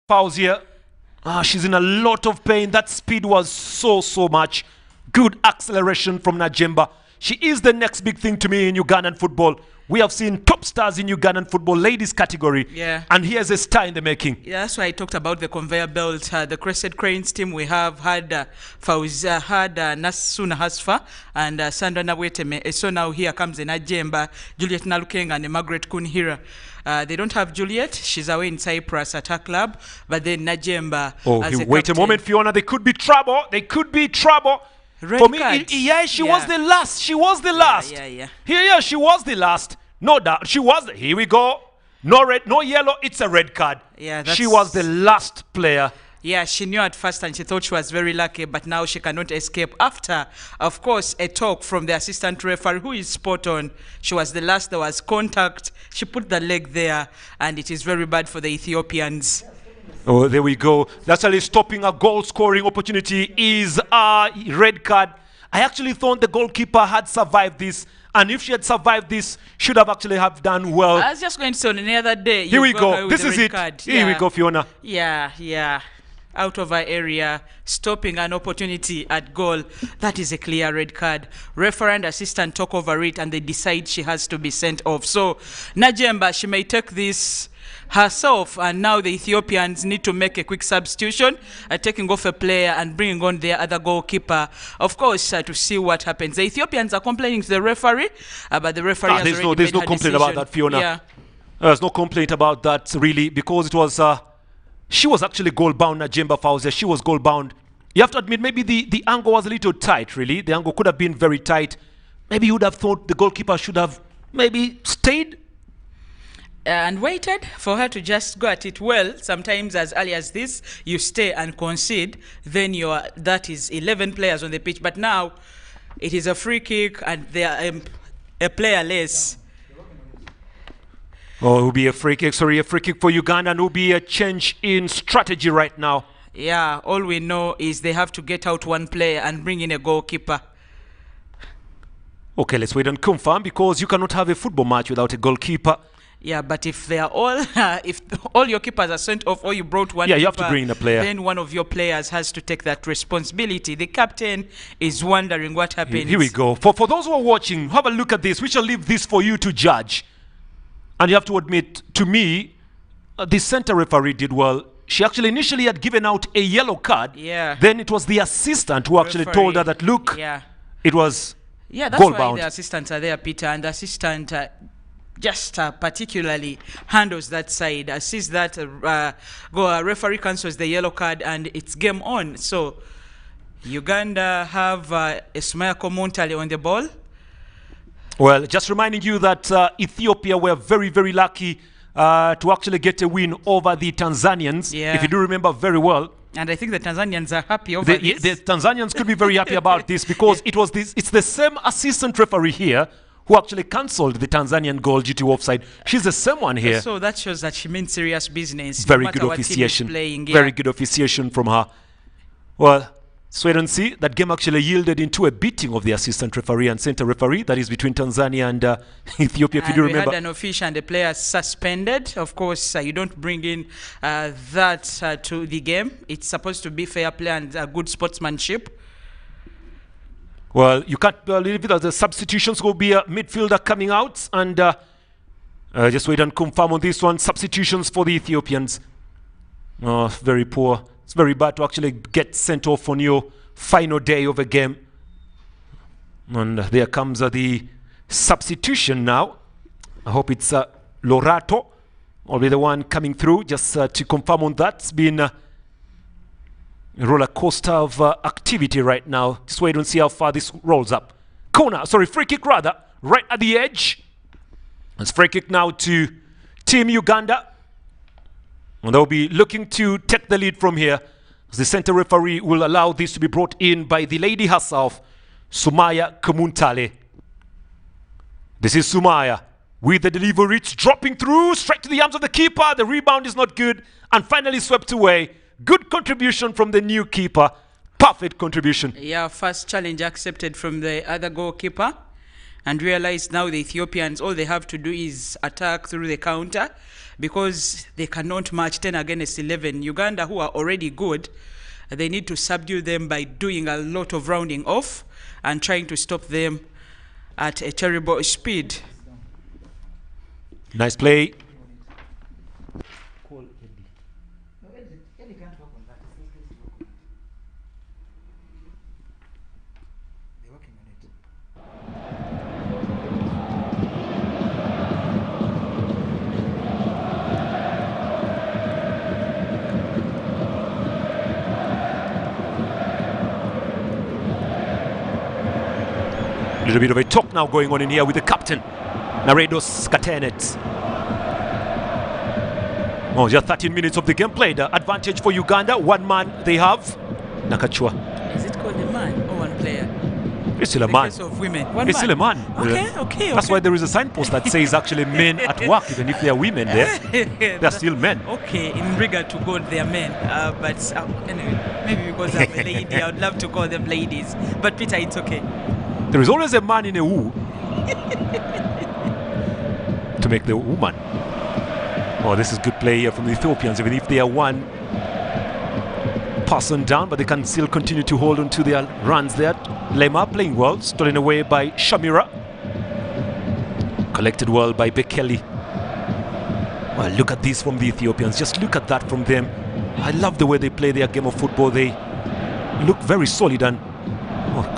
Fauzia. She's in a lot of pain. That speed was so much. Good acceleration from Najemba. She is the next big thing to me in Ugandan football. We have seen top stars in Ugandan football, ladies category. Yeah. And here's a star in the making. Yeah, that's why I talked about the conveyor belt. The Crested Cranes team, we have had Fauzia, had Nasuna Hasfa and Sandra Naweteme. So now here comes the Najemba, Juliet Nalukenga and Margaret Kunhira. They don't have Juliet. She's away in Cyprus at her club. But then Najemba. Oh, wait a moment, Fiona. They could be trouble. They could be trouble. Red For me, card. she was the last. She was the last. Yeah. Here, she was the last. No doubt. She was. Here we go. No red, no yellow. It's a red card. Yeah, she was the last player. Yeah, she knew at first and she thought she was very lucky, but now she cannot escape. After, of course, a talk from the assistant referee, who is spot on. She was the last. There was contact. She put the leg there, and it is very bad for the Ethiopians. Oh, there we go. That's actually stopping a goal-scoring opportunity is a red card. I actually thought the goalkeeper had survived this. And if she had survived this, should have actually have done well. I was just going to say on the other day. Here we go. This is it. Card. Here we go, Fiona. Yeah. Out of her area, stopping an opportunity at goal. That is a clear red card. Referee and assistant talk over it, and they decide she has to be sent off. So, Najemba, she may take this herself, and now the Ethiopians need to make a quick substitution, taking off a player and bringing on their other goalkeeper, of course, to see what happens. The Ethiopians are complaining to the referee, but the referee has already there's made no her complaint decision. about that, Fiona. Yeah. There's no complaint about that, really, because it was she was actually goal-bound, Najemba Fauzia. She was goal-bound. You have to admit, maybe the angle was a little tight, really. The angle could have been very tight. Maybe you would have thought the goalkeeper should have maybe stayed and waited for her to just go at it well. Sometimes as early as this, you stay and concede, then that is 11 players on the pitch. But now it is a free kick and they are a player less. Oh, it will be a free kick. Sorry, a free kick for Uganda, and it will be a change in strategy right now. Yeah, all we know is they have to get out one player and bring in a goalkeeper. Okay, let's wait and confirm, because you cannot have a football match without a goalkeeper. Yeah, but if they are all, if all your keepers are sent off, or you brought one, you have to bring in a player. Then one of your players has to take that responsibility. The captain is wondering what happens. Here we go. For those who are watching, have a look at this. We shall leave this for you to judge. And you have to admit, to me, the center referee did well. She actually initially had given out a yellow card. Yeah. Then it was the assistant who actually told her that, look, it was that's goal-bound. why the assistants are there, Peter, and the assistant just particularly handles that side, sees that referee cancels the yellow card, and it's game on. So Uganda have Sumaya Komuntale on the ball. Well, just reminding you that Ethiopia were very lucky to actually get a win over the Tanzanians, if you do remember very well. And I think the Tanzanians are happy over this. The Tanzanians could be very happy about this, because it's the same assistant referee here who actually cancelled the Tanzanian goal due to offside. She's the same one here. So that shows that she means serious business. Very good officiation. Very good officiation from her. Well, so wait and see. That game actually yielded into a beating of the assistant referee and center referee. That is between Tanzania and Ethiopia, if you do remember. We had an official and the player suspended. Of course, you don't bring in that to the game. It's supposed to be fair play and good sportsmanship. Well, you can't believe it. The substitutions will be a midfielder coming out, and just wait and confirm on this one. Substitutions for the Ethiopians. Oh, very poor. It's very bad to actually get sent off on your final day of a game. And there comes the substitution now. I hope it's Lorato will be the one coming through, just to confirm on that. It's been a roller coaster of activity right now. Just wait and see how far this rolls up. Free kick rather, right at the edge. It's free kick now to Team Uganda. And they'll be looking to take the lead from here. The center referee will allow this to be brought in by the lady herself, Sumaya Komuntale. This is Sumaya with the delivery. It's dropping through straight to the arms of the keeper. The rebound is not good, and finally swept away. Good contribution from the new keeper. Perfect contribution. Yeah, first challenge accepted from the other goalkeeper. and realize now the Ethiopians, all they have to do is attack through the counter, because they cannot match 10 against 11. Uganda, who are already good, they need to subdue them by doing a lot of rounding off and trying to stop them at a terrible speed. Nice play. A little bit of a talk now going on in here with the captain, Naredos Katenet. Oh, just 13 minutes of the game played. Advantage for Uganda. One man they have. Nakachua. Is it called a man or one player? It's still a man. Of women. One it's man. still a man. Okay. That's why there is a signpost that says actually men at work, even if they are women there. They're still men. Okay, in regard to God, they are men. But anyway, maybe because I'm a lady, I would love to call them ladies. But Peter, it's okay. There is always a man in a woo to make the woman. Oh, this is good play here from the Ethiopians, even if they are one person down, but they can still continue to hold on to their runs there. Lema playing well, stolen away by Shamira. Collected well by Bekele. Well, look at this from the Ethiopians. Just look at that from them. I love the way they play their game of football. They look very solid, and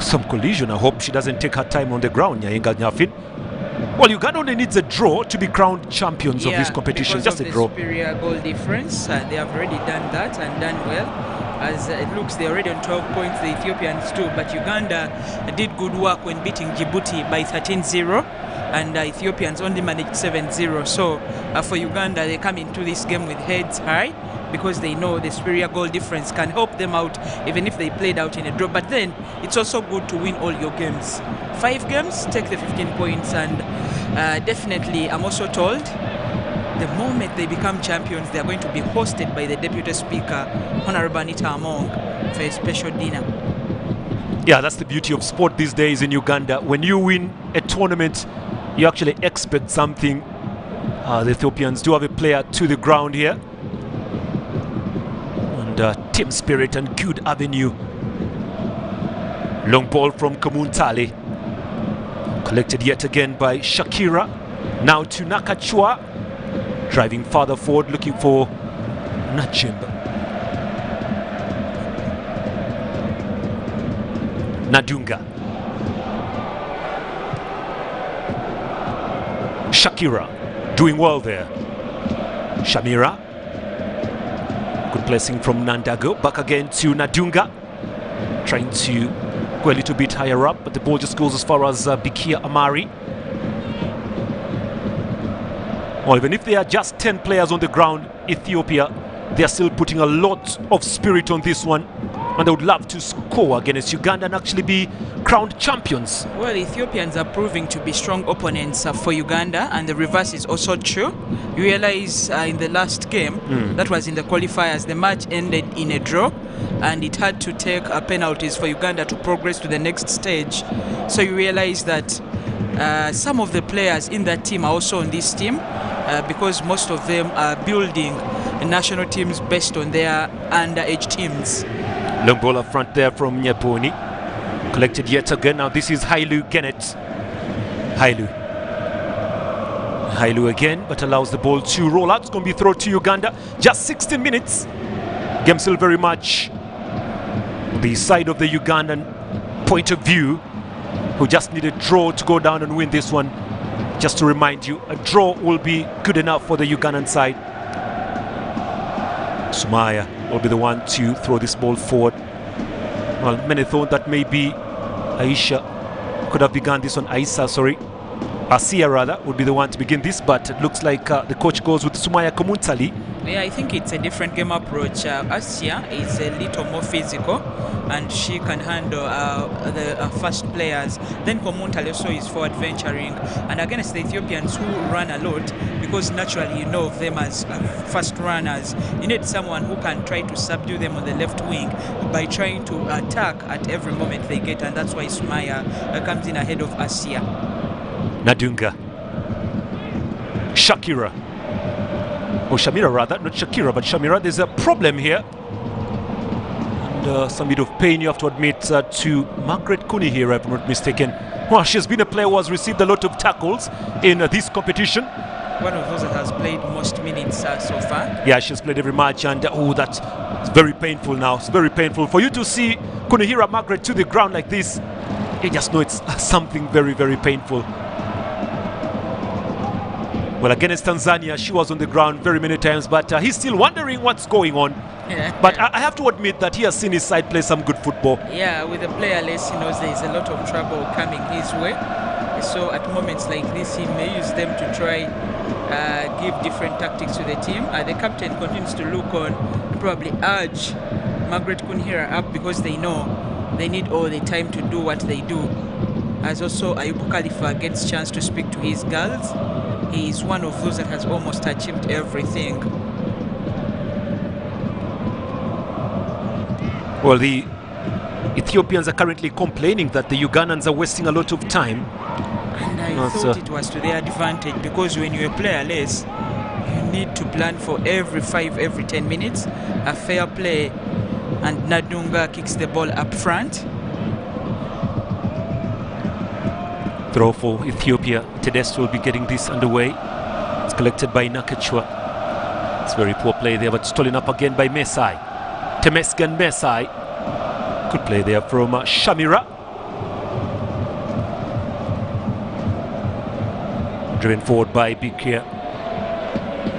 some collision. I hope she doesn't take her time on the ground. Well, Uganda only needs a draw to be crowned champions of this competition. Just a draw. Superior goal difference. They have already done that and done well. As it looks, they're already on 12 points, the Ethiopians too. But Uganda did good work when beating Djibouti by 13-0. And Ethiopians only managed 7-0. So for Uganda, they come into this game with heads high, because they know the superior goal difference can help them out even if they played out in a draw. But then it's also good to win all your games. 5 games, take the 15 points, and definitely I'm also told the moment they become champions, they are going to be hosted by the Deputy Speaker, Honorable Anita Among, for a special dinner. Yeah, that's the beauty of sport these days in Uganda. When you win a tournament, you actually expect something. The Ethiopians do have a player to the ground here. Team spirit and good avenue. Long ball from Kamuntale. Collected yet again by Shakira. Now to Nakachua. Driving farther forward, looking for Nachimba. Nadunga. Shakira doing well there. Shamira. Good placing from Nandago. Back again to Nadunga. Trying to go a little bit higher up, but the ball just goes as far as Bikia Amari. Well, even if there are just 10 players on the ground, Ethiopia, they are still putting a lot of spirit on this one. And they would love to score against Uganda and actually be crowned champions. Well, Ethiopians are proving to be strong opponents for Uganda, and the reverse is also true. You realize in the last game, that was in the qualifiers, the match ended in a draw, and it had to take penalties for Uganda to progress to the next stage. So you realize that some of the players in that team are also on this team, because most of them are building national teams based on their underage teams. Long ball up front there from Nyaponi. Collected yet again. Now this is Hailu Gennett. Hailu again, but allows the ball to roll out. It's going to be thrown to Uganda. Just 16 minutes. Game still very much the side of the Ugandan point of view, who just need a draw to go down and win this one. Just to remind you, a draw will be good enough for the Ugandan side. Sumaya will be the one to throw this ball forward. Well, many thought that maybe Asia could have begun this one. Asia rather would be the one to begin this, but it looks like the coach goes with Sumaya Komuntali. Yeah, I think it's a different game approach. Asia is a little more physical, and she can handle the fast players. Then Komuntali also is forward venturing, and against the Ethiopians who run a lot, because naturally you know of them as fast runners, you need someone who can try to subdue them on the left wing by trying to attack at every moment they get, and that's why Sumaya comes in ahead of Asia. Nadunga. Shakira. Or Shamira rather, not Shakira, but Shamira. There's a problem here. And some bit of pain, you have to admit, to Margaret Cooney here, if I'm not mistaken. Well, she's been a player who has received a lot of tackles in this competition. One of those that has played most minutes so far. Yeah, she's played every match, and oh, that's very painful now. It's very painful. For you to see Kunihira Margaret to the ground like this, you just know it's something very, very painful. Well, against Tanzania, she was on the ground very many times, but he's still wondering what's going on. Yeah. But I have to admit that he has seen his side play some good football. Yeah, with a player less, he knows there's a lot of trouble coming his way. So at moments like this, he may use them to try give different tactics to the team. The captain continues to look on, probably urge Margaret Kunihira up because they know they need all the time to do what they do. As also Ayubu Khalifa gets chance to speak to his girls. He is one of those that has almost achieved everything. Well, the Ethiopians are currently complaining that the Ugandans are wasting a lot of time. And I thought it was to their advantage because when you're a player less, you need to plan for every 5, every 10 minutes, a fair play, and Nadunga kicks the ball up front. Throw for Ethiopia. Tedesco will be getting this underway. It's collected by Nakachwa. It's very poor play there, but stolen up again by Mesai. Temesgen Mesai. Good play there from Shamira. Driven forward by Bikia.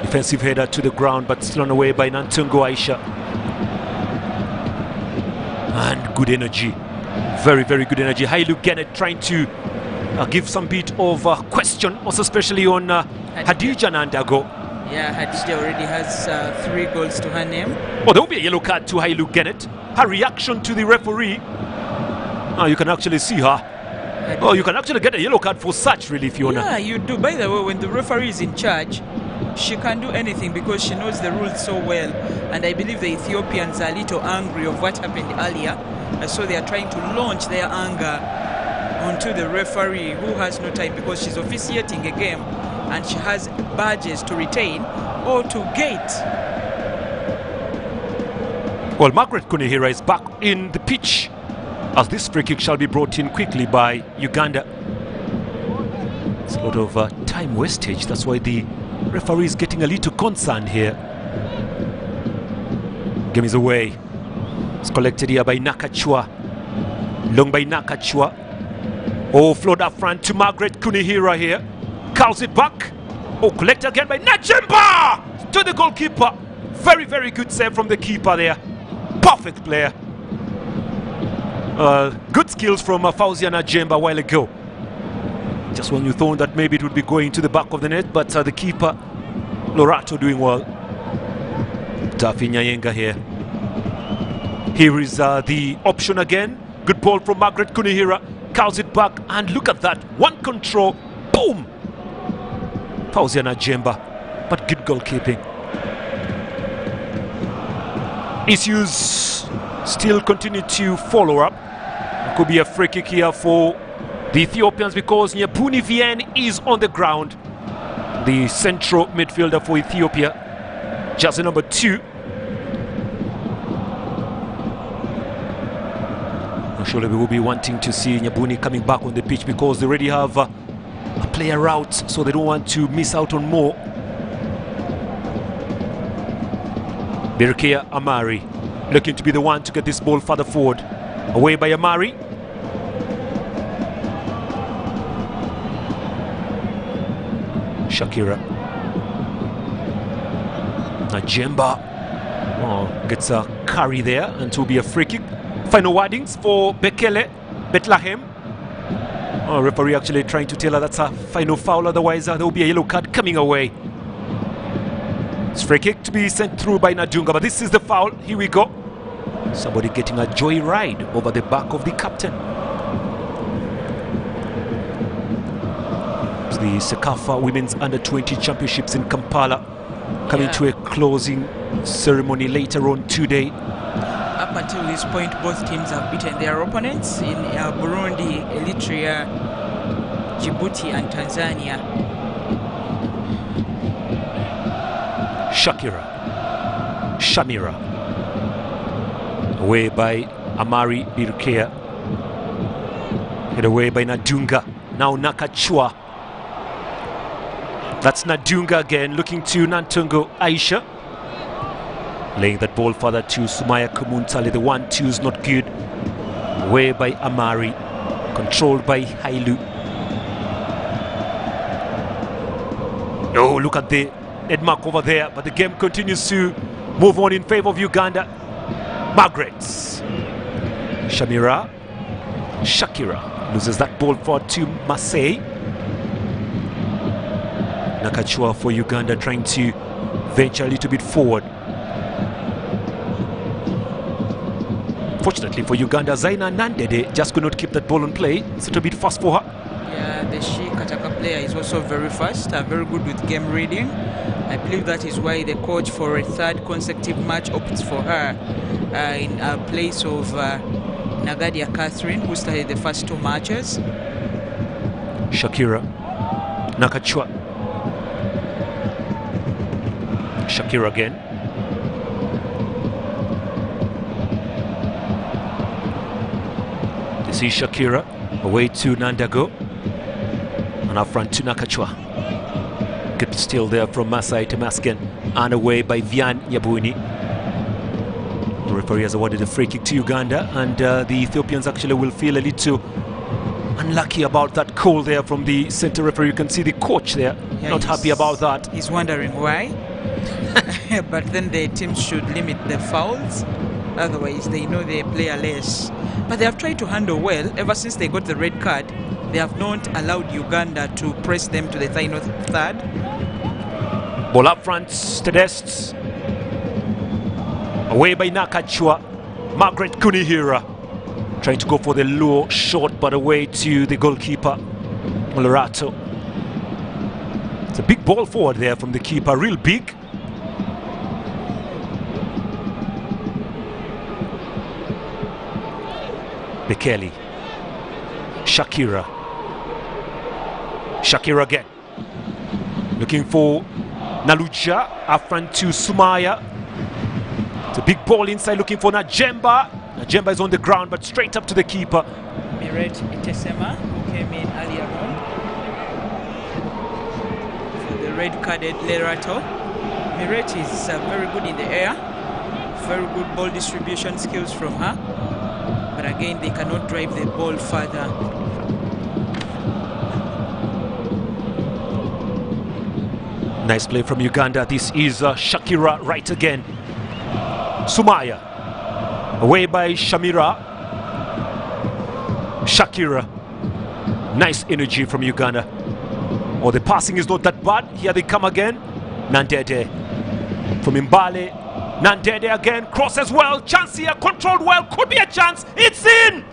Defensive header to the ground, but thrown away by Nantungo Aisha. And good energy. Very, very good energy. Hailu Gennett trying to give some bit of question, also especially on Hadija Nandago. Yeah, Hadija already has 3 goals to her name. Oh, there will be a yellow card to Hailu Gennett. Her reaction to the referee. You can actually see her. Oh, you can actually get a yellow card for such, really, Fiona. Yeah, you do. By the way, when the referee is in charge, she can do anything because she knows the rules so well. And I believe the Ethiopians are a little angry of what happened earlier. So they are trying to launch their anger onto the referee, who has no time because she's officiating a game and she has badges to retain or to gate. Well, Margaret Kunihira is back in the pitch as this free kick shall be brought in quickly by Uganda. It's a lot of time wastage. That's why the referee is getting a little concerned here. Game is away. It's collected here by Nakachwa. Long by Nakachwa. Oh, float up front to Margaret Kunihira here. Curls it back. Oh, collected again by Najemba! To the goalkeeper. Very, very good save from the keeper there. Perfect player. Good skills from Fauzia Najemba a while ago. Just when you thought that maybe it would be going to the back of the net, but the keeper, Lorato, doing well. Tafi Nyayenga here. Here is the option again. Good ball from Margaret Kunihira. Curls it back, and look at that. One control. Boom! Fauzia Najemba. But good goalkeeping. Issues still continue to follow up. It could be a free kick here for the Ethiopians because Nyabuni Vien is on the ground. The central midfielder for Ethiopia. Jersey number 2. Surely we will be wanting to see Nyabuni coming back on the pitch because they already have a player out, so they don't want to miss out on more. Birkea Amari looking to be the one to get this ball further forward. Away by Amari. Shakira. Najemba gets a carry there, and it will be a free kick. Final wordings for Bekele Bethlehem. Referee actually trying to tell her that's a final foul, otherwise there will be a yellow card coming away. It's free kick to be sent through by Nadunga, but this is the foul. Here we go. Somebody getting a joyride over the back of the captain. It's the CECAFA Women's Under-20 Championships in Kampala coming to a closing ceremony later on today. Up until this point, both teams have beaten their opponents in Burundi, Eritrea, Djibouti and Tanzania. Shamira. Away by Amari Birkea. Head away by Nadunga. Now Nakachua. That's Nadunga again, looking to Nantungo Aisha. Laying that ball further to Sumaya Kumuntali. The 1-2 is not good. Away by Amari. Controlled by Hailu. Oh, look at the head mark over there. But the game continues to move on in favor of Uganda. Margaret. Shakira loses that ball forward to Masei. Nakachua for Uganda, trying to venture a little bit forward. Fortunately for Uganda, Zaina Nandede just could not keep that ball on play. It's a little bit fast for her. Yeah, the Kataka player is also very fast and very good with game reading. I believe that is why the coach for a third consecutive match opts for her in place of Nagadia Catherine, who started the first 2 matches. Shakira. Nakachua. Shakira again. This is Shakira. Away to Nandago. And up front to Nakachua. Good steal there from Masai to Masken. And away by Vian Yabuni. The referee has awarded a free kick to Uganda. And the Ethiopians actually will feel a little unlucky about that call there from the center referee. You can see the coach there, not happy about that. He's wondering why. But then the teams should limit the fouls. Otherwise, they know they play less. But they have tried to handle well. Ever since they got the red card, they have not allowed Uganda to press them to the final third. Ball up front, Tedest. Away by Nakachua. Margaret Kunihira trying to go for the low shot, but away to the goalkeeper, Olerato. It's a big ball forward there from the keeper, real big. Bekele. Shakira again. Looking for Naluja. Up front to Sumaya. It's a big ball inside, looking for Najemba. Najemba is on the ground, but straight up to the keeper. Miret Itesema, who came in earlier on for the red-carded Lerato. Miret is very good in the air. Very good ball distribution skills from her. But again, they cannot drive the ball further. Nice play from Uganda. This is Shakira right again. Sumaya. Away by Shakira. Nice energy from Uganda. Oh, the passing is not that bad. Here they come again. Nandede. From Mbale. Nandede again. Cross as well. Chance here. Controlled well. Could be a chance. It's in.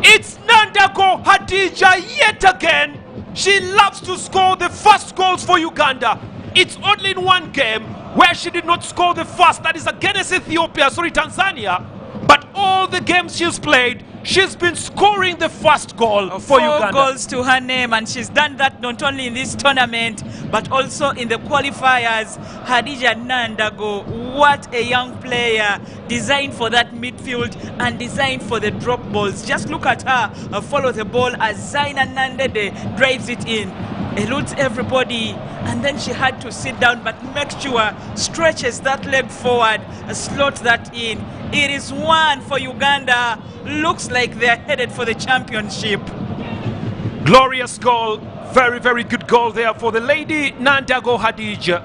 It's Nandago Hadija yet again. She loves to score the first goals for Uganda. It's only in one game where she did not score the first. That is against Tanzania. But all the games she's played, she's been scoring the first goal for Uganda. 4 goals to her name, and she's done that not only in this tournament, but also in the qualifiers. Hadija Nandago, what a young player, designed for that midfield and designed for the drop balls. Just look at her follow the ball as Zaina Nandede drives it in. Eludes everybody, and then she had to sit down, but make sure stretches that leg forward, slot that in. It is 1 for Uganda. Looks like they're headed for the championship. Glorious goal. Very, very good goal there for the lady Nandago Hadija.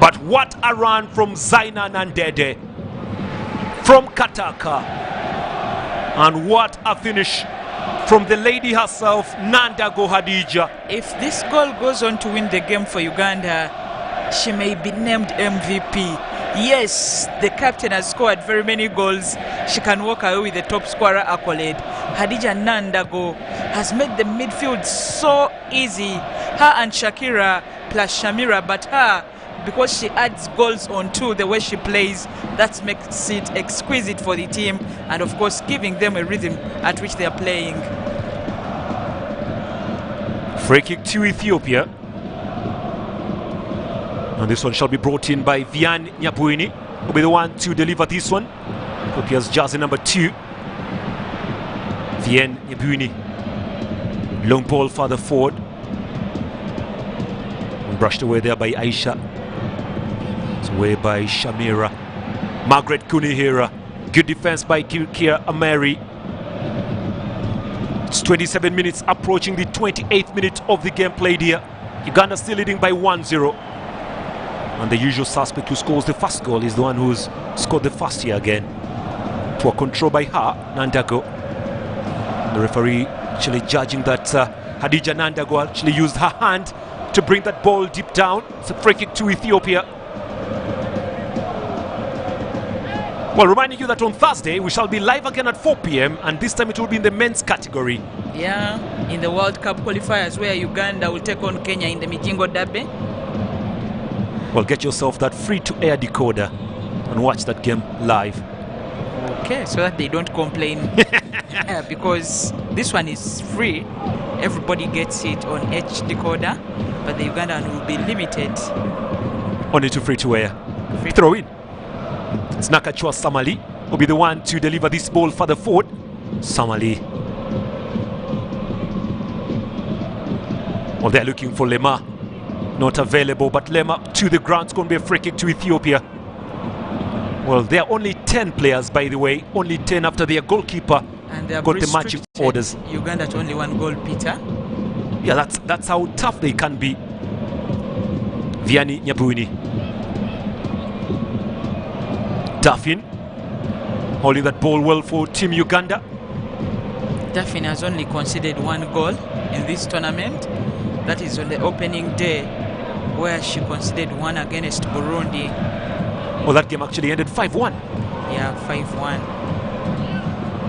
But what a run from Zaina Nandede from Kataka. And what a finish from the lady herself, Nandago Hadija. If this goal goes on to win the game for Uganda, she may be named MVP. Yes, the captain has scored very many goals. She can walk away with the top scorer accolade. Hadija Nandago has made the midfield so easy. Her and Shakira plus Shamira, but her, because she adds goals onto the way she plays, that makes it exquisite for the team, and of course giving them a rhythm at which they are playing. Free kick to Ethiopia. And this one shall be brought in by Vian Nyabuini, who will be the one to deliver this one. Ethiopia's jersey number 2. Vian Nyabuini. Long ball further forward. And brushed away there by Aisha. It's away by Shamira. Margaret Kunihira. Good defense by Kira Ameri. It's 27 minutes, approaching the 28th minute of the game played here. Uganda still leading by 1-0. And the usual suspect who scores the first goal is the one who's scored the first here again. To a control by her, Nandago. The referee actually judging that Hadija Nandago actually used her hand to bring that ball deep down. It's a free kick to Ethiopia. Well, reminding you that on Thursday we shall be live again at 4 p.m. and this time it will be in the men's category. Yeah, in the World Cup qualifiers where Uganda will take on Kenya in the Mijingo Derby. Well, get yourself that free-to-air decoder and watch that game live. Okay, so that they don't complain. Because this one is free. Everybody gets it on H decoder, but the Ugandan will be limited. Only to free-to-air. Throw in. It's Nakachwa Samali will be the one to deliver this ball further forward. Samali. Well, they're looking for Lema. Not available, but Lema to the ground. It's going to be a free kick to Ethiopia. Well, there are only 10 players, by the way. Only 10 after their goalkeeper And they have got the matching orders. Uganda to only 1 goal, Peter. Yeah, that's how tough they can be. Vianney Nyabuini. Duffin holding that ball well for Team Uganda. Duffin has only conceded 1 goal in this tournament. That is on the opening day where she conceded 1 against Burundi. Well, that game actually ended 5-1. Yeah, 5-1.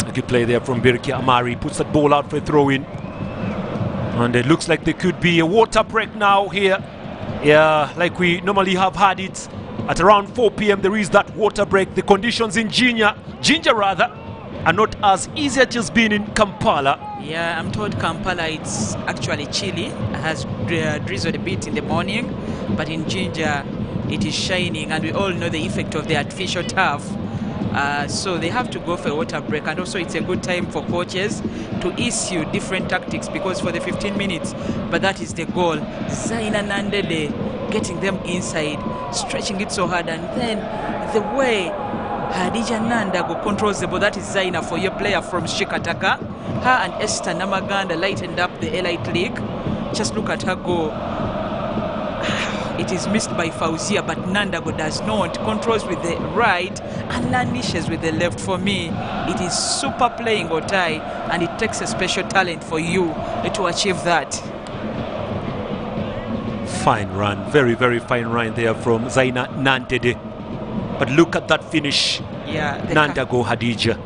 A good play there from Birki Amari. Puts that ball out for a throw-in. And it looks like there could be a water break now here. Yeah, like we normally have had it. At around 4 p.m. there is that water break. The conditions in Jinja are not as easy as it has been in Kampala. Yeah, I'm told Kampala it's actually chilly. It has drizzled a bit in the morning, but in Jinja it is shining, and we all know the effect of the artificial turf. So they have to go for a water break, and also it's a good time for coaches to issue different tactics, because for the 15 minutes, but that is the goal. Zaina Nandede getting them inside, stretching it so hard, and then the way Hadija Nandago controls the ball, that is Zaina for your player from Shikataka. Her and Esther Namaganda lightened up the Elite League. Just look at her go. It is missed by Fauzia, but Nandago does not. Controls with the right and lanishes with the left. For me, it is super playing Otai, and it takes a special talent for you to achieve that. Fine run, very, very fine run there from Zaina Nandede. But look at that finish. Yeah, Nandago Hadija.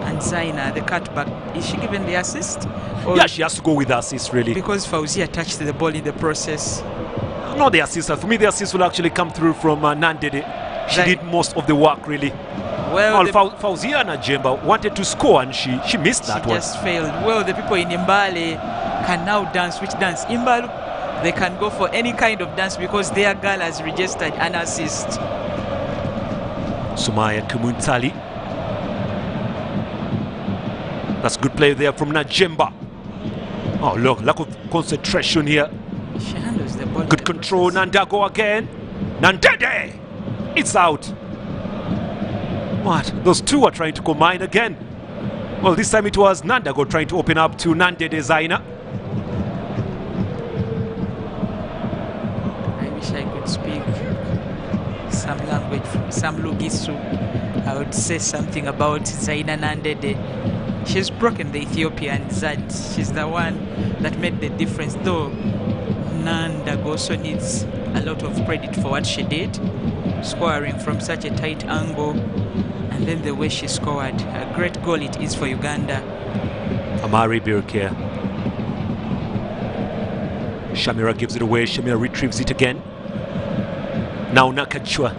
And Zaina, the cutback. Is she given the assist? Or yeah, she has to go with the assist, really. Because Fauzia touched the ball in the process. No, the assist. For me, the assist will actually come through from Nandede. She did most of the work, really. Well, Fauzia Najemba wanted to score, and she missed that one. She just failed. Well, the people in Imbale can now dance. Which dance? Imbale, they can go for any kind of dance because their girl has registered an assist. Sumaya Kumuntali. That's good play there from Najemba. Oh, look, lack of concentration here. She handles the ball. Good control, Nandago again. Nandede! It's out. What? Those two are trying to combine again. Well, this time it was Nandago trying to open up to Nandede Zaina. I wish I could speak some language, some Lugisu. I would say something about Zaina Nandede. She's broken the Ethiopian Zad. She's the one that made the difference, though Nandago also needs a lot of credit for what she did, scoring from such a tight angle, and then the way she scored. A great goal it is for Uganda. Amari Birke. Shamira gives it away. Shamira retrieves it again. Now Nakachwa.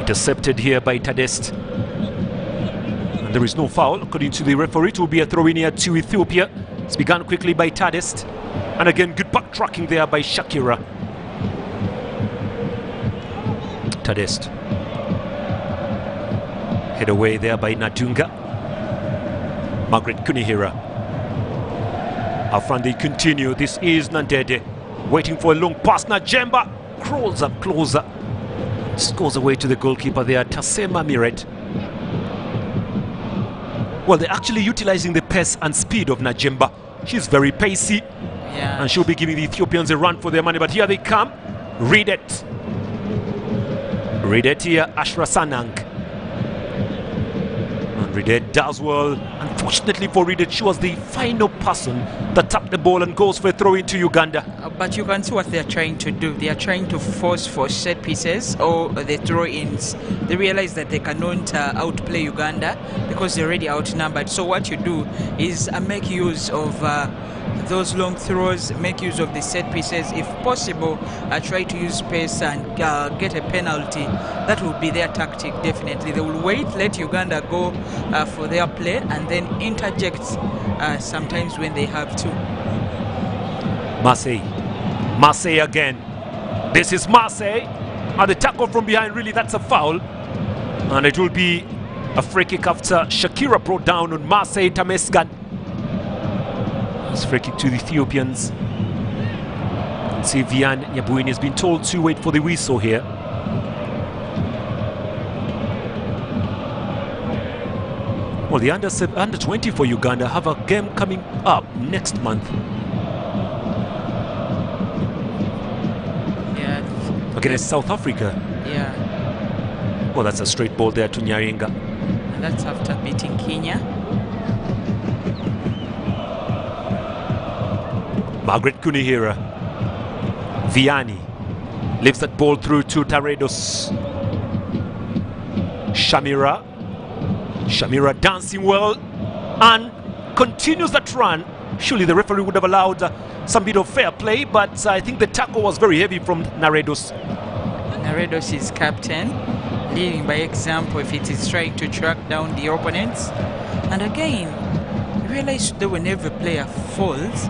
Intercepted here by Tadest. And there is no foul. According to the referee, it will be a throw in here to Ethiopia. It's begun quickly by Tadest. And again, good backtracking there by Shakira. Tadest. Head away there by Nadunga. Margaret Kunihira. Our front they continue. This is Nandede. Waiting for a long pass. Najemba crawls up closer. Scores away to the goalkeeper there, Tasema Miret. Well, they're actually utilizing the pace and speed of Najemba. She's very pacey. Yeah. And she'll be giving the Ethiopians a run for their money. But here they come. Read it. Read it here, Ashra Sanang. And Ridet does well. Unfortunately for Ridet, she was the final person that tapped the ball and goes for a throw into Uganda. But you can see what they're trying to do. They are trying to force for set pieces or the throw-ins. They realize that they cannot outplay Uganda because they're already outnumbered. So what you do is make use of those long throws, make use of the set pieces. If possible, try to use pace and get a penalty. That will be their tactic, definitely. They will wait, let Uganda go for their play, and then interject sometimes when they have to. Marseille again. This is Marseille. And the tackle from behind, really, that's a foul. And it will be a free kick after Shakira brought down on Marseille Tamesgan. It's free kick to the Ethiopians. And see, Vian Nyabuini has been told to wait for the whistle here. Well, the under 20 for Uganda have a game coming up next month. Yeah. Against South Africa. Yeah. Well, that's a straight ball there to Nyaringa. And that's after beating Kenya. Margaret Kunihira. Vianney leaves that ball through to Taredos. Shamira dancing well and continues that run. Surely the referee would have allowed some bit of fair play, but I think the tackle was very heavy from Naredos. Naredos is captain, leading by example if it is trying to track down the opponents. And again, realize that whenever a player falls,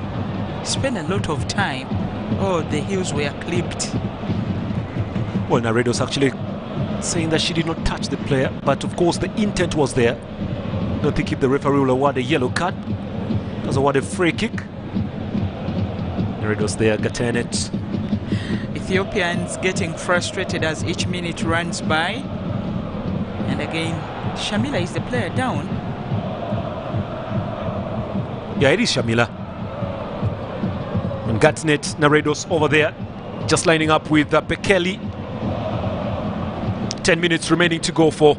spend a lot of time. Oh, the heels were clipped. Well, Naredos actually saying that she did not touch the player, but of course the intent was there. I don't think if the referee will award a yellow card, does award a free kick. Naredos there, Gatenet. Ethiopians getting frustrated as each minute runs by. And again, Shamila is the player down. Yeah, it is Shamila. And Gatenet, Naredos over there, just lining up with Bekele. 10 minutes remaining to go for.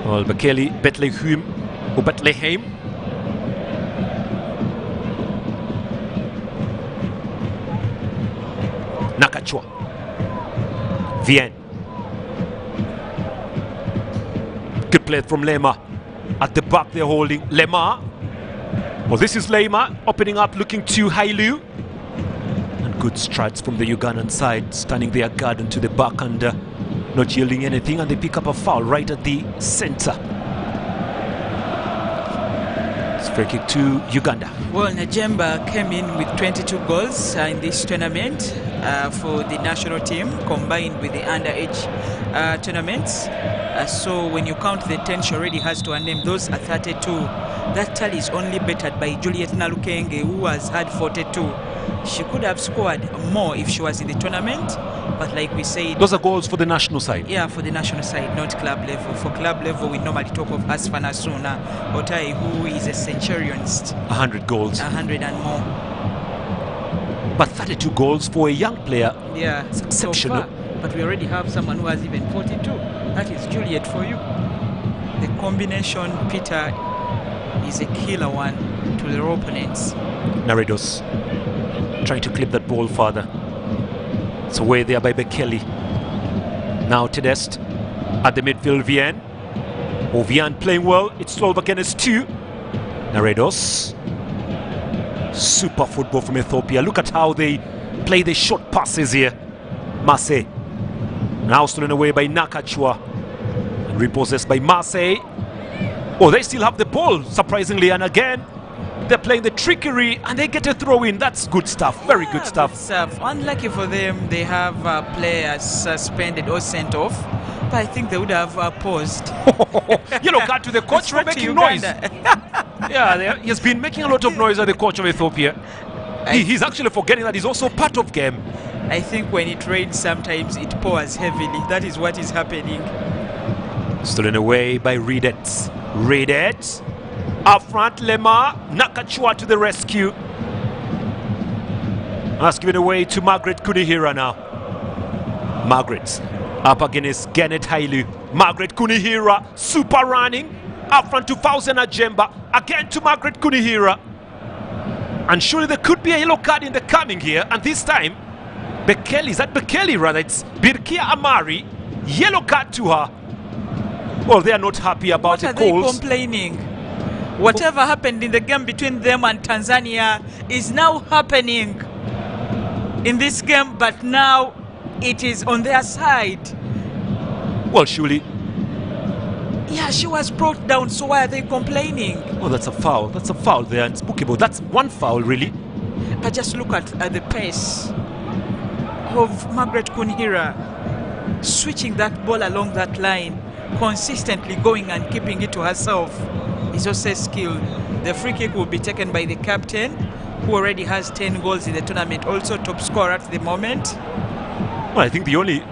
Well, Bekele, Bethlehem. Nakachwa. Vienne. Good play from Lema. At the back they're holding Lema. Well, this is Lema opening up, looking to Hailu. Good strides from the Ugandan side, standing their guard into the back and not yielding anything, and they pick up a foul right at the center. It's free kick to Uganda. Well, Najemba came in with 22 goals in this tournament for the national team, combined with the underage tournaments. So when you count the 10 she already has to her name, those are 32. That tally is only bettered by Juliet Nalukenge, who has had 42. She could have scored more if she was in the tournament, but like we said... Those are goals for the national side? Yeah, for the national side, not club level. For club level, we normally talk of Asfana Suna Otai, who is a centurionist. 100 goals. 100 and more. But 32 goals for a young player. Yeah, it's exceptional. So far, but we already have someone who has even 42. That is Juliet for you. The combination, Peter, is a killer one to their opponents. Naredos trying to clip that ball further. It's away there by Bekele. Now Tedest at the midfield, Vian. Oh, Vian playing well. It's 12 against 2. Naredos. Super football from Ethiopia. Look at how they play the short passes here. Marseille. Now stolen away by Nakachwa. And repossessed by Marseille. Oh, they still have the ball, surprisingly. And again, they're playing the trickery, and they get a throw in. That's good stuff. Very good stuff. Unlucky for them, they have players suspended or sent off. But I think they would have paused. Yellow card to the coach for making noise. Yeah, he has been making a lot of noise at the coach of Ethiopia. He's actually forgetting that he's also part of game. I think when it rains, sometimes it pours heavily. That is what is happening. Stolen away by Redet. Redet. Up front, Lema. Nakachua to the rescue. That's given away to Margaret Kunihira now. Margaret up against Genet Hailu. Margaret Kunihira super running. Up front to Fauzena Jemba. Again to Margaret Kunihira. And surely there could be a yellow card in the coming here. And this time, Bekele, is that Bekele rather? It's Birkia Amari. Yellow card to her. Well, they are not happy about it. What are they complaining? Whatever happened in the game between them and Tanzania is now happening in this game, but now it is on their side. Well, surely. Yeah, she was brought down, so why are they complaining? Oh, that's a foul. That's a foul there, and it's bookable. That's one foul, really. But just look at the pace of Margaret Kunihira switching that ball along that line, consistently going and keeping it to herself. Is also a skill. The free kick will be taken by the captain, who already has 10 goals in the tournament, also top scorer at the moment. Well, I think the only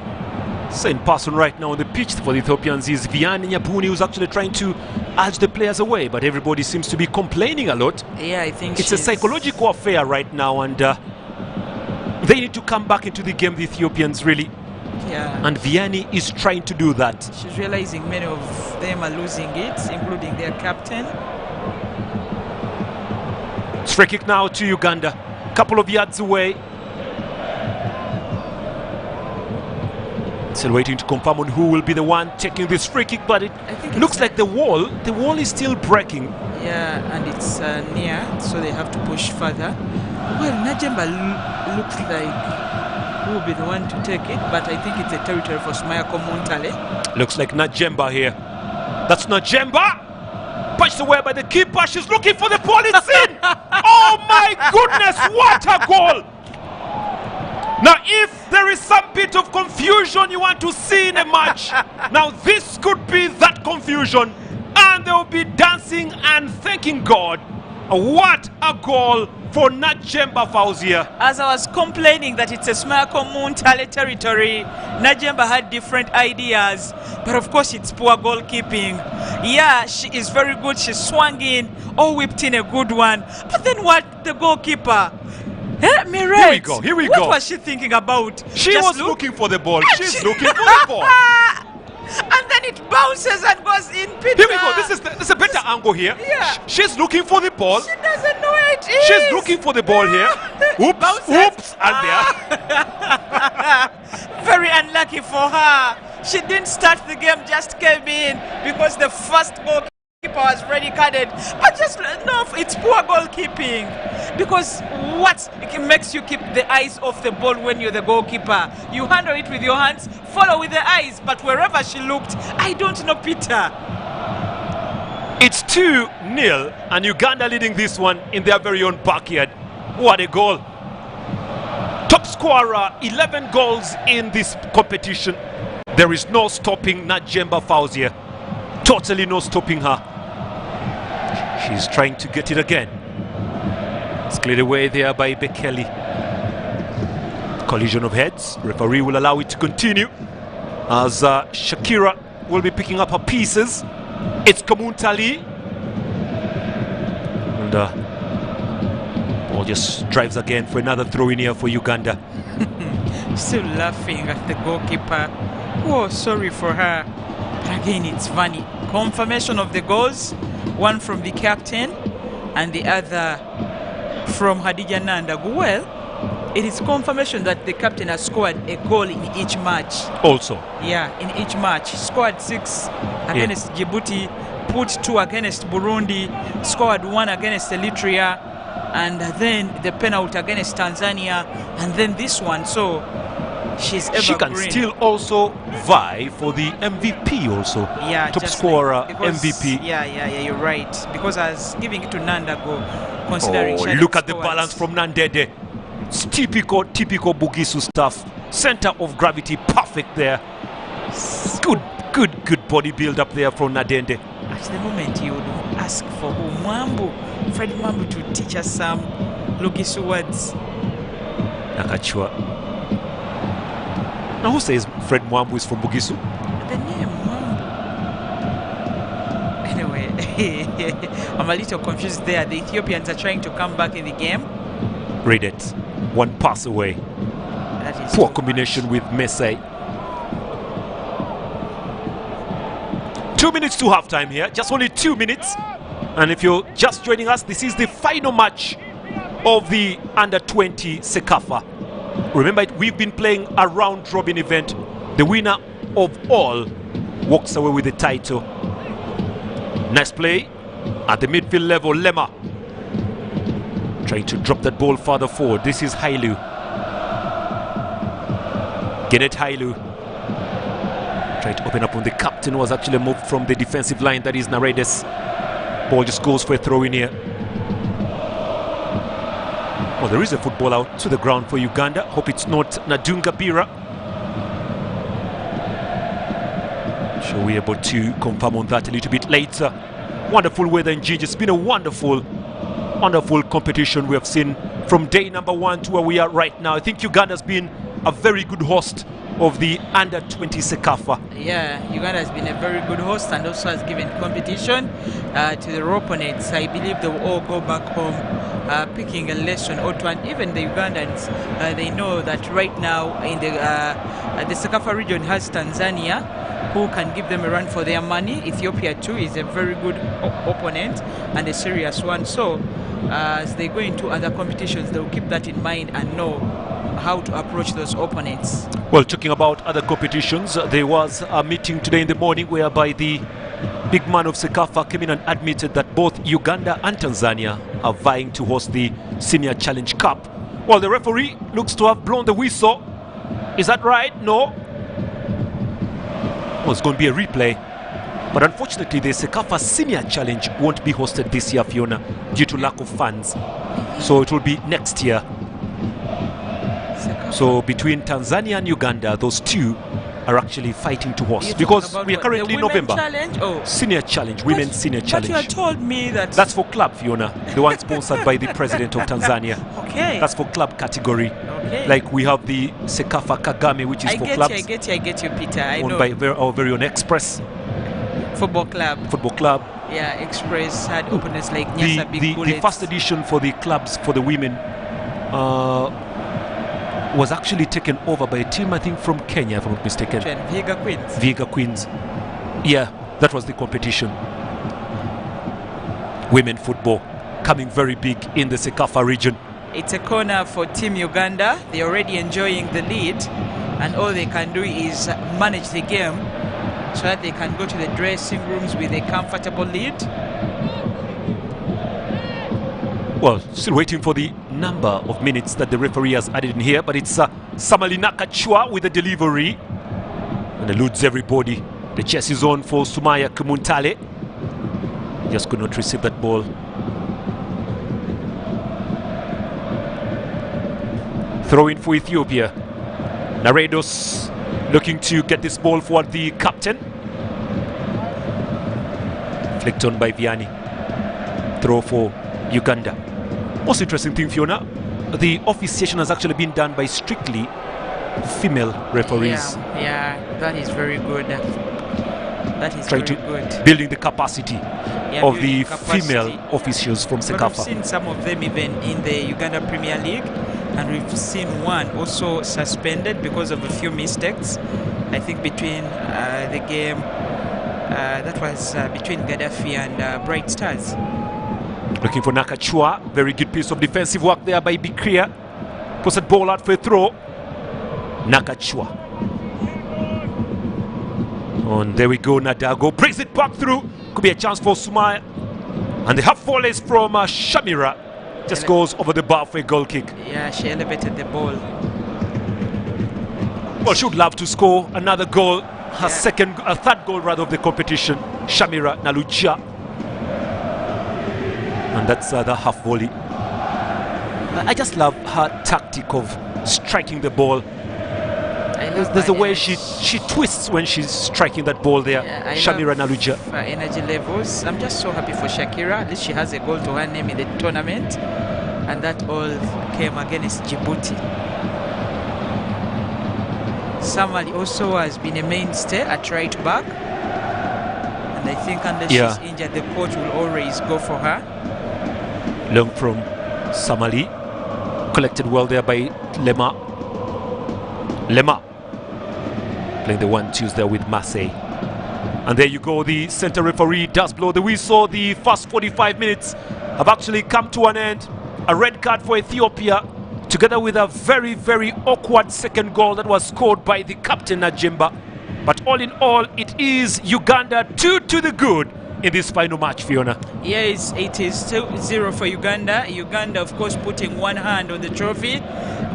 sane person right now on the pitch for the Ethiopians is Vianney Nyabuni, who's actually trying to urge the players away, but everybody seems to be complaining a lot. Yeah, I think it's a psychological affair right now, and they need to come back into the game, the Ethiopians, really. Yeah. And Vianney is trying to do that. She's realizing many of them are losing it, including their captain. It's free kick now to Uganda. Couple of yards away. Still waiting to confirm on who will be the one taking this free kick, but it looks like the wall is still breaking. Yeah, and it's near, so they have to push further. Well, Najemba looks like who will be the one to take it, but I think it's a territory for Smayako Montale. Looks like Najemba here. That's Najemba! Punched away by the keeper. She's looking for the ball. It's in! Oh my goodness, what a goal! Now, if there is some bit of confusion you want to see in a match, now this could be that confusion. And they'll be dancing and thanking God. What a goal for Najemba Fauzia. As I was complaining that it's a Smayako Montale territory, Najemba had different ideas, but of course it's poor goalkeeping. Yeah, she is very good. She swung in or whipped in a good one. But then what? The goalkeeper. Here we go. Here we go. What was she thinking about? She was looking for the ball. She's looking for the ball. And then it bounces and goes in. Peter. Here we go. This is a better angle here. Yeah. She's looking for the ball. She doesn't know where it is. She's looking for the ball here. Oops, bounces. Oops, and there. Very unlucky for her. She didn't start the game, just came in because the first goalkeeper was already carded. But just no, it's poor goalkeeping. Because what makes you keep the eyes off the ball when you're the goalkeeper? You handle it with your hands, follow with the eyes. But wherever she looked, I don't know, Peter. It's 2-0, and Uganda leading this one in their very own backyard. What a goal. Top scorer, 11 goals in this competition. There is no stopping Najemba Fauzia. Totally no stopping her. She's trying to get it again. It's cleared away there by Bekele. Collision of heads. Referee will allow it to continue as Shakira will be picking up her pieces. It's Kamuntali. And ball just drives again for another throw in here for Uganda. Still laughing at the goalkeeper. Oh, sorry for her. But again, it's funny. Confirmation of the goals. One from the captain and the other from Hadija Nandagu. Well, it is confirmation that the captain has scored a goal in each match. Also. Yeah, in each match. He scored 6 against Djibouti, put 2 against Burundi, scored 1 against Eritrea, and then the penalty against Tanzania, and then this one. So she's evergreen. She can still also vie for the MVP also. Yeah, top scorer, MVP. Yeah, you're right. Because I was giving it to Nandago. considering Oh, Charlotte look at the Stewart's. balance from Nandede. It's typical Bugisu stuff. Center of gravity, perfect there. Good body build up there from Nadende. At the moment, you would ask for Mwambu, Fred Mwambu, to teach us some Lugisu words. Nakachua. Now, who says Fred Mwambu is from Bugisu? The name Mwambu. Anyway, I'm a little confused there. The Ethiopians are trying to come back in the game. Read it. One pass away. That is Poor too combination much. with Messi. 2 minutes to halftime here. Just only 2 minutes. And if you're just joining us, this is the final match of the Under-20 CECAFA. Remember, we've been playing a round-robin event. The winner of all walks away with the title. Nice play at the midfield level. Lema trying to drop that ball further forward. This is Hailu. Genet Hailu trying to open up on the captain, was actually moved from the defensive line. That is Naredes. Ball just goes for a throw in here. Oh, there is a football out to the ground for Uganda. Hope it's not Nadunga Bira. Sure, we're able to confirm on that a little bit later. Wonderful weather in Gigi. It's been a wonderful competition we have seen from day number 1 to where we are right now. I think Uganda's been a very good host of the Under-20 CECAFA. Yeah, Uganda has been a very good host and also has given competition to their opponents. I believe they will all go back home picking a lesson or two. And even the Ugandans, they know that right now in the CECAFA region has Tanzania, who can give them a run for their money. Ethiopia too is a very good opponent and a serious one. So as they go into other competitions, they will keep that in mind and know how to approach those opponents. Well, talking about other competitions, there was a meeting today in the morning whereby the big man of CECAFA came in and admitted that both Uganda and Tanzania are vying to host the Senior Challenge Cup. Well, the referee looks to have blown the whistle. Is that right? No. Well, it's going to be a replay. But unfortunately, the CECAFA Senior Challenge won't be hosted this year, Fiona, due to lack of funds. So it will be next year. So between Tanzania and Uganda, those two are actually fighting to host, because we are currently in November. Challenge? Oh. Senior Challenge, Women's Senior Challenge. But you told me that... That's for club, Fiona, the one sponsored by the president of Tanzania. Okay. That's for club category. Okay. Like we have the CECAFA Kagame, which is for clubs. I get you, Peter. I owned know. by our very own Express Football club. Yeah, Express had opponents like Nyasa Big Bullets. The first edition for the clubs for the women was actually taken over by a team, I think, from Kenya, if I'm not mistaken. Viga Queens. Viga Queens. Yeah, that was the competition. Women football coming very big in the CECAFA region. It's a corner for Team Uganda. They're already enjoying the lead, and all they can do is manage the game so that they can go to the dressing rooms with a comfortable lead. Well, still waiting for the number of minutes that the referee has added in here, but it's Samali Nakachua with the delivery and eludes everybody. The chest is on for Sumaya Kumuntale. Just could not receive that ball. Throw in for Ethiopia. Naredos looking to get this ball for the captain. Flicked on by Vianney. Throw for Uganda. Most interesting thing, Fiona, the officiation has actually been done by strictly female referees. Yeah, that is very good. That is trying very to good. Building the capacity of the female officials from But we've CECAFA. seen some of them even in the Uganda Premier League, and we've seen one also suspended because of a few mistakes. I think between the game that was between Gaddafi and Bright Stars. Looking for Nakachua. Very good piece of defensive work there by Bikria. Puts that ball out for a throw. Nakachua. And there we go, Nadago. Brings it back through. Could be a chance for Sumaya. And the half volley is from Shamira. Just goes over the bar for a goal kick. Yeah, she elevated the ball. Well, she would love to score another goal. Her third goal rather of the competition. Shamira Naluja. And that's the half volley. I just love her tactic of striking the ball. There's a way she twists when she's striking that ball there. Yeah, Shamira Naluja. Her energy levels. I'm just so happy for Shakira. At least she has a goal to her name in the tournament. And that all came against Djibouti. Samali also has been a mainstay at right back. And I think unless she's injured, the coach will always go for her. Long from Samali. Collected well there by Lema. Playing the 1-2s there with Marseille. And there you go, the center referee does blow the whistle. The first 45 minutes have actually come to an end. A red card for Ethiopia, together with a very, very awkward second goal that was scored by the captain Najemba. But all in all, it is Uganda 2 to the good in this final match, Fiona. Yes, it is 2-0 for Uganda. Uganda, of course, putting one hand on the trophy.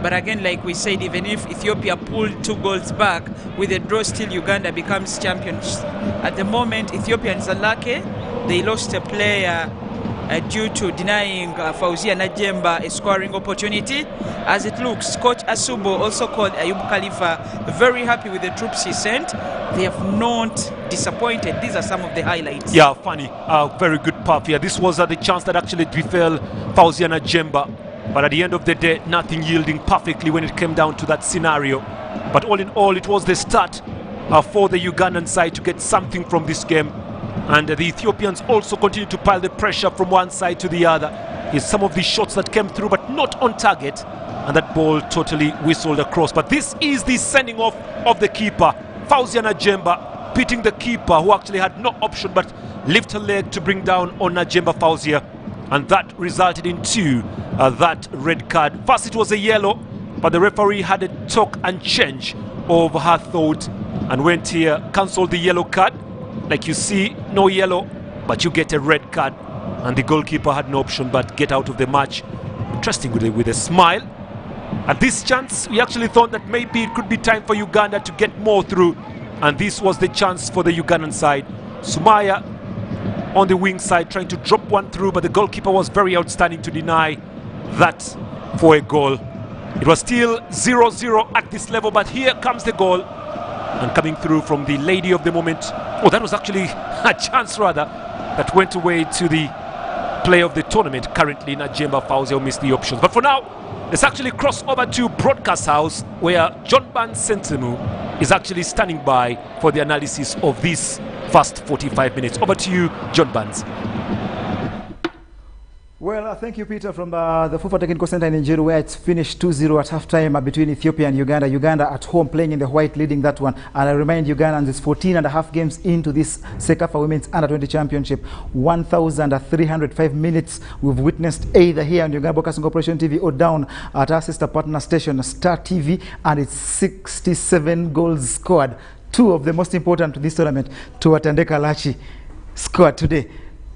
But again, like we said, even if Ethiopia pulled 2 goals back, with a draw still Uganda becomes champions. At the moment, Ethiopians are lucky. They lost a player due to denying Fauzia Najemba a scoring opportunity. As it looks, Coach Asubo also called Ayub Khalifa very happy with the troops he sent. They have not disappointed. These are some of the highlights. Yeah, funny. Very good path here. This was the chance that actually befell Fauzia Najemba. But at the end of the day, nothing yielding perfectly when it came down to that scenario. But all in all, it was the start for the Ugandan side to get something from this game. And the Ethiopians also continue to pile the pressure from one side to the other. It's some of the shots that came through, but not on target. And that ball totally whistled across. But this is the sending off of the keeper. Fauzia Najemba beating the keeper, who actually had no option but lift her leg to bring down on Najemba Fauzia. And that resulted into that red card. First it was a yellow, but the referee had a talk and change of her thought and went here, cancelled the yellow card. Like you see, no yellow, but you get a red card. And the goalkeeper had no option but get out of the match. Interesting with a smile. At this chance, we actually thought that maybe it could be time for Uganda to get more through. And this was the chance for the Ugandan side. Sumaya on the wing side trying to drop one through, but the goalkeeper was very outstanding to deny that for a goal. It was still 0-0 at this level, but here comes the goal. And coming through from the lady of the moment. Oh, that was actually a chance rather that went away to the player of the tournament currently, Najemba Fauzia, who missed the options. But for now, let's actually cross over to Broadcast House, where John Barnes Sentemu is actually standing by for the analysis of this first 45 minutes. Over to you, John Barnes. Well, thank you, Peter, from the FIFA Technical Center in Nigeria, where it's finished 2-0 at halftime between Ethiopia and Uganda. Uganda at home playing in the white, leading that one. And I remind Ugandans, it's 14 and a half games into this CECAFA Women's Under-20 Championship. 1,305 minutes we've witnessed either here on Uganda Broadcasting Corporation TV or down at our sister partner station, Star TV, and it's 67 goals scored. 2 of the most important to this tournament, to Watandeka Lachi, scored today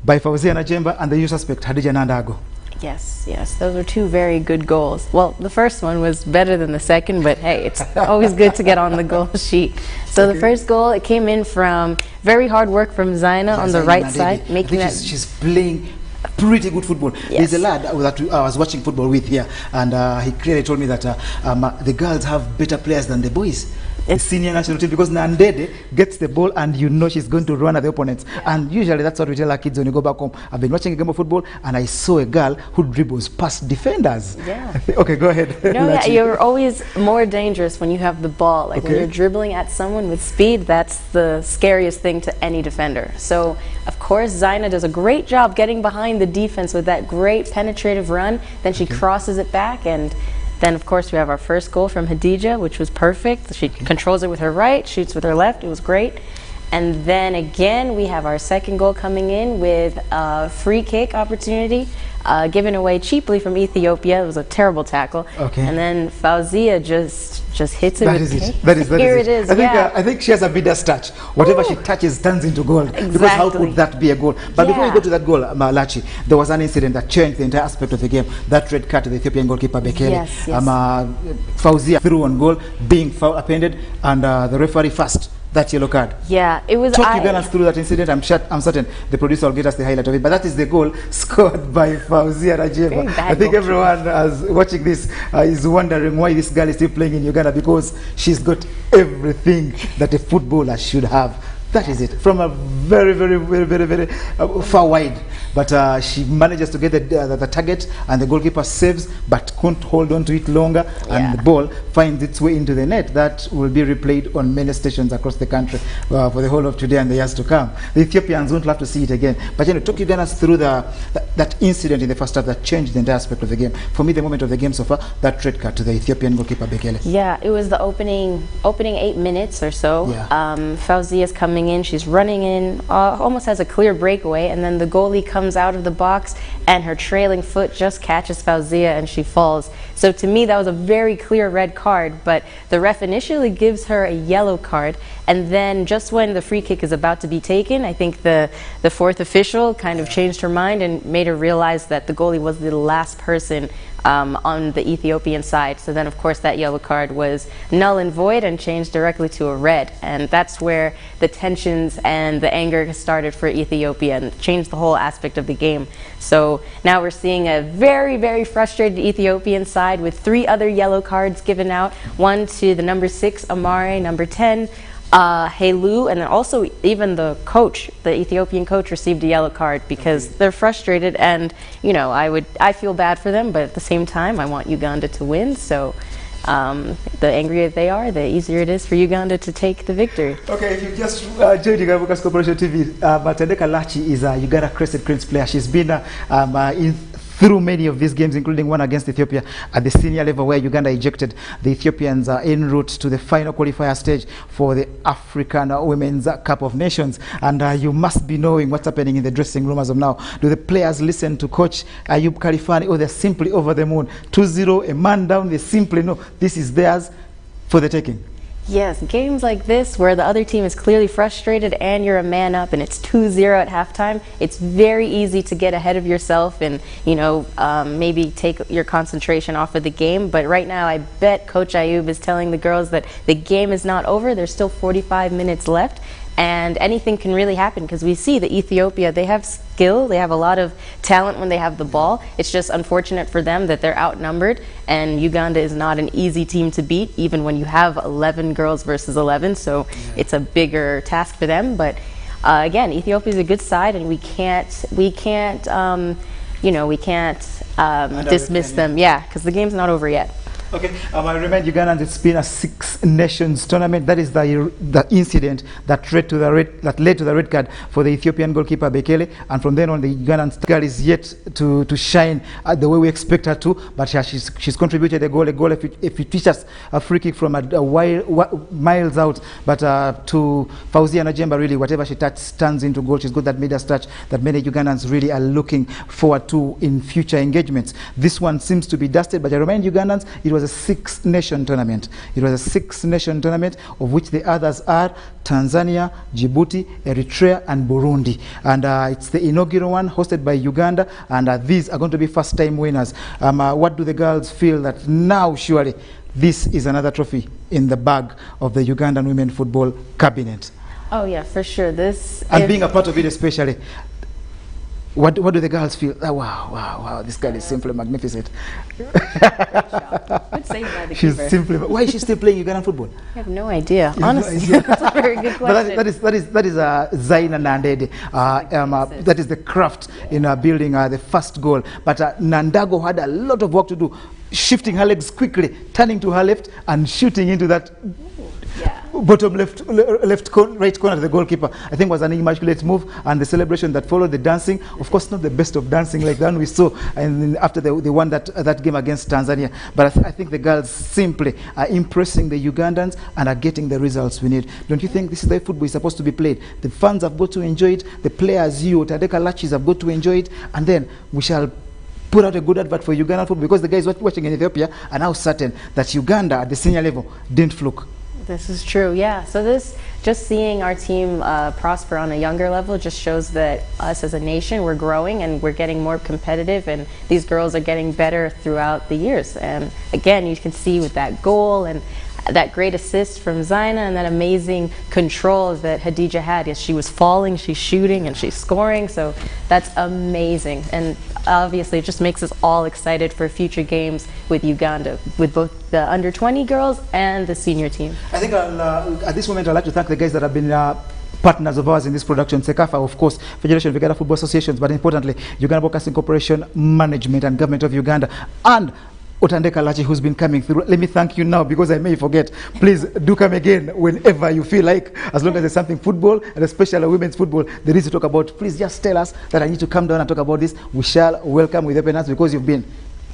by Fauzia Najemba and the usual suspect, Hadija Nandago. Yes, those were 2 very good goals. Well, the first one was better than the second, but hey, it's always good to get on the goal sheet. So the first goal, it came in from very hard work from Zaina on the right side, making that. She's playing pretty good football. Yes. There's a lad that I was watching football with here, and he clearly told me that the girls have better players than the boys. The senior national team, because Nandede gets the ball and you know she's going to run at the opponents. And usually that's what we tell our kids when you go back home. I've been watching a game of football and I saw a girl who dribbles past defenders. Yeah. Okay, go ahead. No, yeah, you're always more dangerous when you have the ball. Like when you're dribbling at someone with speed, that's the scariest thing to any defender. So, of course, Zaina does a great job getting behind the defense with that great penetrative run. Then she crosses it back, and then, of course, we have our first goal from Hadija, which was perfect. She controls it with her right, shoots with her left. It was great. And then again, we have our second goal coming in with a free kick opportunity given away cheaply from Ethiopia. It was a terrible tackle. Okay. And then Fauzia just hits it. That is it. That is Here it is. I think she has a Midas touch. Whatever she touches turns into goal. Exactly. Because how could that be a goal? But before we go to that goal, Malachi, there was an incident that changed the entire aspect of the game. That red card to the Ethiopian goalkeeper Bekele. Yes. Fauzia threw on goal, being foul appended, and the referee first. that yellow card. Yeah, it was. Talk Ugandans through that incident. I'm certain the producer will get us the highlight of it. But that is the goal scored by Fauzia Rajeva. I think everyone watching this is wondering why this girl is still playing in Uganda, because she's got everything that a footballer should have. That is it. From a very, very, very, very, very far wide. But she manages to get the target, and the goalkeeper saves, but can't hold on to it longer, and the ball finds its way into the net. That will be replayed on many stations across the country for the whole of today and the years to come. The Ethiopians won't have to see it again. But talk Ugandans through that incident in the first half that changed the entire aspect of the game. For me, the moment of the game so far, that red card to the Ethiopian goalkeeper Bekele. Yeah, it was the opening 8 minutes or so. Yeah. Fauzi is coming in, she's running in, almost has a clear breakaway, and then the goalie comes out of the box and her trailing foot just catches Fauzia and she falls. So to me that was a very clear red card, but the ref initially gives her a yellow card, and then just when the free kick is about to be taken, I think the fourth official kind of changed her mind and made her realize that the goalie was the last person on the Ethiopian side. So then of course that yellow card was null and void and changed directly to a red, and that's where the tensions and the anger started for Ethiopia and changed the whole aspect of the game. So now we're seeing a very, very frustrated Ethiopian side with 3 other yellow cards given out, one to the number 6 Amare, number 10 Helu, and then also even the coach, the Ethiopian coach, received a yellow card because they're frustrated, and I feel bad for them, but at the same time I want Uganda to win, so the angrier they are, the easier it is for Uganda to take the victory. Okay, if you just joined Uganda Focus Corporation TV, Matendeka Lachi is a Uganda Crescent Prince player. She's been through many of these games, including one against Ethiopia at the senior level, where Uganda ejected the Ethiopians en route to the final qualifier stage for the African Women's Cup of Nations. And you must be knowing what's happening in the dressing room as of now. Do the players listen to Coach Ayub Kalifani, or they're simply over the moon? 2-0, a man down, they simply know this is theirs for the taking. Yes, games like this where the other team is clearly frustrated and you're a man up and it's 2-0 at halftime, it's very easy to get ahead of yourself and, maybe take your concentration off of the game. But right now, I bet Coach Ayub is telling the girls that the game is not over. There's still 45 minutes left. And anything can really happen, because we see that Ethiopia, they have skill, they have a lot of talent when they have the ball. It's just unfortunate for them that they're outnumbered, and Uganda is not an easy team to beat, even when you have 11 girls versus 11, so it's a bigger task for them. But again, Ethiopia is a good side, and we can't dismiss them, because the game's not over yet. Okay, I remind Ugandans it's been a 6 nations tournament. That is the incident that led to the red card for the Ethiopian goalkeeper Bekele, and from then on the Ugandan girl is yet to shine the way we expect her to. But she's contributed a goal if it features a free kick from miles out. But to Fauzia Najemba, really whatever she touches turns into goal. She's got that Midas touch that many Ugandans really are looking forward to in future engagements. This one seems to be dusted, but I remind Ugandans it was a 6 nation tournament. It was a 6 nation tournament, of which the others are Tanzania, Djibouti, Eritrea, and Burundi. And it's the inaugural one hosted by Uganda, and these are going to be first-time winners. What do the girls feel that now surely this is another trophy in the bag of the Ugandan women football cabinet? Oh yeah, for sure. And being a part of it especially. What do the girls feel? Oh, wow, this girl is simply magnificent. Good save by the keeper. Why is she still playing Ugandan football? I have no idea, honestly. That's a very good question. But that is Zaina Nandede. That is the craft in building the first goal. But Nandago had a lot of work to do, shifting her legs quickly, turning to her left and shooting into that bottom right corner to the goalkeeper. I think was an immaculate move, and the celebration that followed, the dancing, of course not the best of dancing like that we saw and after they won that game against Tanzania. But I think the girls simply are impressing the Ugandans and are getting the results we need. Don't you think this is the way football is supposed to be played? The fans have got to enjoy it, the players, Tadeka Lachis, have got to enjoy it, and then we shall put out a good advert for Ugandan football, because the guys watching in Ethiopia are now certain that Uganda at the senior level didn't fluke. This is true, yeah. So just seeing our team prosper on a younger level just shows that us as a nation, we're growing and we're getting more competitive, and these girls are getting better throughout the years. And again, you can see with that goal, and that great assist from Zaina and that amazing control that Hadija had. Yes, she was falling, she's shooting, and she's scoring, so that's amazing. And obviously it just makes us all excited for future games with Uganda, with both the under-20 girls and the senior team. I think at this moment I'd like to thank the guys that have been partners of ours in this production. CECAFA, of course, Federation of Uganda Football Associations, but importantly, Uganda Broadcasting Corporation, Management and Government of Uganda, and Otandeka Lachi, who's been coming through. Let me thank you now because I may forget. Please do come again whenever you feel like, as long as there's something football, and especially women's football, there is to talk about. Please just tell us that I need to come down and talk about this. We shall welcome with open hands because you've been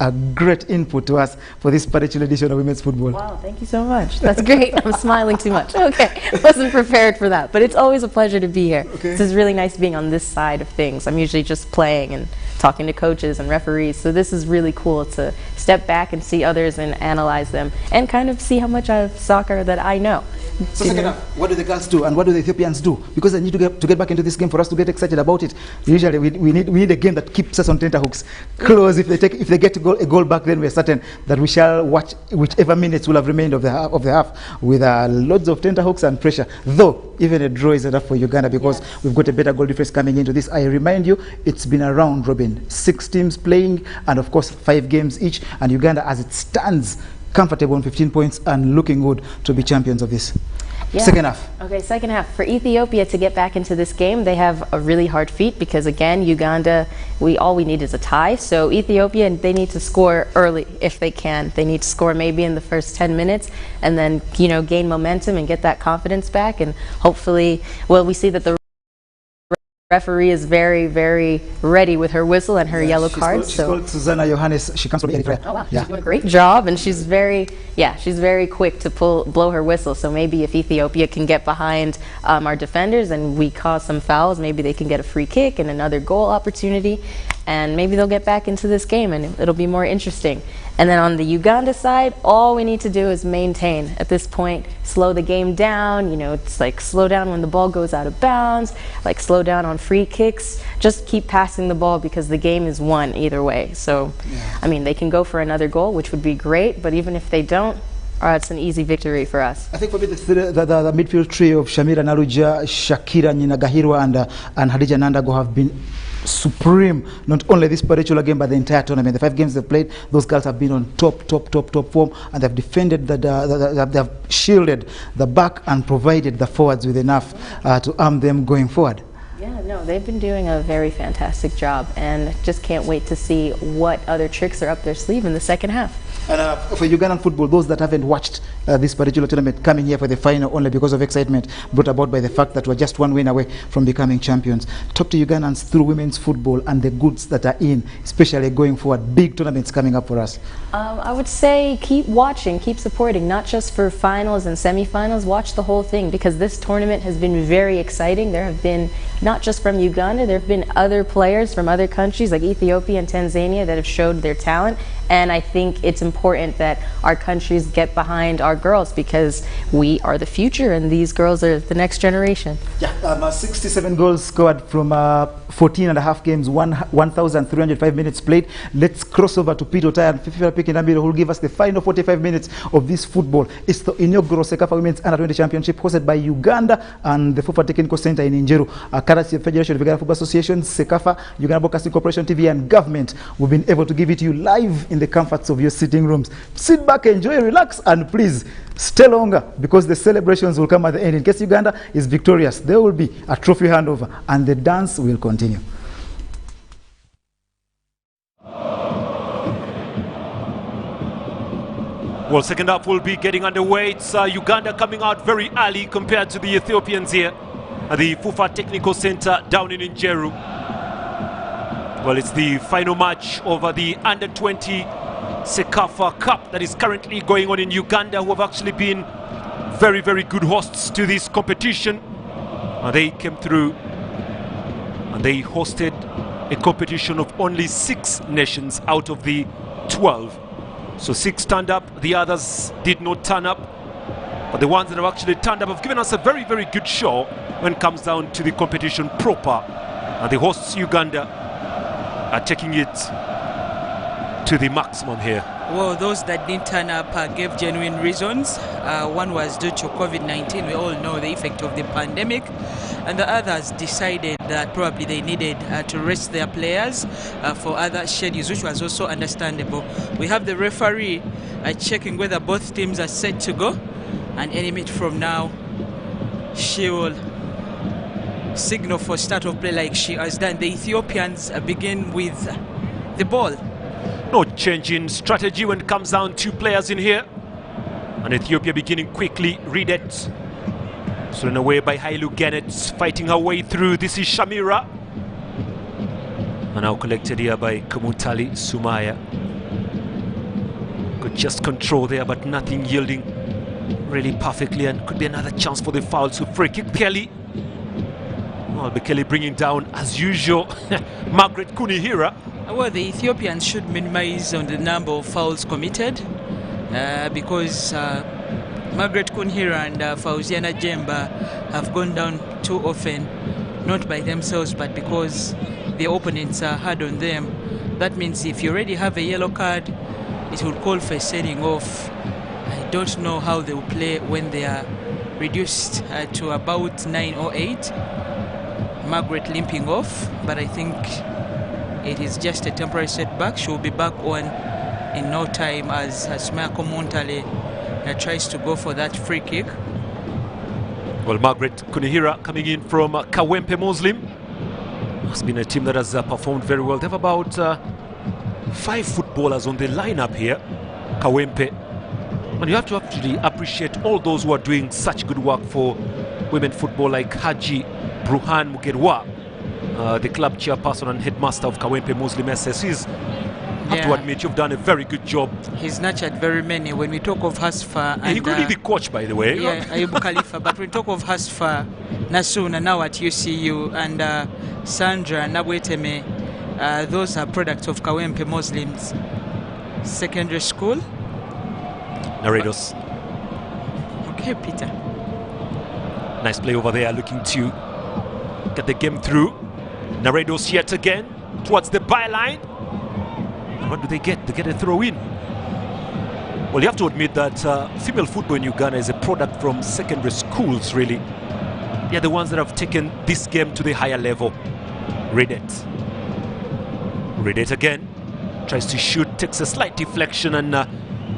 a great input to us for this particular edition of women's football. Wow, thank you so much. That's great. I'm smiling too much. Okay, wasn't prepared for that, but it's always a pleasure to be here. Okay. This is really nice being on this side of things. I'm usually just playing and talking to coaches and referees, so this is really cool to step back and see others and analyze them and kind of see how much of soccer that I know. So second half, what do the girls do and what do the Ethiopians do? Because they need to get back into this game for us to get excited about it. Usually we need a game that keeps us on tenterhooks. Close. If they get a goal back, then we're certain that we shall watch whichever minutes will have remained of the half with loads of tenterhooks and pressure. Though even a draw is enough for Uganda because we've got a better goal difference coming into this. I remind you, it's been a round robin, 6 teams playing, and of course 5 games each. And Uganda, as it stands, comfortable on 15 points and looking good to be champions of this. Yeah. Second half. Okay, second half. For Ethiopia to get back into this game, they have a really hard feat because, again, Uganda, all we need is a tie. So Ethiopia, they need to score early if they can. They need to score maybe in the first 10 minutes and then, gain momentum and get that confidence back. And hopefully, we see that the referee is very, very ready with her whistle and her yellow card. She's called Susanna Johannes. She comes from Eritrea. Oh wow, she's doing a great job, and she's very quick to blow her whistle. So maybe if Ethiopia can get behind our defenders and we cause some fouls, maybe they can get a free kick and another goal opportunity, and maybe they'll get back into this game and it'll be more interesting. And then on the Uganda side, all we need to do is maintain. At this point, slow the game down. It's like slow down when the ball goes out of bounds, like slow down on free kicks. Just keep passing the ball because the game is won either way. So, I mean, they can go for another goal, which would be great, but even if they don't, it's an easy victory for us. I think for me the midfield trio of Shamira Naruja, Shakira Nyinagahirwa and Hadija Nandago have been supreme, not only this particular game but the entire tournament. The 5 games they've played, those girls have been on top form, and they've defended they've shielded the back and provided the forwards with enough to arm them going forward. Yeah, no, they've been doing a very fantastic job, and just can't wait to see what other tricks are up their sleeve in the second half. And for Ugandan football, those that haven't watched this particular tournament, coming here for the final only because of excitement brought about by the fact that we're just 1 win away from becoming champions. Talk to Ugandans through women's football and the goods that are in, especially going forward. Big tournaments coming up for us. I would say keep watching, keep supporting, not just for finals and semifinals. Watch the whole thing because this tournament has been very exciting. There have been, not just from Uganda, there have been other players from other countries like Ethiopia and Tanzania that have showed their talent. And I think it's important that our countries get behind our girls because we are the future and these girls are the next generation. Yeah, 67 goals scored from 14 and a half games, 1,305 minutes played. Let's cross over to Peter Otai and Fifi Pikinambiro, who will give us the final 45 minutes of this football. It's the inaugural CECAFA Women's Under-20 Championship hosted by Uganda and the FUFA Technical Center in Njeru. Courtesy of Federation of Uganda Football Association, CECAFA, Uganda Broadcasting Corporation TV and government, we've been able to give it to you live in the comforts of your sitting rooms. Sit back, enjoy, relax, and please stay longer because the celebrations will come at the end. In case Uganda is victorious, there will be a trophy handover and the dance will continue. Well, second half will be getting underway. It's Uganda coming out very early compared to the Ethiopians here at the FUFA Technical Center down in Njeru. Well, it's the final match over the Under-20 CECAFA Cup that is currently going on in Uganda, who have actually been very, very good hosts to this competition. They came through and they hosted a competition of only 6 nations out of the 12. So 6 turned up, the others did not turn up. But the ones that have actually turned up have given us a very, very good show when it comes down to the competition proper. And the hosts, Uganda, are taking it to the maximum here. Well, those that didn't turn up gave genuine reasons. One was due to COVID-19. We all know the effect of the pandemic. And the others decided that probably they needed to rest their players for other schedules, which was also understandable. We have the referee checking whether both teams are set to go. And any minute from now, she will signal for start of play like she has done. The Ethiopians begin with the ball. No change in strategy when it comes down to players in here. And Ethiopia beginning quickly. Read it. Thrown away by Hailu Gennett, fighting her way through. This is Shamira. And now collected here by Kumutali Sumaya. Good just control there, but nothing yielding really perfectly. And could be another chance for the foul. So free kick, Kelly. Well, Bekele bringing down, as usual, Margaret Kunihira. Well, the Ethiopians should minimize on the number of fouls committed because Margaret Kunihira and Fauziana Jemba have gone down too often, not by themselves, but because the opponents are hard on them. That means if you already have a yellow card, it will call for setting off. I don't know how they will play when they are reduced to about 9 or 8. Margaret limping off, but I think it is just a temporary setback. She will be back on in no time as Sumaya Montale tries to go for that free kick. Well, Margaret Kunihira coming in from Kawempe Muslim. Has been a team that has performed very well. They have about 5 footballers on the lineup here, Kawempe. And you have to actually appreciate all those who are doing such good work for women football, like Haji Bruhan Mugerwa, the club chairperson and headmaster of Kawempe Muslim SSCs. Have to admit, you've done a very good job. He's nurtured very many. When we talk of Hasfa, and he could be the coach, by the way. Yeah, Ayubu Khalifa. But when we talk of Hasfa, Nasuna now at UCU, and Sandra Nabweteme, those are products of Kawempe Muslims Secondary School. Naredos. Okay, Peter. Nice play over there, looking to get the game through. Naredos yet again towards the byline. And what do they get? They get a throw in. Well, you have to admit that female football in Uganda is a product from secondary schools, really. They're the ones that have taken this game to the higher level. Read it. Read it again. Tries to shoot, takes a slight deflection, and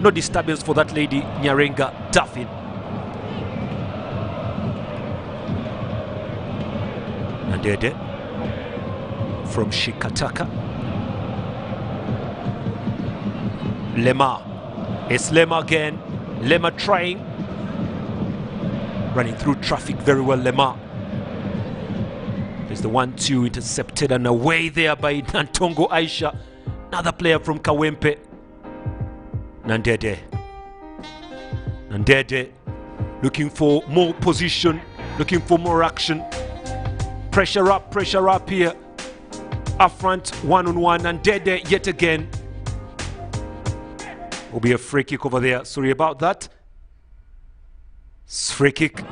no disturbance for that lady, Nyarenga Duffin. Nadede from Shikataka. Lema. It's Lema again. Lema trying. Running through traffic very well, Lema. There's the 1-2 intercepted and away there by Nantongo Aisha. Another player from Kawempe. Nandede. Nandede looking for more position, looking for more action. Pressure up here. Up front, one-on-one. Nandede yet again. Will be a free kick over there. Sorry about that. It's free kick.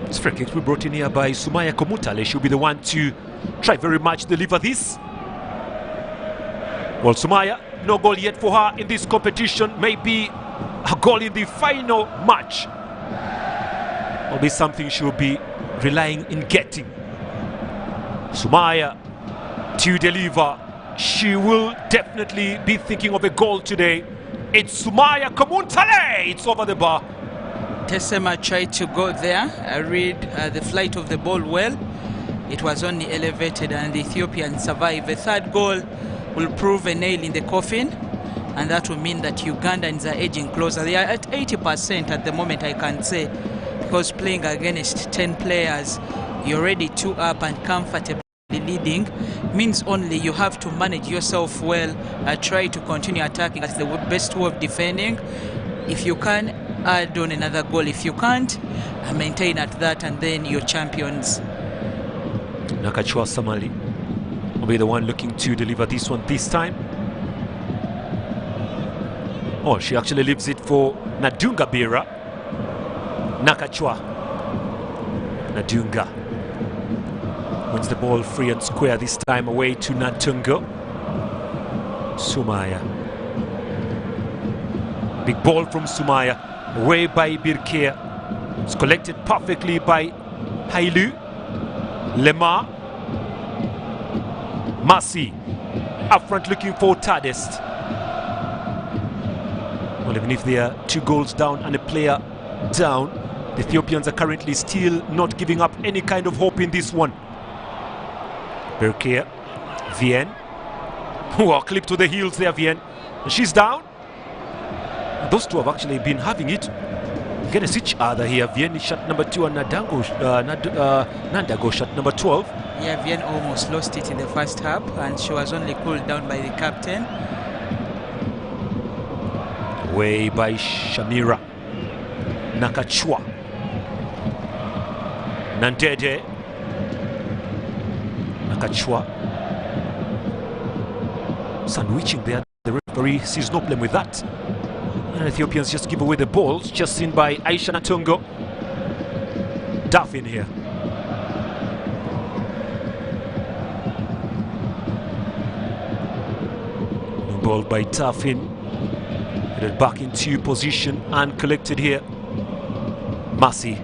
This free kick we brought in here by Sumaya Komutale. She'll be the one to try very much deliver this. Well, Sumaya, no goal yet for her in this competition. Maybe a goal in the final match will be something she'll be relying in getting. Sumaya to deliver. She will definitely be thinking of a goal today. It's Sumaya Komutale. It's over the bar. Tesema tried to go there. I read the flight of the ball well. It was only elevated and the Ethiopians survived. The third goal will prove a nail in the coffin, and that will mean that Ugandans are edging closer. They are at 80% at the moment, I can say, because playing against 10 players, you're already 2 up and comfortably leading. Means only you have to manage yourself well, try to continue attacking. That's the best way of defending. If you can, add on another goal. If you can't, maintain at that, and then you're champions. Nakachwa Samali will be the one looking to deliver this one this time. Oh, she actually leaves it for Nadunga Bira. Nakachwa Nadunga wins the ball free and square, this time away to Natungo. Sumaya. Big ball from Sumaya, away by Birkir. It's collected perfectly by Hailu. Lemar. Masi. Up front looking for Tadest. Well, even if they are 2 goals down and a player down, the Ethiopians are currently still not giving up any kind of hope in this one. Birkir. Vien. Oh, clip to the heels there, Vien. She's down. Those two have actually been having it against each other here. Vien is shot number 2 and Nandago shot number 12. Yeah, Vien almost lost it in the first half, and she was only cooled down by the captain. Away by Shamira. Nakachwa. Nandede. Nakachwa. Sandwiching there. The referee sees no problem with that. And Ethiopians just give away the balls, just seen by Aisha Natungo. Duff in here. No ball by Tafin. Headed back into position and collected here. Masi.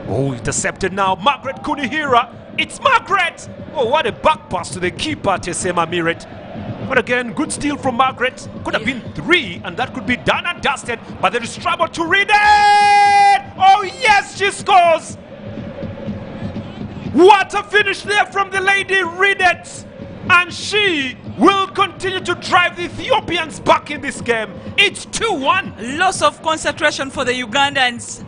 Oh, intercepted now. Margaret Kunihira. It's Margaret! Oh, what a back pass to the keeper, Tesema Miret. But again, good steal from Margaret. Could have been 3, and that could be done and dusted. But there is trouble to read it! Oh, yes, she scores! What a finish there from the lady, read it! And she will continue to drive the Ethiopians back in this game. It's 2-1. Loss of concentration for the Ugandans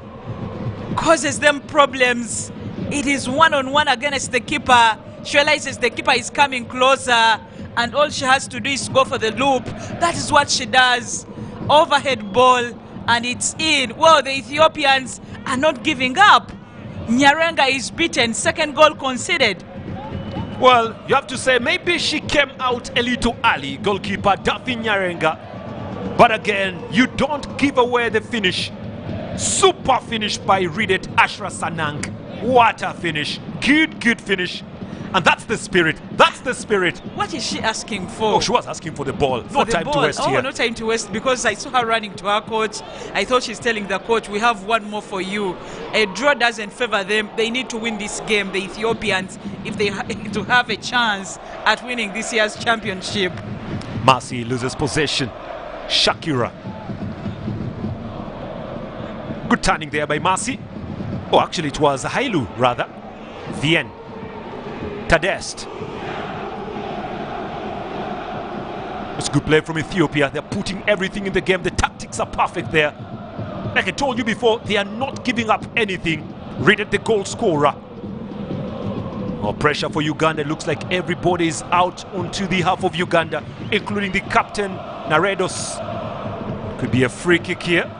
causes them problems. It is 1-on-1 against the keeper. She realizes the keeper is coming closer, and all she has to do is go for the loop. That is what she does. Overhead ball, and it's in. Well, the Ethiopians are not giving up. Nyarenga is beaten. Second goal conceded. Well, you have to say maybe she came out a little early, goalkeeper Daphne Nyarenga. But again, you don't give away the finish. Super finish by Ridet Ashra Sanang. What a finish. Good finish. And that's the spirit. That's the spirit. What is she asking for? Oh, she was asking for the ball. No time to waste here. Oh, no time to waste, because I saw her running to her coach. I thought she's telling the coach, we have one more for you. A draw doesn't favor them. They need to win this game, the Ethiopians, if they to have a chance at winning this year's championship. Masi loses possession. Shakira. Good turning there by Masi. Oh, actually it was Hailu, rather. Vien. Tadest. It's good play from Ethiopia. They're putting everything in the game. The tactics are perfect there. Like I told you before, they are not giving up anything. Read it, the goal scorer. More pressure for Uganda. It looks like everybody is out onto the half of Uganda, including the captain, Naredos. Could be a free kick here.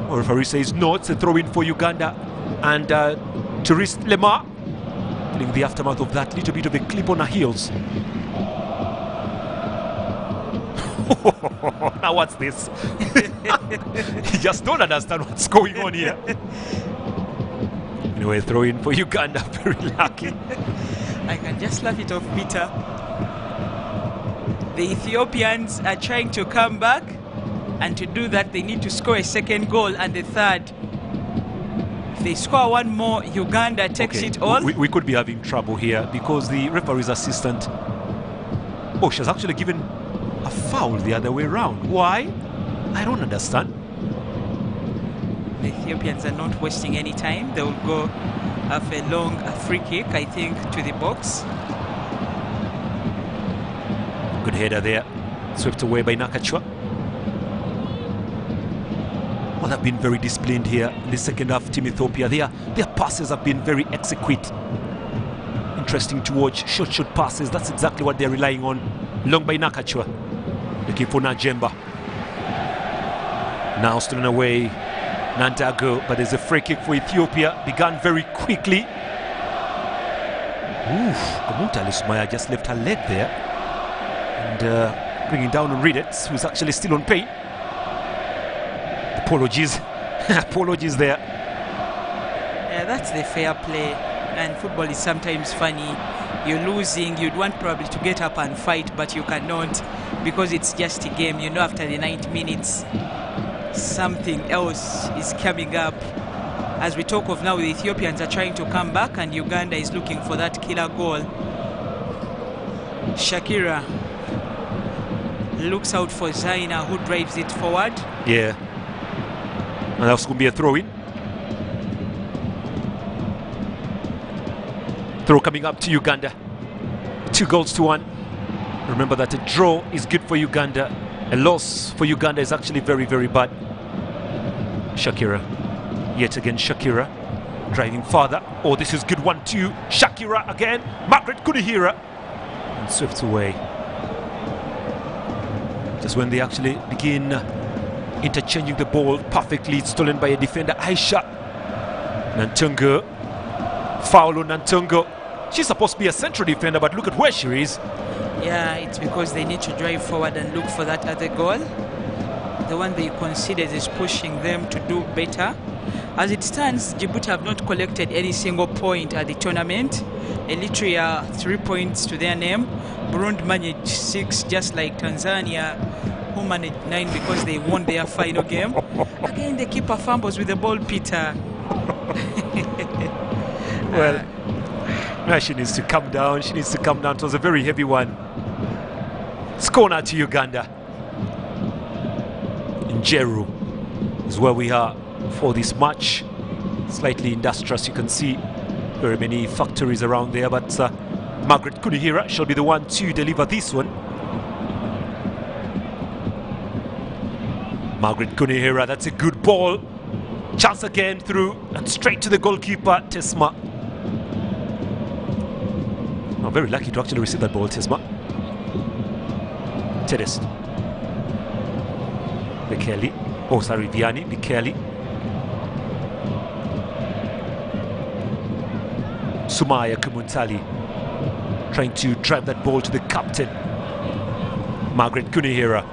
Or referee says no, it's a throw-in for Uganda. And Tourist Lemar, in the aftermath of that, little bit of a clip on her heels. Now what's this? You just don't understand what's going on here. Anyway, throw in for Uganda, very lucky. I can just laugh it off, Peter. The Ethiopians are trying to come back, and to do that they need to score a second goal and a third. If they score one more, Uganda takes it all. We could be having trouble here because the referee's assistant, oh, she's actually given a foul the other way around. Why? I don't understand. The Ethiopians are not wasting any time. They will go have a long free kick, I think, to the box. Good header there, swept away by Nakachwa. Well, they've been very disciplined here in the second half, Team Ethiopia. Their passes have been very exquisite. Interesting to watch. Short passes, that's exactly what they're relying on. Long by Nakachwa. Looking for Najemba. Now stolen away, Nandago, but there's a free kick for Ethiopia. Began very quickly. Oof, Kamuta Lismaya just left her leg there. And bringing down Ridet, who's actually still on pain. Apologies. Apologies there. Yeah, that's the fair play. And football is sometimes funny. You're losing, you'd want probably to get up and fight, but you cannot because it's just a game. You know, after the 90 minutes, something else is coming up. As we talk of now, the Ethiopians are trying to come back and Uganda is looking for that killer goal. Shakira looks out for Zaina, who drives it forward. Yeah. And that's going to be a throw-in. Throw coming up to Uganda. 2-1. Remember that a draw is good for Uganda. A loss for Uganda is actually very, very bad. Shakira. Yet again, Shakira. Driving farther. Oh, this is good one too. Shakira again. Margaret Kunihira. And swifts away. Just when they actually begin interchanging the ball perfectly. It's stolen by a defender, Aisha. Nantungo. Foul on Nantungo. She's supposed to be a central defender, but look at where she is. Yeah, it's because they need to drive forward and look for that other goal. The one they considered is pushing them to do better. As it stands, Djibouti have not collected any single point at the tournament. Eritrea 3 points to their name. Burundi managed 6, just like Tanzania, who managed 9 because they won their final game. Again, the keeper fumbles with the ball, Peter. Well, she needs to come down. She needs to come down. It was a very heavy one. It's corner to Uganda. Njeru is where we are for this match. Slightly industrious, you can see very many factories around there, but Margaret Kunihira shall be the one to deliver this one. Margaret Kunihira, that's a good ball. Chance again through and straight to the goalkeeper, Tesma. Oh, very lucky to actually receive that ball, Tesma. Tedest. Bekele. Oh, sorry, Vianney. Bekele. Sumaya Kumuntali trying to drive that ball to the captain. Margaret Kunihira.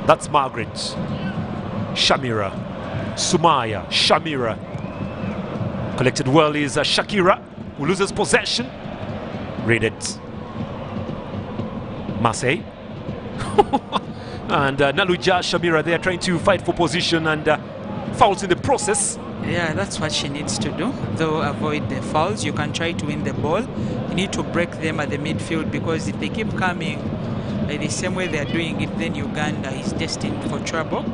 That's Margaret. Shamira. Sumaya. Shamira. Collected well is Shakira, who loses possession. Read it. Marseille. And Naluja Shamira there trying to fight for position and fouls in the process. Yeah, that's what she needs to do. Though avoid the fouls, you can try to win the ball. You need to break them at the midfield, because if they keep coming the same way they are doing it, then Uganda is destined for trouble.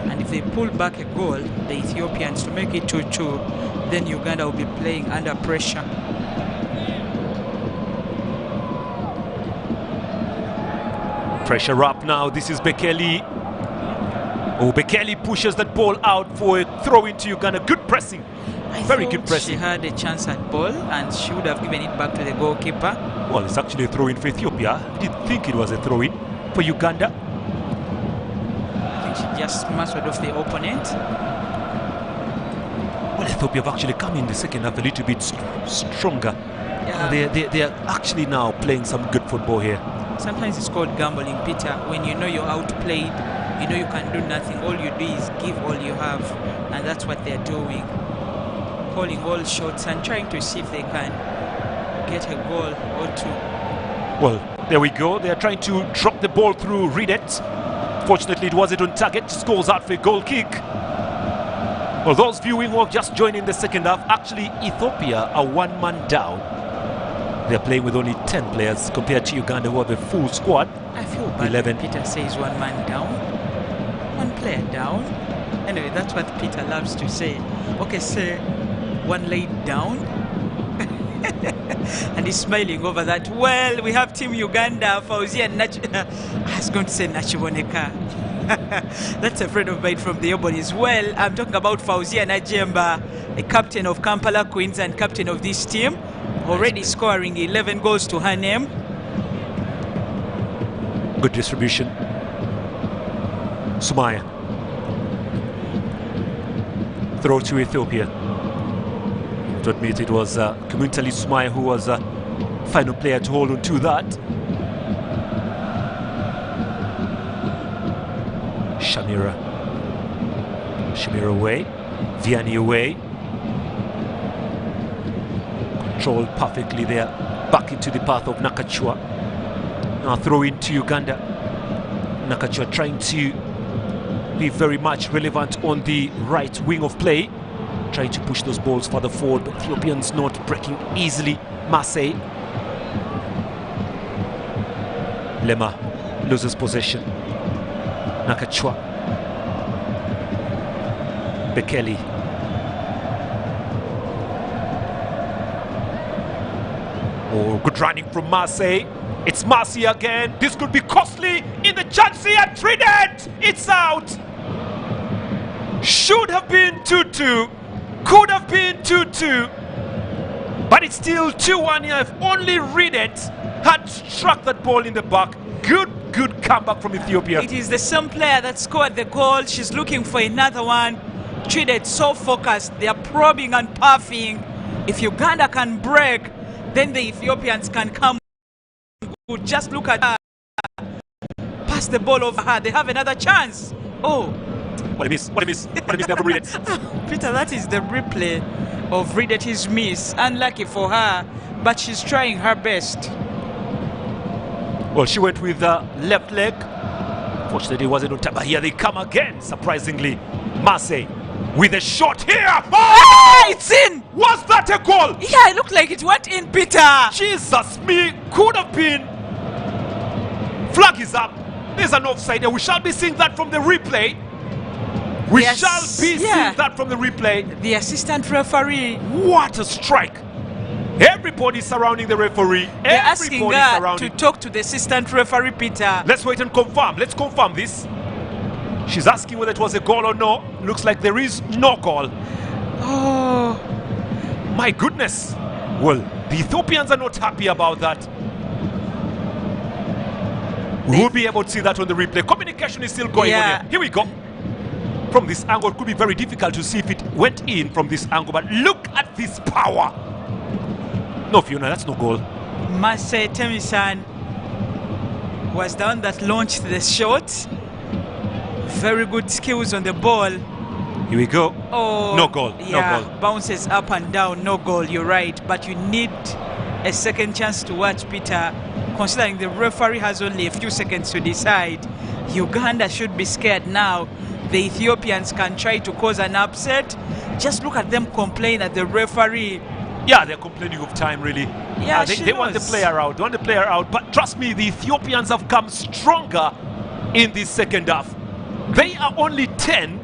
And if they pull back a goal, the Ethiopians, to make it 2-2, then Uganda will be playing under pressure. Pressure up now. This is Bekele. Oh, Bekele pushes that ball out for a throw into Uganda. Good pressing. Very good pressing. She had a chance at ball and she would have given it back to the goalkeeper. Well, it's actually a throw in for Ethiopia. I didn't think it was a throw in for Uganda. I think she just muscled off the opponent. Well, Ethiopia have actually come in the second half a little bit stronger. Yeah. They are actually now playing some good football here. Sometimes it's called gambling, Peter. When you know you're outplayed, you know you can do nothing. All you do is give all you have, and that's what they're doing. Calling all shots and trying to see if they can get a goal or two. Well, there we go. They're trying to drop the ball through Ridet. Fortunately, it wasn't on target. Scores out for a goal kick. Well, those viewing who have just joined in the second half, actually Ethiopia are one man down. They're playing with only 10 players compared to Uganda, who have a full squad. I feel bad 11. when Peter says one man down. One player down. Anyway, that's what Peter loves to say. Okay, say one laid down. And he's smiling over that. Well, we have Team Uganda, Fauzia I was going to say Nachiboneka. That's a friend of mine from the Obonis. Well, I'm talking about Fauzia Najemba, a captain of Kampala Queens and captain of this team. Already scoring 11 goals to her name. Good distribution. Sumaya. Throw to Ethiopia. To admit, it was Kumuntali Sumaya who was final player to hold on to that. Shamira. Kashmir away. Vianney away. Controlled perfectly there. Back into the path of Nakachua. Now throw into Uganda. Nakachua trying to be very much relevant on the right wing of play. Trying to push those balls further forward, but Ethiopians not breaking easily. Marseille. Lema loses possession. Nakachua. Bekele. Oh, good running from Marseille. It's Marseille again. This could be costly in the chance here. Trinidad! It's out. Should have been 2-2. Could have been 2-2. But it's still 2-1 here. If only Read It had struck that ball in the back. Good comeback from Ethiopia. It is the same player that scored the goal. She's looking for another one. Treated so focused. They are probing and puffing. If Uganda can break, then the Ethiopians can come. Just look at her. Pass the ball over her. They have another chance. Oh. What a miss. What a miss. What a miss there from Read It. Peter, that is the replay of Read It, his miss. Unlucky for her, but she's trying her best. Well, she went with the left leg. Fortunately, it wasn't on time. But here they come again, surprisingly. Marseille with a shot here. Oh! It's in! Was that a goal? Yeah, it looked like it went in, Peter. Jesus me, could have been. Flag is up. There's an offside. We shall be seeing that from the replay. We shall be seeing that from the replay. The assistant referee. What a strike. Everybody surrounding the referee. They're asking her to talk to the assistant referee, Peter. Let's wait and confirm. Let's confirm this. She's asking whether it was a goal or no. Looks like there is no goal. Oh, my goodness. Well, the Ethiopians are not happy about that. We will be able to see that on the replay. Communication is still going on here. Here we go. From this angle, it could be very difficult to see if it went in from this angle, but look at this power. No, Fiona, that's no goal. Marseille Temisan was the one that launched the shot. Very good skills on the ball. Here we go. Oh, no goal. Yeah, no goal. Bounces up and down. No goal. You're right. But you need a second chance to watch, Peter. Considering the referee has only a few seconds to decide, Uganda should be scared now. The Ethiopians can try to cause an upset. Just look at them complain at the referee. Yeah, they're complaining of time, really. Yeah, they want the player out. They want the player out. But trust me, the Ethiopians have come stronger in this second half. They are only 10,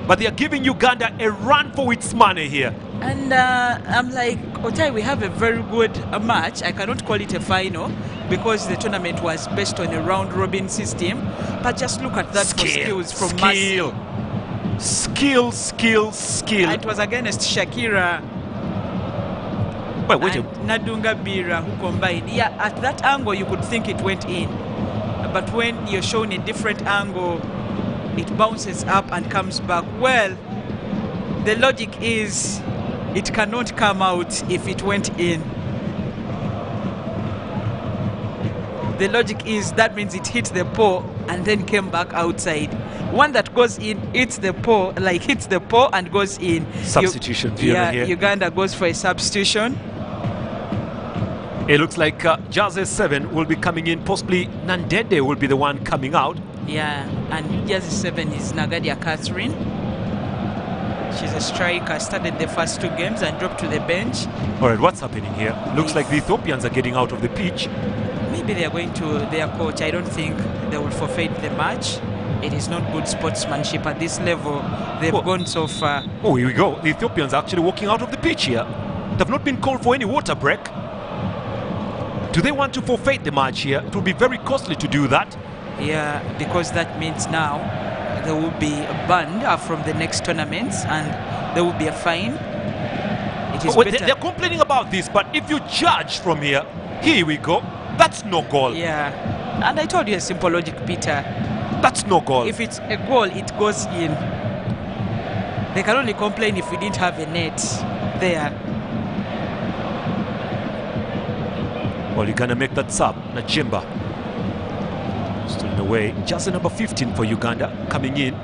but they are giving Uganda a run for its money here. And I'm like, Otai, we have a very good match. I cannot call it a final because the tournament was based on a round-robin system. But just look at that for skills from Marseille. Skill. It was against Shakira and Nadunga Bira who combined. Yeah, at that angle you could think it went in. But when you're shown a different angle, it bounces up and comes back. Well, the logic is it cannot come out if it went in. The logic is that means it hit the pole and then came back outside. One that goes in hits the pole and goes in. Substitution. Yeah, Uganda goes for a substitution. It looks like Jazz 7 will be coming in. Possibly Nandede will be the one coming out. Yeah, and Jazz 7 is Nagadia Catherine. She's a striker, started the first 2 games and dropped to the bench. All right, what's happening here? Looks like the Ethiopians are getting out of the pitch. Maybe they are going to their coach. I don't think they will forfeit the match. It is not good sportsmanship at this level. They've gone so far. Oh, here we go. The Ethiopians are actually walking out of the pitch here. They've not been called for any water break. Do they want to forfeit the match here? It will be very costly to do that. Yeah, because that means now there will be a ban from the next tournaments and there will be a fine. It is better. They're complaining about this, but if you judge from here we go. That's no goal. Yeah, and I told you a simple logic, Peter. That's no goal. If it's a goal, it goes in. They can only complain if we didn't have a net there. Well, you're going to make that sub. Najimba. Still in the way. Just the number 15 for Uganda coming in.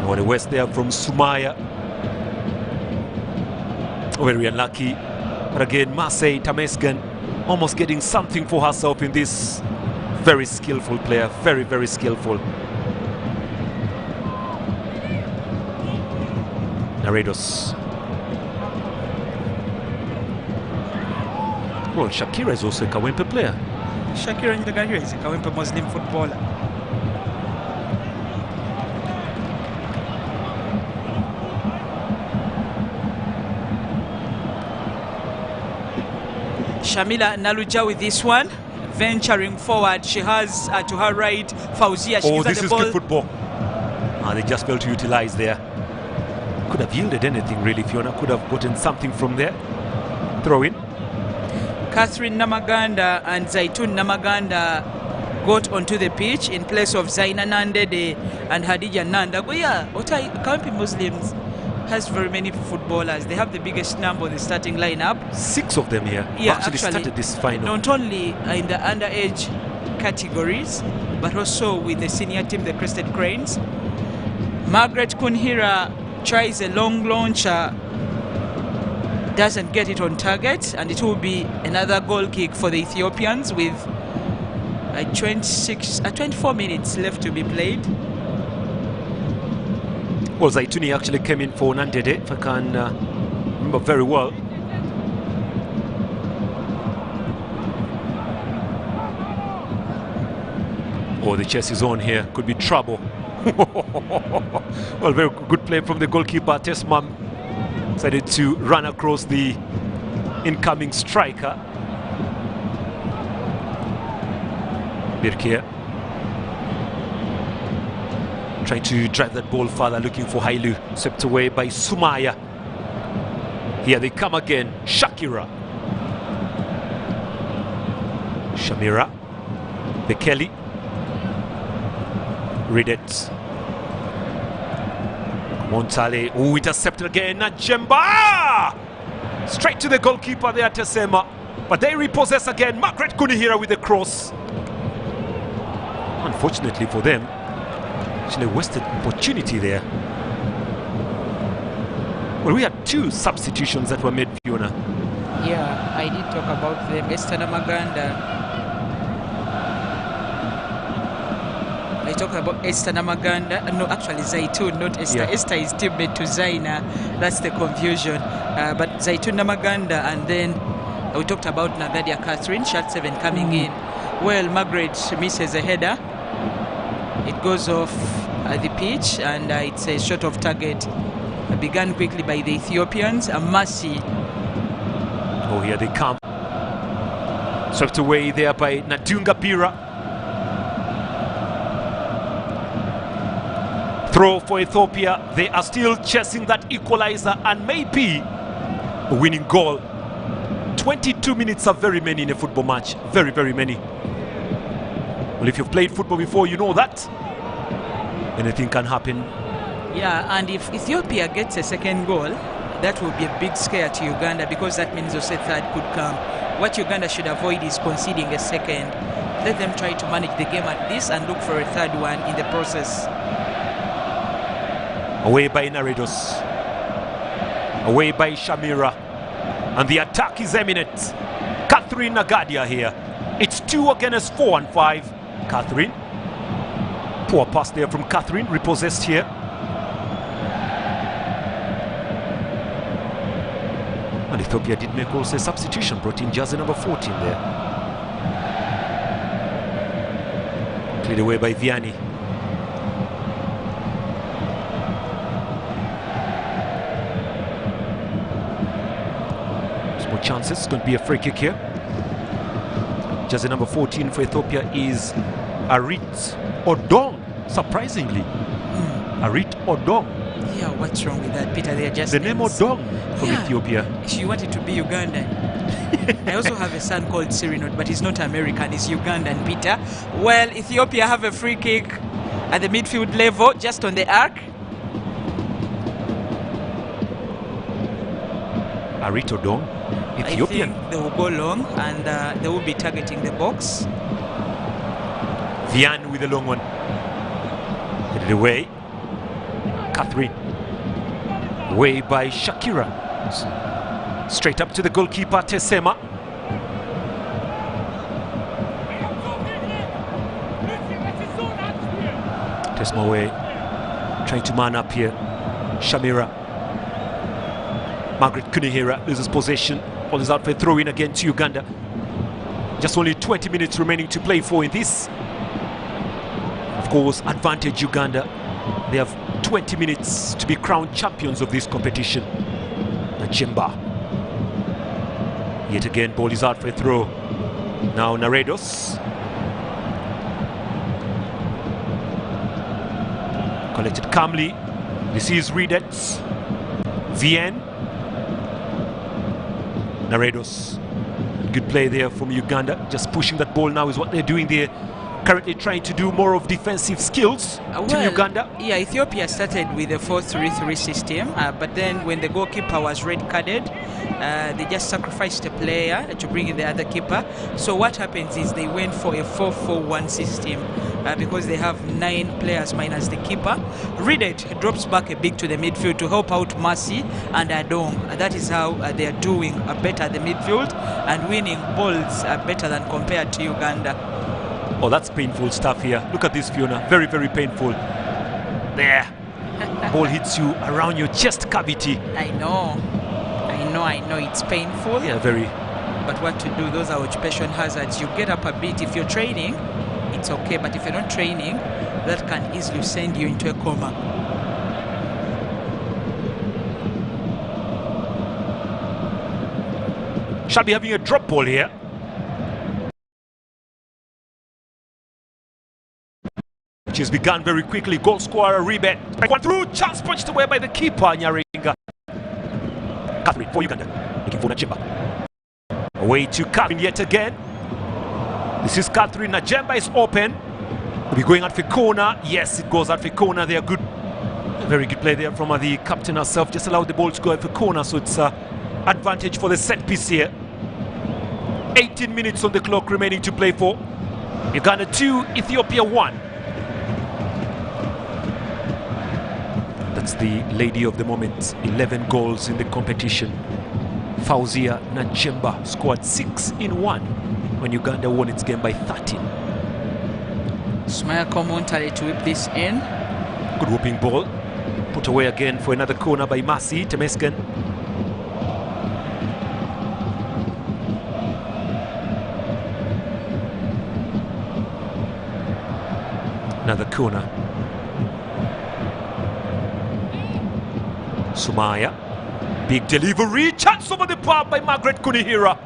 Or the West there from Sumaya. Very unlucky. But again, Marseille Tamesgen almost getting something for herself in this very skillful player. Very, very skillful. Naredos. Well, Shakira is also a Kawempe player. Shakira Njagahira is a Kawempe Muslim footballer. Shamila Naluja with this one, venturing forward. She has to her right Fauzia. She This the is ball. good football. They just failed to utilize there. Could have yielded anything really. Fiona could have gotten something from there. Throw in. Catherine Namaganda and Zaitun Namaganda got onto the pitch in place of Zaina Nandede and Hadija Nanda. But yeah, Kawempe Muslims has very many footballers. They have the biggest number in the starting lineup. 6 of them here Yeah, actually started this final. Not only in the underage categories, but also with the senior team, the Crested Cranes. Margaret Kunhira tries a long launcher, doesn't get it on target, and it will be another goal kick for the Ethiopians with 24 minutes left to be played. Well, Zaituni actually came in for Nandede, if I can remember very well. Oh, the chest is on here. Could be trouble. Well, very good play from the goalkeeper. Tesmam decided to run across the incoming striker. Birkir trying to drive that ball further, looking for Hailu. Swept away by Sumaya. Here they come again. Shakira. Shamira. Bekele. Read it. Montale. Oh, intercepted again. Najemba! Straight to the goalkeeper there, Tesema. But they repossess again. Margaret Kunihira with the cross. Unfortunately for them, actually wasted opportunity there. Well, we had 2 substitutions that were made, Fiona. Yeah, I did talk about them. Esther Namaganda. I talked about Esther Namaganda. No, actually Zaitun, not Esther. Yeah. Esther is teammate to Zaina. That's the confusion. But Zaitun Namaganda, and then we talked about Nagadia Catherine, shot 7 coming in. Well, Margaret misses a header. It goes off the pitch, and it's a shot of target. Began quickly by the Ethiopians. A mercy. Oh, here they come. Swept away there by Nadunga Bira. Throw for Ethiopia. They are still chasing that equalizer and maybe a winning goal. 22 minutes are very many in a football match. Very, very many. Well, if you've played football before, you know that anything can happen. Yeah, and if Ethiopia gets a second goal, that will be a big scare to Uganda, because that means also a third could come. What Uganda should avoid is conceding a second. Let them try to manage the game at this and look for a third one in the process. Away by Naredos. Away by Shamira. And the attack is imminent. Catherine Nagadia here. It's 2 against 4 and 5. Catherine. Poor pass there from Catherine. Repossessed here. And Ethiopia did make also a substitution. Brought in jersey number 14 there. Cleared away by Vianney. More chances. It's going to be a free kick here. Jersey number 14 for Ethiopia is Arit Odong, surprisingly. Arit Odong. Yeah, what's wrong with that, Peter? They're just The name Odong from Ethiopia. She wanted to be Ugandan. I also have a son called Sirinot, but he's not American, he's Ugandan, Peter. Well, Ethiopia have a free kick at the midfield level, just on the arc. Arit Odong, Ethiopian. I think they will go long, and they will be targeting the box. Vian with the long one. Get it away. Catherine. Way by Shakira. Straight up to the goalkeeper, Tesema. Tesema away. Trying to man up here. Shamira. Margaret Kunihira loses possession. Ball is out for a throw-in again to Uganda. Just only 20 minutes remaining to play for in this. Of course, advantage Uganda. They have 20 minutes to be crowned champions of this competition. Najemba. Yet again, ball is out for a throw. Now Naredos. Collected calmly. This is Redet. Vien. Naredos. Good play there from Uganda. Just pushing that ball now is what they're doing there. Currently trying to do more of defensive skills to Uganda. Yeah, Ethiopia started with a 4-3-3 system, but then when the goalkeeper was red carded, they just sacrificed a player to bring in the other keeper. So what happens is they went for a 4-4-1 system because they have 9 players minus the keeper. Redet drops back a bit to the midfield to help out Mercy and Adong. That is how they are doing better at the midfield and winning balls better than compared to Uganda. Oh, that's painful stuff here. Look at this, Fiona. Very, very painful. There. Ball hits you around your chest cavity. I know. It's painful. Yeah, very. But what to do? Those are occupation hazards. You get up a bit. If you're training, it's okay. But if you're not training, that can easily send you into a coma. Shall be having a drop ball here. Which has begun very quickly. Goal scorer, Ribet. One through, chance punched away by the keeper, Nyarenga. Catherine for Uganda. Looking for Najemba. Away to Catherine yet again. This is Catherine. Najemba is open. Will be going out for corner. Yes, it goes out for corner. They are good. Very good play there from the captain herself. Just allowed the ball to go out for corner. So it's advantage for the set piece here. 18 minutes on the clock remaining to play for. Uganda 2, Ethiopia 1. That's the lady of the moment. 11 goals in the competition. Fauzia Najemba scored 6 in 1 when Uganda won its game by 13. Smile commentary to whip this in. Good whooping ball. Put away again for another corner by Mercy Temesgen. Another corner. Sumaya. Big delivery. Chance over the bar by Margaret Kunihira.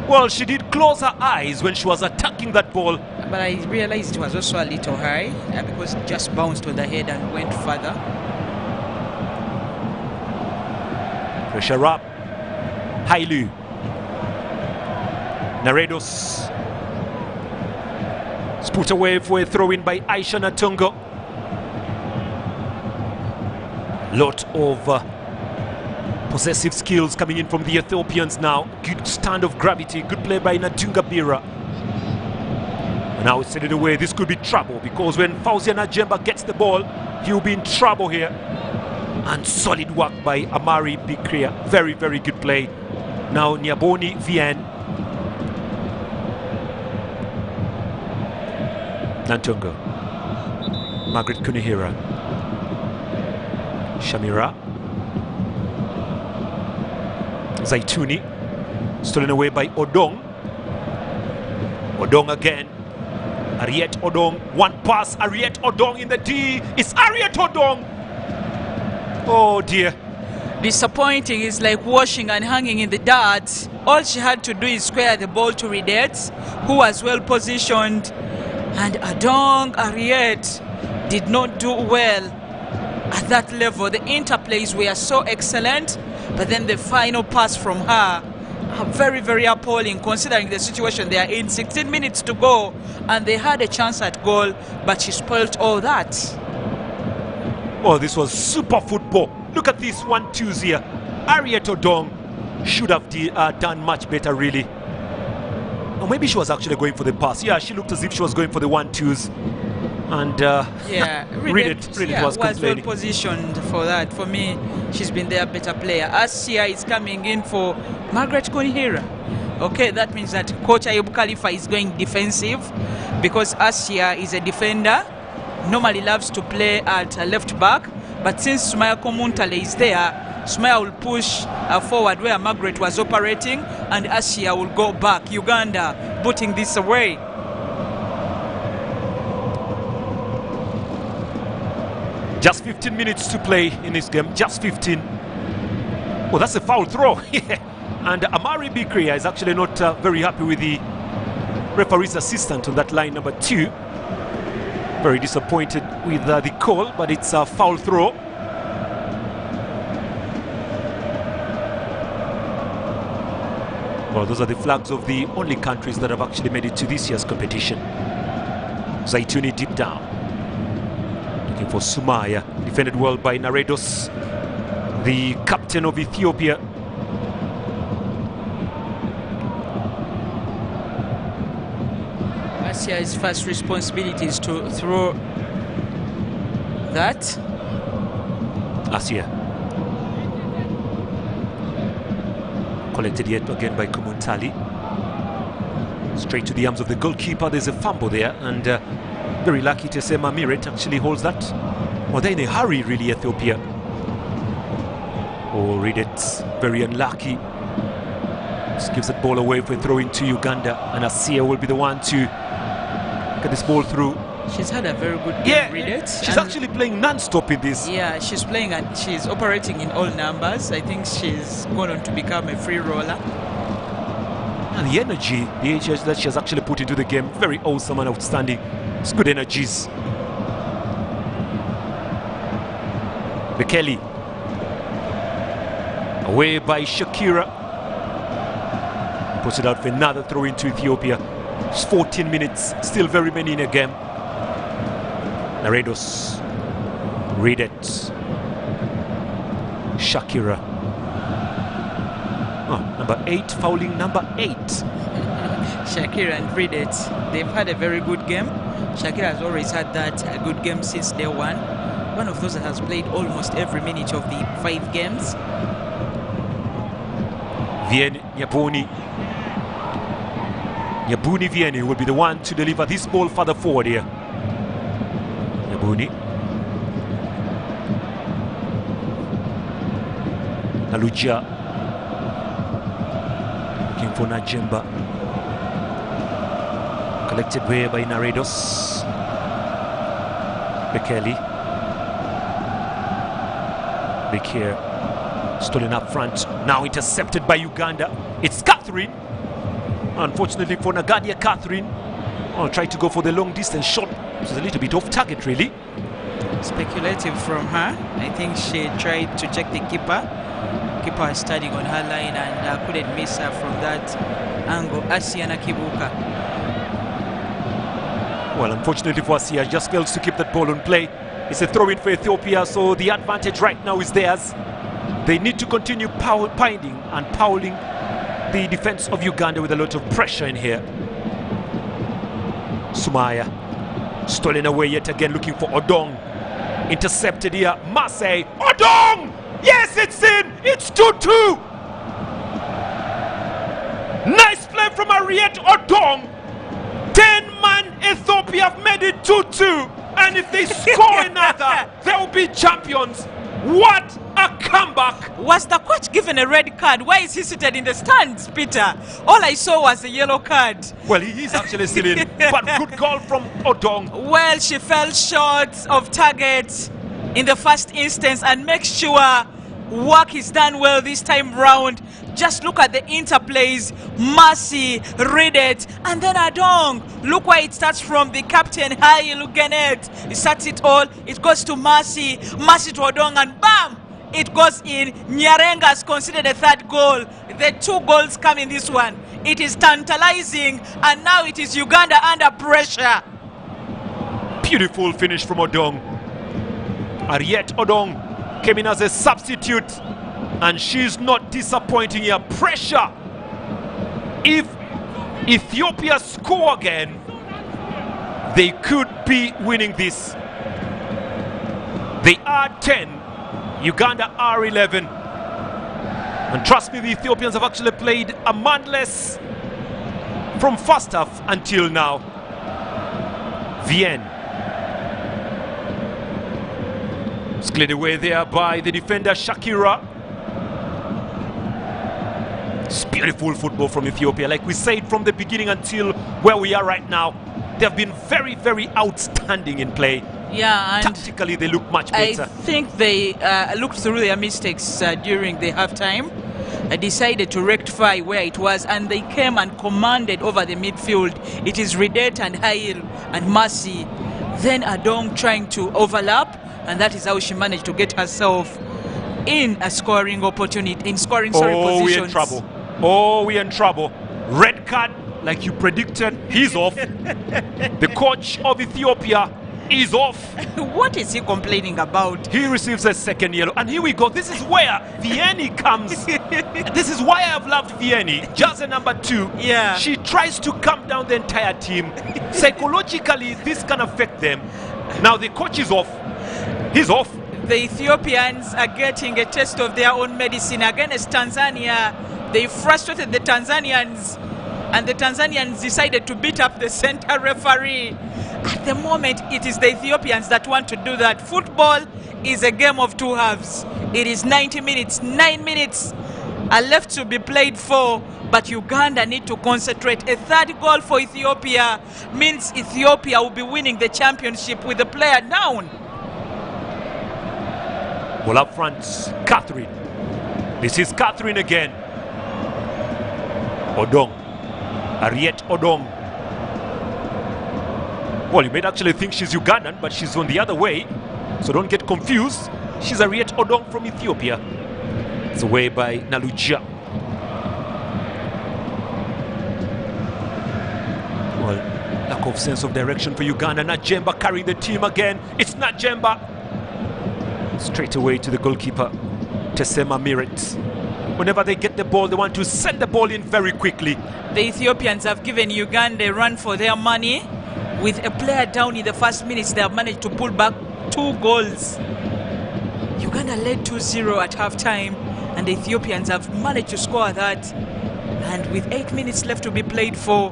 Well, she did close her eyes when she was attacking that ball. But I realized it was also a little high because it just bounced on the head and went further. Pressure up. Hailu. Naredos. It's put away for a throw-in by Aisha Natongo. Lot of possessive skills coming in from the Ethiopians now. Good stand of gravity. Good play by Natunga Bira. And now it's headed away. This could be trouble because when Fauzia Najemba gets the ball, he'll be in trouble here. And solid work by Amari Bikria. Very, very good play. Now Nyaboni Vien. Nantongo. Margaret Kunihira. Shamira. Zaituni. Stolen away by Odong. Odong again. Ariet Odong. One pass. Ariet Odong in the D. It's Ariet Odong. Oh dear. Disappointing. It's like washing and hanging in the darts. All she had to do is square the ball to Redet, who was well positioned. And Adong Ariet did not do well at that level. The interplays were so excellent, but then the final pass from her, very, very appalling considering the situation they are in. 16 minutes to go, and they had a chance at goal, but she spoiled all that. Oh, this was super football. Look at this 1-2 here. Ariet Odong should have done much better, really. Or maybe she was actually going for the pass. Yeah, she looked as if she was going for the 1-2s. And Yeah, read it was well complaining. positioned for that. For me, she's been their better player. Asia is coming in for Margaret Konihira. Okay, that means that Coach Ayub Khalifa is going defensive because Asia is a defender, normally loves to play at left back, but since Sumaya Komuntale is there, Sumaya will push forward where Margaret was operating, and Asia will go back. Uganda putting this away. Just 15 minutes to play in this game, just 15. Oh, that's a foul throw. And Amari Bikria is actually not very happy with the referee's assistant on that line, number 2. Very disappointed with the call, but it's a foul throw. Well, those are the flags of the only countries that have actually made it to this year's competition. Zaituni deep down. Looking for Sumaya. Defended well by Naredos, the captain of Ethiopia. Asia's first responsibility is to throw that. Asia. Collected yet again by Kumuntali. Straight to the arms of the goalkeeper. There's a fumble there, and very lucky to say Mamiret actually holds that. Well, they're in a hurry, really, Ethiopia. Oh, read it. Very unlucky. Just gives that ball away for a throw into Uganda, and Asia will be the one to get this ball through. She's had a very good game, read it. She's actually playing non-stop in this. Yeah, she's playing and she's operating in all numbers. I think she's going on to become a free roller. And the energy, the age that she has actually put into the game, very awesome and outstanding. It's good energies. Bekele. Away by Shakira. Puts it out for another throw into Ethiopia. It's 14 minutes, still very many in a game. Naredos. Read it. Shakira. Oh, number 8, fouling number 8. Shakira and read it. They've had a very good game. Shakira has always had that good game since day one. One of those that has played almost every minute of the 5 games. Vieni, Nyabuni. Nyabuni Vieni will be the one to deliver this ball further forward here. Nyabuni. Naluja. Looking for Najemba. Collected way by Naredos. Bekele. Bekele. Stolen up front. Now intercepted by Uganda. It's Catherine. Unfortunately for Nagadia, Catherine tried to go for the long distance shot. It was a little bit off target, really. Speculative from her. I think she tried to check the keeper. Keeper was standing on her line and couldn't miss her from that angle. Asiana Kibuka. Well, unfortunately for Asia, just fails to keep that ball on play. It's a throw-in for Ethiopia, so the advantage right now is theirs. They need to continue pounding and powling the defense of Uganda with a lot of pressure in here. Sumaya. Stolen away yet again, looking for Odong. Intercepted here. Masay. Odong! Yes, it's in! It's 2-2! Nice play from Ariette Odong. 10-man Ethiopia have made it 2-2. And if they score another, they'll be champions. What a comeback! Was the coach given a red card? Why is he seated in the stands, Peter? All I saw was a yellow card. Well, he is actually still in, but good goal from Odong. Well, she fell short of target in the first instance, and make sure work is done well this time round. Just look at the interplays. Mercy, read it, and then Adong. Look where it starts from the captain, Hayi Lugenet. He starts it all. It goes to Mercy, Mercy to Adong, and bam! It goes in. Nyarenga has considered a third goal. The 2 goals come in this one. It is tantalizing, and now it is Uganda under pressure. Beautiful finish from Odong. Ariette Odong came in as a substitute, and she's not disappointing here. Pressure. If Ethiopia score again, they could be winning this. They are 10, Uganda are 11. And trust me, the Ethiopians have actually played a man less from first half until now. Vienne. It's cleared away there by the defender Shakira. It's beautiful football from Ethiopia. Like we said from the beginning until where we are right now, they have been very, very outstanding in play. Yeah, and tactically they look much better. I think they looked through their mistakes during the halftime, decided to rectify where it was, and they came and commanded over the midfield. It is Ridet and Hail and Mercy. Then Adong trying to overlap, and that is how she managed to get herself in a scoring opportunity, in scoring positions. We're in trouble. Oh, we're in trouble. Red card, like you predicted, he's off. The coach of Ethiopia is off. What is he complaining about? He receives a second yellow. And here we go. This is where Vieni comes. This is why I've loved Vieni. Jersey number 2. Yeah. She tries to calm down the entire team. Psychologically, this can affect them. Now the coach is off. He's off. The Ethiopians are getting a taste of their own medicine against Tanzania. They frustrated the Tanzanians, and the Tanzanians decided to beat up the center referee. At the moment, it is the Ethiopians that want to do that. Football is a game of two halves. It is 90 minutes, 9 minutes are left to be played for, but Uganda need to concentrate. A third goal for Ethiopia means Ethiopia will be winning the championship with the player down. Well, up front, Catherine. This is Catherine again. Odong. Ariet Odong. Well, you might actually think she's Ugandan, but she's on the other way. So don't get confused. She's Ariet Odong from Ethiopia. It's away by Naluja. Well, lack of sense of direction for Uganda. Najemba carrying the team again. It's Najemba. Straight away to the goalkeeper, Tesema Miret. Whenever they get the ball, they want to send the ball in very quickly. The Ethiopians have given Uganda a run for their money. With a player down in the first minutes, they have managed to pull back 2 goals. Uganda led 2-0 at halftime, and the Ethiopians have managed to score that. And with 8 minutes left to be played for,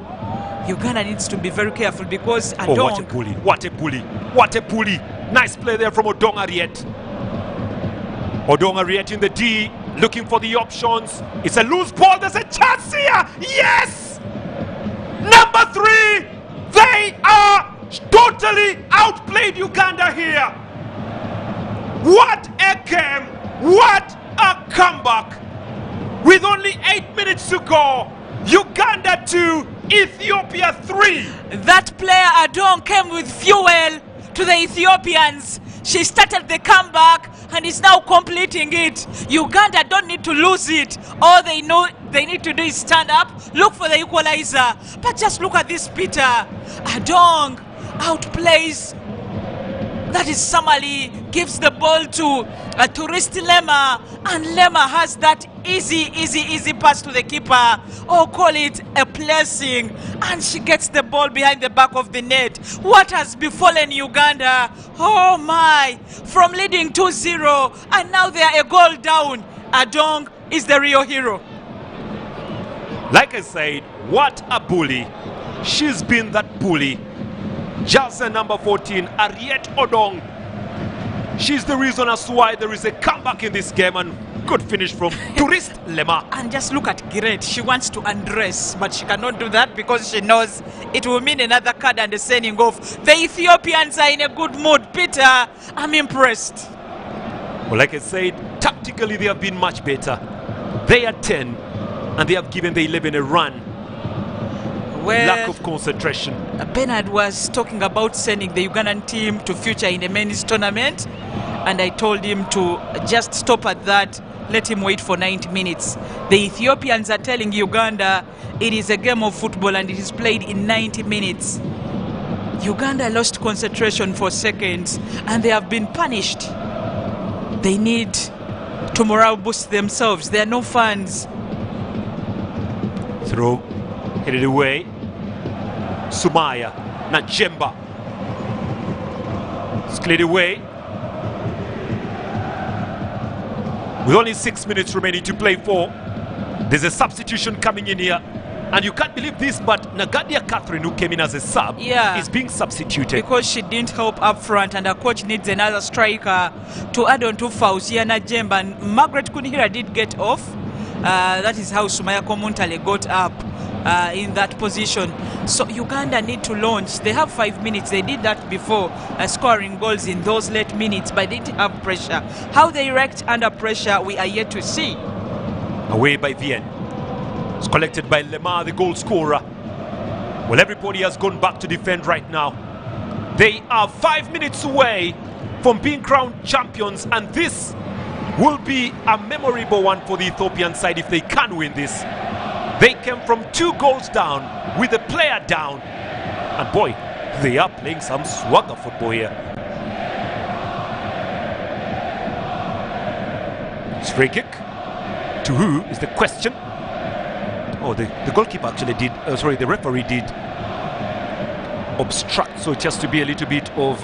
Uganda needs to be very careful because Adong... Oh, what a bully, what a bully, what a bully. Nice play there from Odong Ariet. Odong Ariet in the D, looking for the options. It's a loose ball, there's a chance here! Yes! Number 3! They are totally outplayed Uganda here! What a game! What a comeback! With only 8 minutes to go, Uganda 2, Ethiopia 3. That player Adong came with fuel to the Ethiopians. She started the comeback and is now completing it. Uganda don't need to lose it. All they know they need to do is stand up, look for the equalizer. But just look at this, Peter. Adong outplays. That is Samali, gives the ball to Tourist Lema, and Lema has that easy pass to the keeper, or call it a blessing, and she gets the ball behind the back of the net. What has befallen Uganda? Oh my, from leading 2-0 and now they are a goal down. Adong is the real hero. Like I said, what a bully. She's been that bully. Jersey number 14, Ariet Odong. She's the reason as to why there is a comeback in this game, and good finish from Tourist Lema. And just look at Giret. She wants to undress, but she cannot do that because she knows it will mean another card and a sending off. The Ethiopians are in a good mood. Peter, I'm impressed. Well, like I said, tactically they have been much better. They are 10, and they have given the 11 a run. Well, lack of concentration. Bernard was talking about sending the Ugandan team to future in the men's tournament, and I told him to just stop at that, let him wait for 90 minutes. The Ethiopians are telling Uganda it is a game of football and it is played in 90 minutes. Uganda lost concentration for seconds and they have been punished. They need to morale boost themselves. There are no fans. Throw, headed away. Sumaya, Najemba. It's cleared away. With only 6 minutes remaining to play for, there's a substitution coming in here. And you can't believe this, but Nagadia Catherine, who came in as a sub, is being substituted. Because she didn't help up front, and her coach needs another striker to add on to Fauziana Jemba. And Margaret Kunihira did get off. That is how Sumaya Komuntale got up in that position. So Uganda need to launch. They have 5 minutes. They did that before, scoring goals in those late minutes, but they didn't have pressure. How they react under pressure, we are yet to see. Away by Vienne. It's collected by Lemar, the goal scorer. Well, everybody has gone back to defend right now. They are 5 minutes away from being crowned champions, and this will be a memorable one for the Ethiopian side if they can win this. They came from 2 goals down with a player down, and boy, they are playing some swagger football here. It's free kick. To who is the question? Oh, the goalkeeper actually did, the referee did obstruct, so it has to be a little bit of...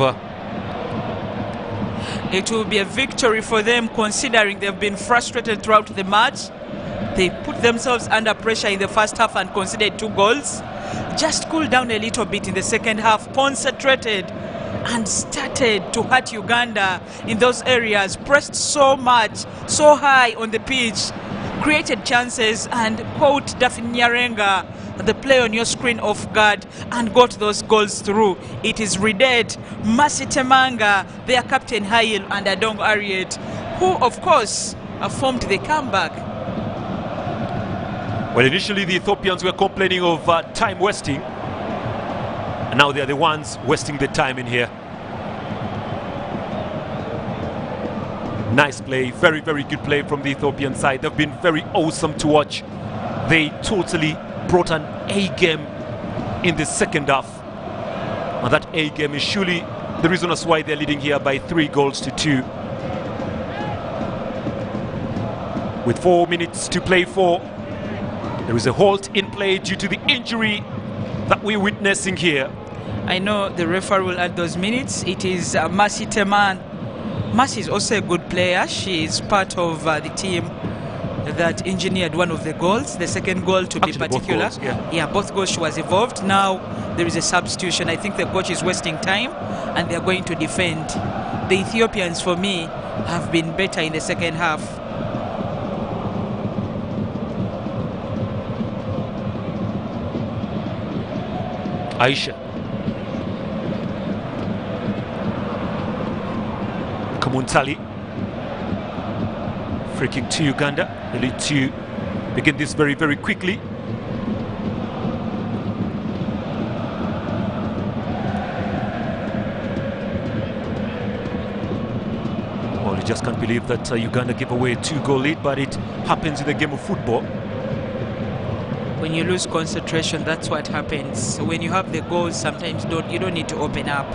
It will be a victory for them, considering they've been frustrated throughout the match. They put themselves under pressure in the first half and conceded 2 goals. Just cooled down a little bit in the second half, concentrated and started to hurt Uganda in those areas. Pressed so much, so high on the pitch, created chances, and caught Daphne Nyarenga, the player on your screen, off guard and got those goals through. It is Ridet, Masi Temanga, their captain Hail, and Adong Ariet, who of course formed the comeback. Well, initially the Ethiopians were complaining of time wasting, and now they are the ones wasting the time in here. Nice play, very, very good play from the Ethiopian side. They've been very awesome to watch. They totally brought an A game in the second half. And that A game is surely the reason as why they're leading here by 3 goals to 2. With 4 minutes to play for, there is a halt in play due to the injury that we're witnessing here. I know the referee will add those minutes. It is Masi Teman. Masi is also a good player. She is part of the team that engineered one of the goals, the second goal to be particular. Both goals, both goals she was involved. Now there is a substitution. I think the coach is wasting time and they are going to defend. The Ethiopians, for me, have been better in the second half. Aisha. Kamuntali. Free kick to Uganda. They need to begin this very, very quickly. Well, you just can't believe that Uganda gave away a 2-goal lead, but it happens in the game of football. When you lose concentration, that's what happens. So when you have the goals, sometimes you don't need to open up.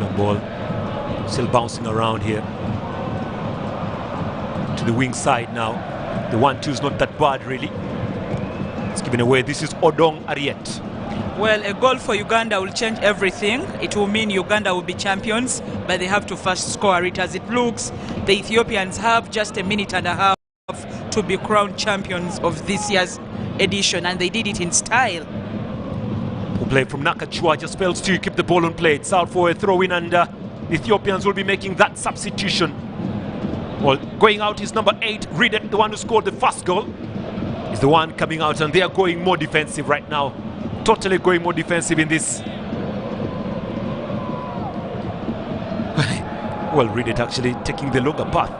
Long ball, still bouncing around here. To the wing side now. The 1-2 is not that bad, really. It's given away. This is Odong Ariet. Well, a goal for Uganda will change everything. It will mean Uganda will be champions, but they have to first score it. As it looks, the Ethiopians have just a minute and a half to be crowned champions of this year's edition, and they did it in style. Who played from Nakachua just fails to keep the ball on play. It's out for a throw-in, and the Ethiopians will be making that substitution. Well, going out is number 8, Ridet, the one who scored the first goal, is the one coming out, and they are going more defensive right now. Totally going more defensive in this. Well, Ridet actually taking the longer path.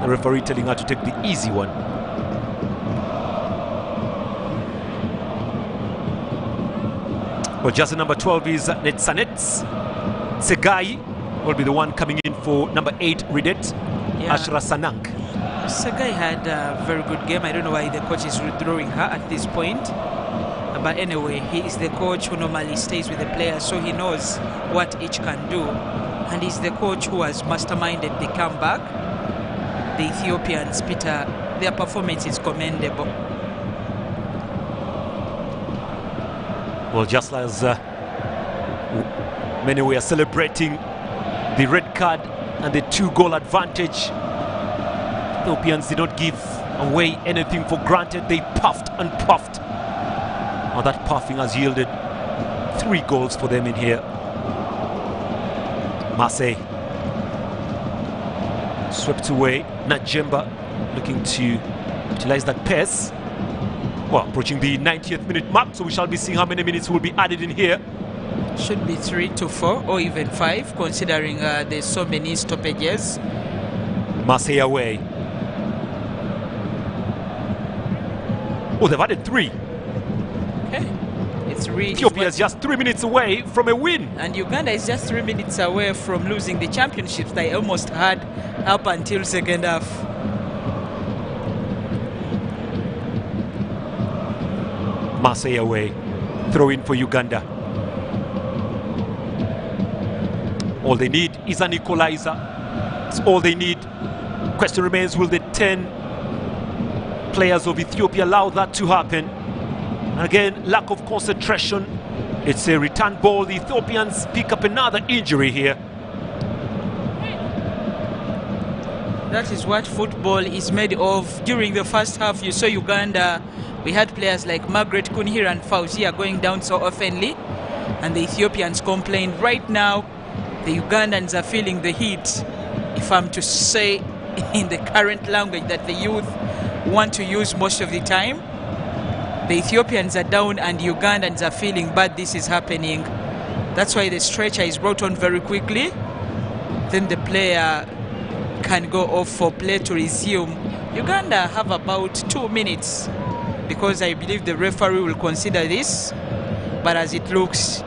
The referee telling her to take the easy one. Well, just number 12 is Netsanets. Segai will be the one coming in for number 8, Ridet. Ashra Sanang. Segai had a very good game. I don't know why the coach is withdrawing her at this point. But anyway, he is the coach who normally stays with the players, so he knows what each can do. And he's the coach who has masterminded the comeback. The Ethiopians, Peter, their performance is commendable. Well, just as Many were celebrating the red card and the 2-goal advantage. Ethiopians did not give away anything for granted. They puffed and puffed. Now that puffing has yielded 3 goals for them in here. Marseille swept away. Najemba looking to utilize that pass. Well, approaching the 90th minute mark, so we shall be seeing how many minutes will be added in here. Should be 3 to 4 or even 5, considering there's so many stoppages. Marseille away. Oh, they've added 3. Okay. Ethiopia is just 3 minutes away from a win. And Uganda is just 3 minutes away from losing the championships they almost had up until second half. Marseille away. Throw in for Uganda. All they need is an equalizer. That's all they need. Question remains, will the 10 players of Ethiopia allow that to happen? Again, lack of concentration. It's a return ball. The Ethiopians pick up another injury here. That is what football is made of. During the first half, you saw Uganda. We had players like Margaret Kunhir and Fauzia going down so oftenly, and the Ethiopians complained. Right now, the Ugandans are feeling the heat, if I'm to say in the current language that the youth want to use most of the time. The Ethiopians are down and Ugandans are feeling bad this is happening. That's why the stretcher is brought on very quickly. Then the player can go off for play to resume. Uganda have about 2 minutes, because I believe the referee will consider this. But as it looks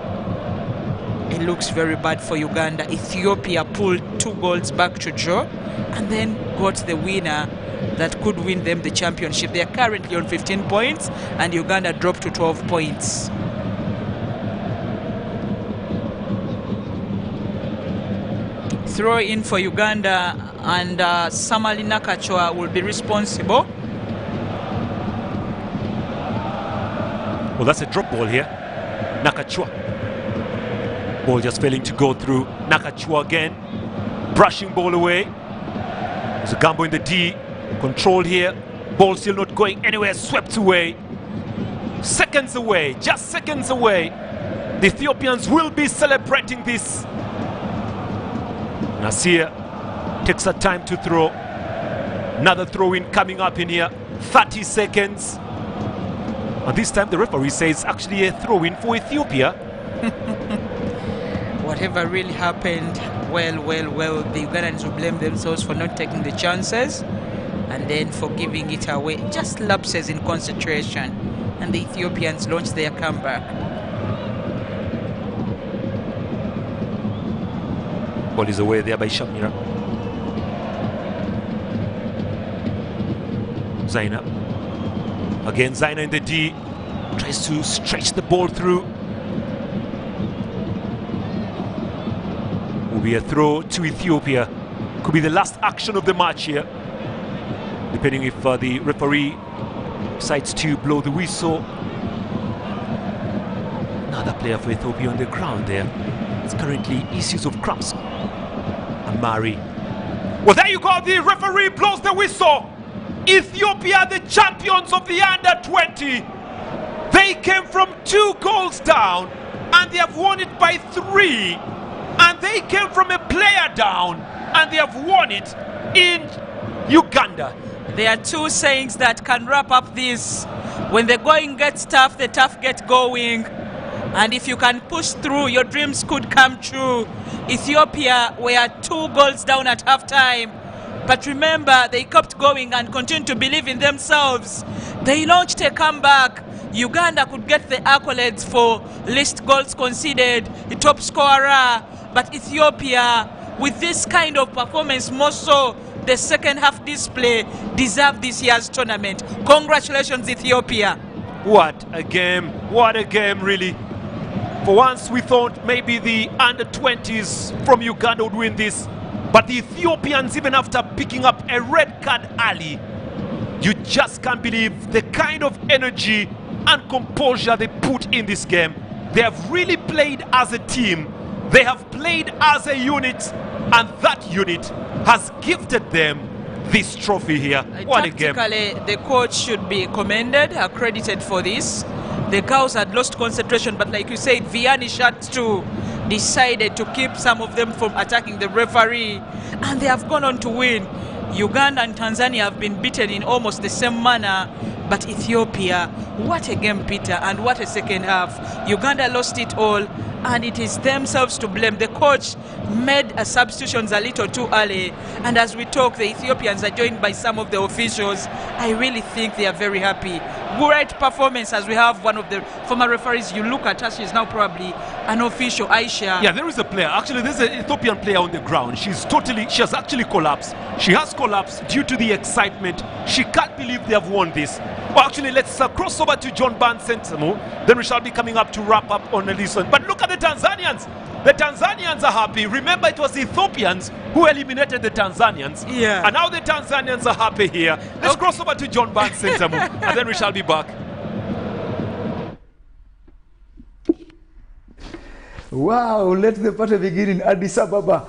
very bad for Uganda. Ethiopia pulled 2 goals back to draw and then got the winner that could win them the championship. They are currently on 15 points and Uganda dropped to 12 points. Throw in for Uganda, and Samali Nakachwa will be responsible. Well, that's a drop ball here. Nakachwa. Ball just failing to go through. Nakachwa again. Brushing ball away. There's a gamble in the D. Control here. Ball still not going anywhere. Swept away. Seconds away. Just seconds away. The Ethiopians will be celebrating this. Nasir takes her time to throw. Another throw in coming up in here. 30 seconds. And this time the referee says actually a throw in for Ethiopia. Whatever really happened, well, the Ugandans will blame themselves for not taking the chances and then for giving it away. Just lapses in concentration, and the Ethiopians launched their comeback. Ball is away there by Shamira. Zaina. Again, Zaina in the D. Tries to stretch the ball through. Will be a throw to Ethiopia. Could be the last action of the match here, depending if the referee decides to blow the whistle. Another player for Ethiopia on the ground there. It's currently issues of cramps. Amari. Well, there you go. The referee blows the whistle. Ethiopia, the champions of the under-20. They came from 2 goals down and they have won it by 3. And they came from a player down and they have won it in Uganda. There are 2 sayings that can wrap up this. When the going gets tough, the tough get going. And if you can push through, your dreams could come true. Ethiopia were 2 goals down at halftime. But remember, they kept going and continued to believe in themselves. They launched a comeback. Uganda could get the accolades for least goals conceded, the top scorer. But Ethiopia, with this kind of performance, more so the second half display, deserve this year's tournament. Congratulations, Ethiopia. What a game really. For once we thought maybe the under-20s from Uganda would win this, but the Ethiopians, even after picking up a red card early, you just can't believe the kind of energy and composure they put in this game. They have really played as a team. They have played as a unit, and that unit has gifted them this trophy here. What a game. Tactically, the coach should be commended, accredited for this. The girls had lost concentration, but like you said, Vianney Shattu decided to keep some of them from attacking the referee, and they have gone on to win. Uganda and Tanzania have been beaten in almost the same manner, but Ethiopia, what a game, Peter, and what a second half. Uganda lost it all, and it is themselves to blame. The coach made substitutions a little too early, and as we talk, the Ethiopians are joined by some of the officials. I really think they are very happy. Great performance, as we have one of the former referees. You look at her, she's now probably an official, Aisha. Yeah, there is a player. Actually, there's an Ethiopian player on the ground. She has actually collapsed. She has collapsed due to the excitement. She can't believe they have won this. Well, actually, let's cross over to John Barnes Sentamo. Then we shall be coming up to wrap up on this one. But look at the Tanzanians. The Tanzanians are happy. Remember, it was the Ethiopians who eliminated the Tanzanians. Yeah. And now the Tanzanians are happy here. Let's cross over to John Barnes Sentamo, and then we shall be back. Wow, let the party begin in Addis Ababa.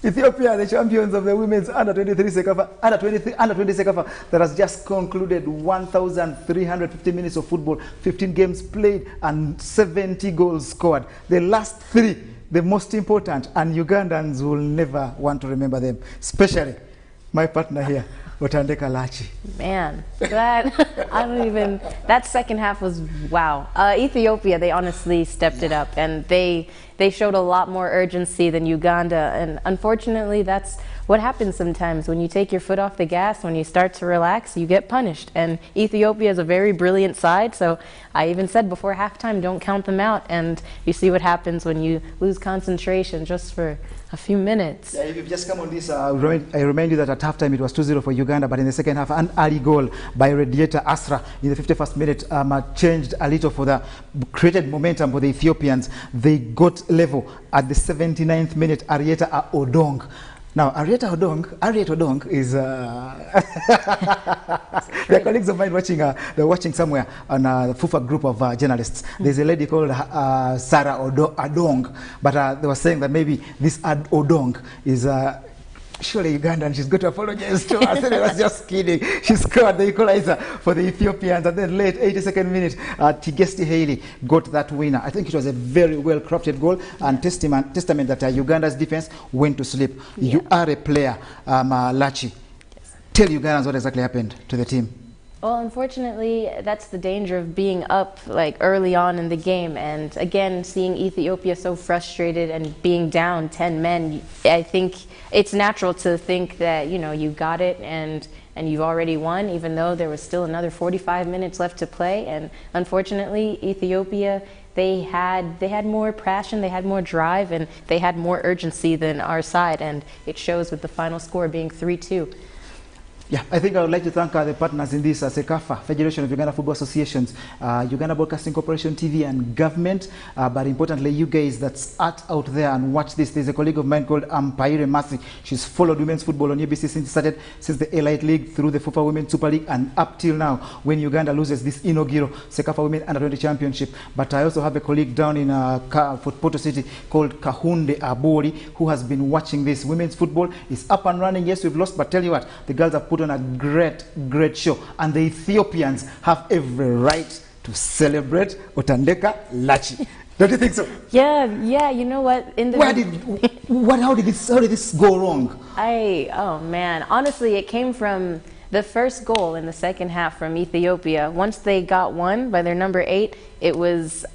Ethiopia, the champions of the women's under-23 CECAFA, under-20 CECAFA, that has just concluded 1,350 minutes of football, 15 games played, and 70 goals scored. The last three, the most important, and Ugandans will never want to remember them, especially my partner here, Otandeka Lachi. Man, that I don't even. That second half was wow. Ethiopia, they honestly stepped it up, and they showed a lot more urgency than Uganda. And unfortunately, that's what happens sometimes when you take your foot off the gas. When you start to relax, you get punished. And Ethiopia is a very brilliant side. So I even said before halftime, don't count them out. And you see what happens when you lose concentration just for a few minutes. Yeah, if you've just come on this, I remind you that at halftime it was 2-0 for Uganda, but in the second half, an early goal by Radiator Asra in the 51st minute changed a little for the created momentum for the Ethiopians. They got level at the 79th minute. Arieta Odong. Now, Arieta Odong is they're colleagues of mine watching. They're watching somewhere on the FUFA group of journalists. There's a lady called Sarah Odong, but they were saying that maybe this Odong is. Surely Ugandan, she's got to apologize to us. I was just kidding. She scored the equalizer for the Ethiopians, and then late 82nd minute, Tigesti Haley got that winner. I think it was a very well crafted goal and testament that Uganda's defense went to sleep. Yeah. You are a player, Lachi. Yes. Tell Ugandans what exactly happened to the team. Well, unfortunately, that's the danger of being up like early on in the game, and again, seeing Ethiopia so frustrated and being down 10 men, I think it's natural to think that, you know, you got it and you've already won, even though there was still another 45 minutes left to play. And unfortunately, Ethiopia, they had more passion, they had more drive, and they had more urgency than our side, and it shows with the final score being 3-2. Yeah, I think I would like to thank the partners in this, CECAFA, Federation of Uganda Football Associations, Uganda Broadcasting Corporation TV, and government. But importantly, you guys that's out there and watch this. There's a colleague of mine called Paire Masi. She's followed women's football on ABC since it started, since the Elite League through the FUFA Women's Super League and up till now when Uganda loses this inaugural CECAFA Women Under-20 Championship. But I also have a colleague down in Porto City called Kahunde Abori who has been watching this. Women's football is up and running. Yes, we've lost, but tell you what, the girls have put on a great show, and the Ethiopians have every right to celebrate Otandeka Lachi. Don't you think so? Yeah, you know what? How did this go wrong? Oh man, honestly, it came from the first goal in the second half from Ethiopia. Once they got one by their number 8,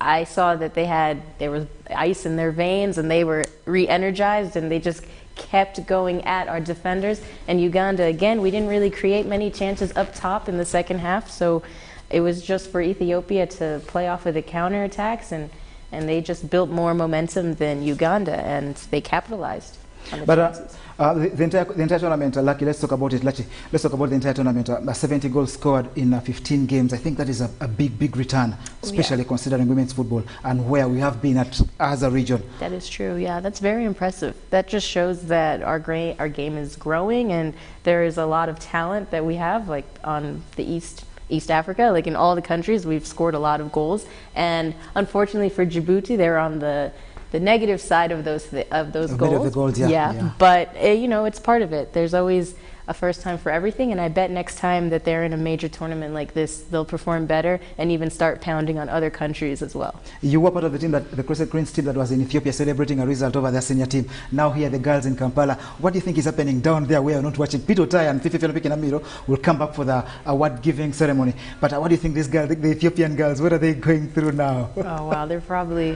I saw that there was ice in their veins and they were re-energized, and they just kept going at our defenders. And Uganda, again, we didn't really create many chances up top in the second half, so it was just for Ethiopia to play off of the counterattacks, and they just built more momentum than Uganda, and they capitalized on the chances. The entire tournament, Lucky, let's talk about it. Lucky, let's talk about the entire tournament. 70 goals scored in 15 games. I think that is a big return, especially considering women's football and where we have been at as a region. That is true. Yeah, that's very impressive. That just shows that our game is growing, and there is a lot of talent that we have, like on the East Africa, like in all the countries, we've scored a lot of goals. And unfortunately for Djibouti, they're on the the negative side of those goals. Of the goals, yeah. But you know, it's part of it. There's always a first time for everything, and I bet next time that they're in a major tournament like this, they'll perform better and even start pounding on other countries as well. You were part of the team, the Crescent Queens team that was in Ethiopia celebrating a result over their senior team. Now here the girls in Kampala. What do you think is happening down there where you're not watching? Peter Tai and Fifi Kinamiro will come back for the award giving ceremony. But what do you think these girls, the Ethiopian girls, what are they going through now? Oh wow, they're probably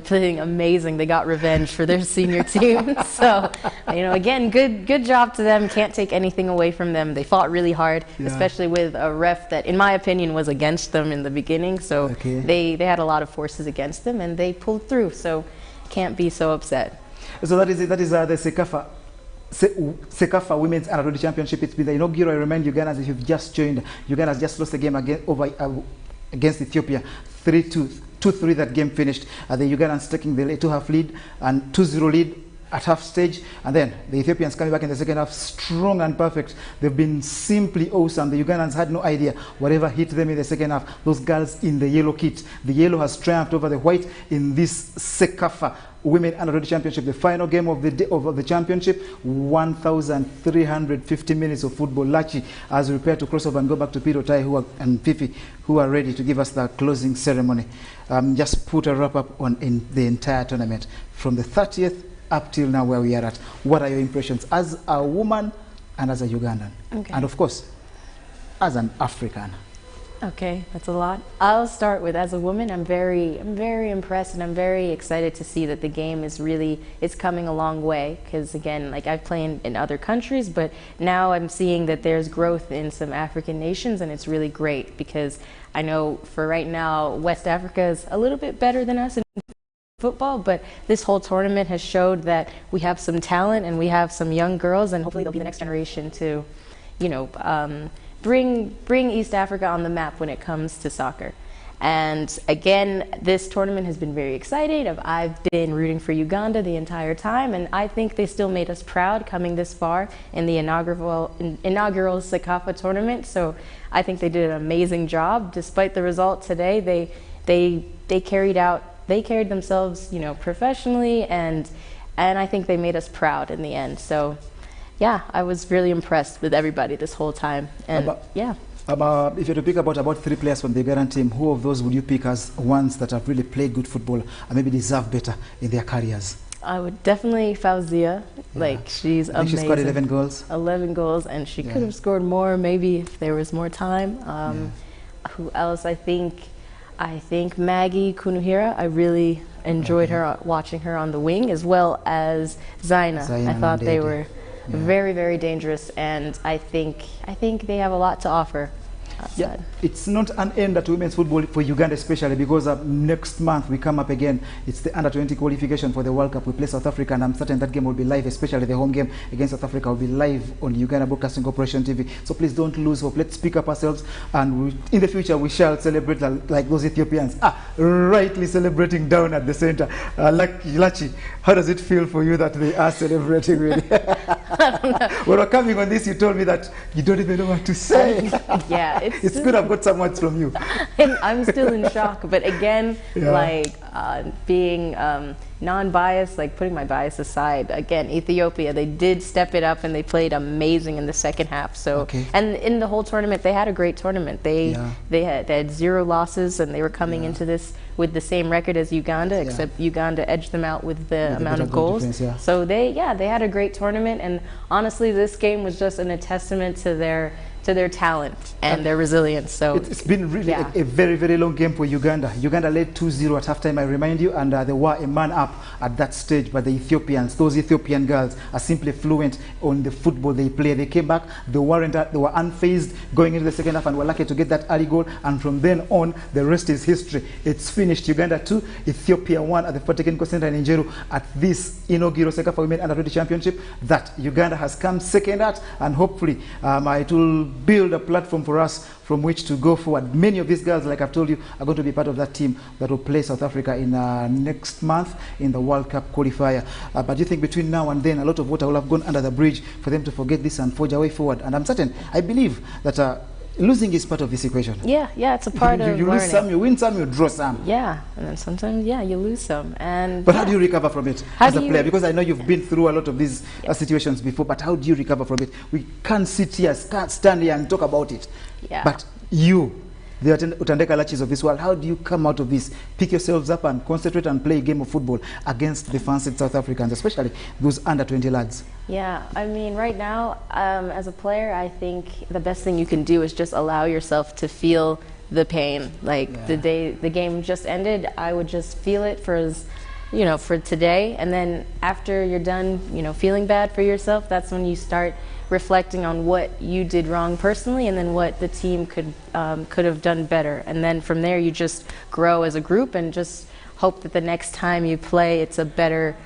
playing amazing. They got revenge for their senior team. So, you know, again, good job to them. Can't take anything away from them. They fought really hard, especially with a ref that, in my opinion, was against them in the beginning. So they had a lot of forces against them, and they pulled through. So can't be so upset. So that is the CECAFA. CECAFA Women's Under 20 Championship. It's been the inaugural. I remind you guys, if you've just joined, Uganda has just lost the game against Ethiopia, 2-3 that game finished. The Ugandans taking the 2-half lead and 2-0 lead at half stage, and then the Ethiopians coming back in the second half strong and perfect. They've been simply awesome. The Ugandans had no idea whatever hit them in the second half. Those girls in the yellow kit, the yellow has triumphed over the white in this CECAFA Women Under 20 Championship, the final game of the day of the championship. 1,350 minutes of football. Lachi, as we prepare to cross over and go back to Peter Tai and Fifi, who are ready to give us the closing ceremony. Just put a wrap up on in the entire tournament from the 30th up till now where we are at. What are your impressions as a woman and as a Ugandan? Okay. And of course, as an African. Okay, that's a lot. I'll start with, as a woman, I'm very impressed, and I'm very excited to see that the game is it's coming a long way, because again, like I've played in other countries, but now I'm seeing that there's growth in some African nations, and it's really great, because I know for right now, West Africa is a little bit better than us in football, but this whole tournament has showed that we have some talent and we have some young girls, and hopefully they'll be the next generation to, you know, bring East Africa on the map when it comes to soccer. And again, this tournament has been very exciting. I've been rooting for Uganda the entire time, and I think they still made us proud coming this far in the inaugural CECAFA tournament. So I think they did an amazing job. Despite the result today, they carried themselves, you know, professionally, and I think they made us proud in the end. So yeah, I was really impressed with everybody this whole time. And if you had to pick about 3 players from the Ugandan team, who of those would you pick as ones that have really played good football and maybe deserve better in their careers? I would definitely Fauzia. Like, she's amazing. She scored 11 goals. 11 goals, and she could have scored more maybe if there was more time. Who else? I think Maggie Kunuhira. I really enjoyed her, watching her on the wing, as well as Zaina. I thought they were very, very dangerous, and I think they have a lot to offer. It's not an end at women's football for Uganda, especially because next month we come up again. It's the under 20 qualification for the World Cup. We play South Africa, and I'm certain that game will be live, especially the home game against South Africa will be live on Uganda Broadcasting Corporation TV. So please don't lose hope. Let's pick up ourselves, and in the future we shall celebrate like those Ethiopians rightly celebrating down at the center. Like Lachi, how does it feel for you that they are celebrating really? When we're coming on this, you told me that you don't even know what to say. It's good I've got some words from you. And I'm still in shock, but again, like being non-biased, like putting my bias aside, again, Ethiopia, they did step it up and they played amazing in the second half. So, and in the whole tournament, they had a great tournament. They had 0 losses, and they were coming into this with the same record as Uganda, except Uganda edged them out with the amount of goals. Defense, so they had a great tournament, and honestly, this game was just a testament to their talent and their resilience. So it's been really a very, very long game for Uganda. Uganda led 2-0 at halftime, I remind you, and they were a man up at that stage, but the Ethiopians, those Ethiopian girls, are simply fluent on the football they play. They came back, they were unfazed going into the second half, and were lucky to get that early goal, and from then on, the rest is history. It's finished. Uganda 2, Ethiopia 1 at the Fufa Technical Center in Njeru at this inaugural CECAFA Women Under 20 Championship that Uganda has come second at, and hopefully it will build a platform for us from which to go forward. Many of these girls, like I've told you, are going to be part of that team that will play South Africa in next month in the World Cup qualifier. But you think between now and then, a lot of water will have gone under the bridge for them to forget this and forge a way forward. And I'm certain, I believe that losing is part of this equation. Yeah, it's a part of you learning. lose some, you win some, you draw some. Yeah, and then sometimes, you lose some. But how do you recover from it as a player? Because I know you've been through a lot of these situations before, but how do you recover from it? We can't sit here, can't stand here and talk about it. Yeah. But you, the Utandeka Lachis of this world, how do you come out of this, pick yourselves up and concentrate and play a game of football against the fancied South Africans, especially those under 20 lads? Yeah, I mean, right now, as a player, I think the best thing you can do is just allow yourself to feel the pain. Like the day the game just ended, I would just feel it for for today, and then after you're done, feeling bad for yourself, that's when you start reflecting on what you did wrong personally, and then what the team could have done better, and then from there you just grow as a group and just hope that the next time you play, it's a better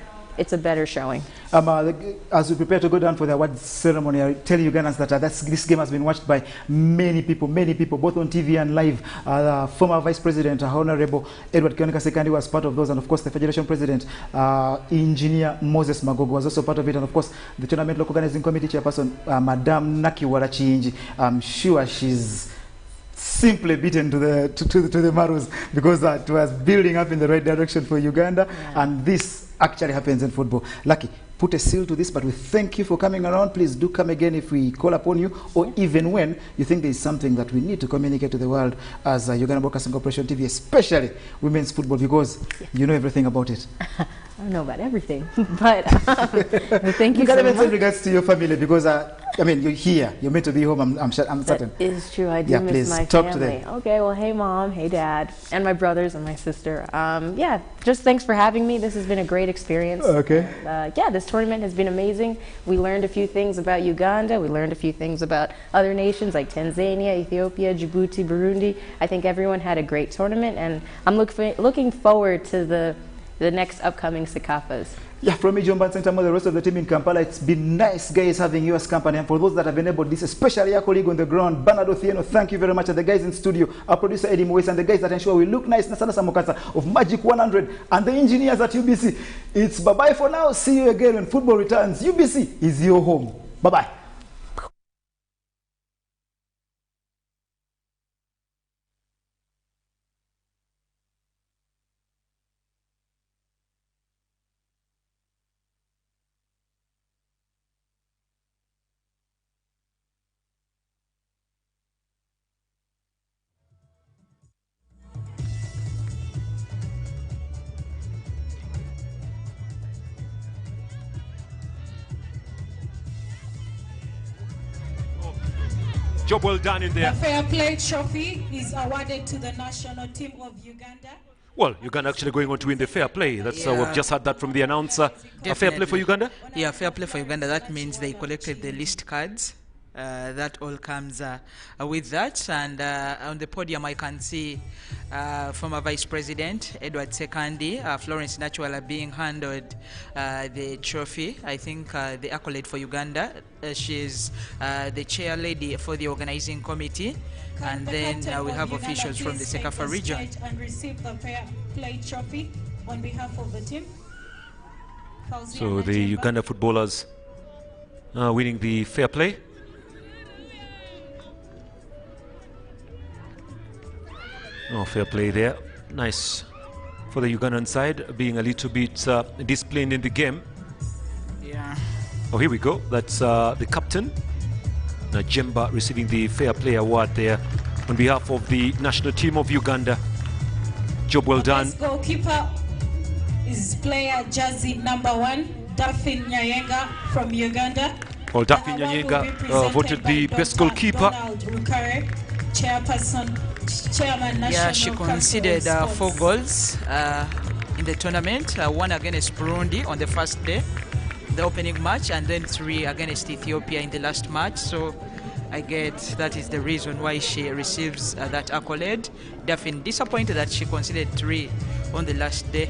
showing. As we prepare to go down for the awards ceremony, I tell Ugandans that this game has been watched by many people, both on TV and live. Former Vice President, Honorable Edward Kioneka Sekandi was part of those, and of course the Federation President, Engineer Moses Magogo was also part of it, and of course the Tournament Local Organizing Committee Chairperson, Madam Naki Warachinji. I'm sure she's simply beaten to the marrows, because it was building up in the right direction for Uganda, and this actually happens in football. Lucky, put a seal to this, but we thank you for coming around. Please do come again if we call upon you, or even when you think there is something that we need to communicate to the world as Uganda Broadcasting Corporation TV, especially women's football, because you know everything about it. I don't know about everything, but thank you so much. In regards to your family, because I mean, you're here, you're meant to be home, I'm certain. That is true, I do miss my talk family. To them. Okay, well, hey mom, hey dad, and my brothers and my sister. Yeah, just thanks for having me. This has been a great experience. Okay. Yeah, this tournament has been amazing. We learned a few things about Uganda. We learned a few things about other nations like Tanzania, Ethiopia, Djibouti, Burundi. I think everyone had a great tournament, and I'm looking forward to the next upcoming CECAFAs. Yeah, from me, John Bansentamo, the rest of the team in Kampala, it's been nice, guys, having you as company. And for those that have enabled this, especially our colleague on the ground, Bernardo Thieno, thank you very much. And the guys in studio, our producer, Eddie Moise, and the guys that ensure we look nice, Nasana Samokasa of Magic 100, and the engineers at UBC. It's bye-bye for now. See you again when football returns. UBC is your home. Bye-bye. Job well done in there. The Fair Play Trophy is awarded to the national team of Uganda. Well, Uganda actually going on to win the fair play. That's we've just heard that from the announcer. Definitely. A fair play for Uganda? Yeah, fair play for Uganda. That means they collected the list cards. That all comes with that. And on the podium, I can see former Vice President Edward Sekandi, Florence Natuala being handed the trophy. I think the accolade for Uganda. She's the chair lady for the organizing committee. And then we have officials from the CECAFA region. And receive the Fair Play Trophy on behalf of the team. So the Uganda footballers winning the fair play. Oh, fair play there. Nice for the Ugandan side, being a little bit disciplined in the game. Yeah. Oh, here we go. That's the captain, Najemba, receiving the fair play award there on behalf of the national team of Uganda. Job well done. Best goalkeeper is player jersey number 1, Daphne Nyayenga from Uganda. Well, Daphne Nyayenga voted the best goalkeeper. Yeah, she conceded 4 goals in the tournament, 1 against Burundi on the first day, the opening match, and then 3 against Ethiopia in the last match. So I get that is the reason why she receives that accolade. Definitely disappointed that she conceded 3 on the last day.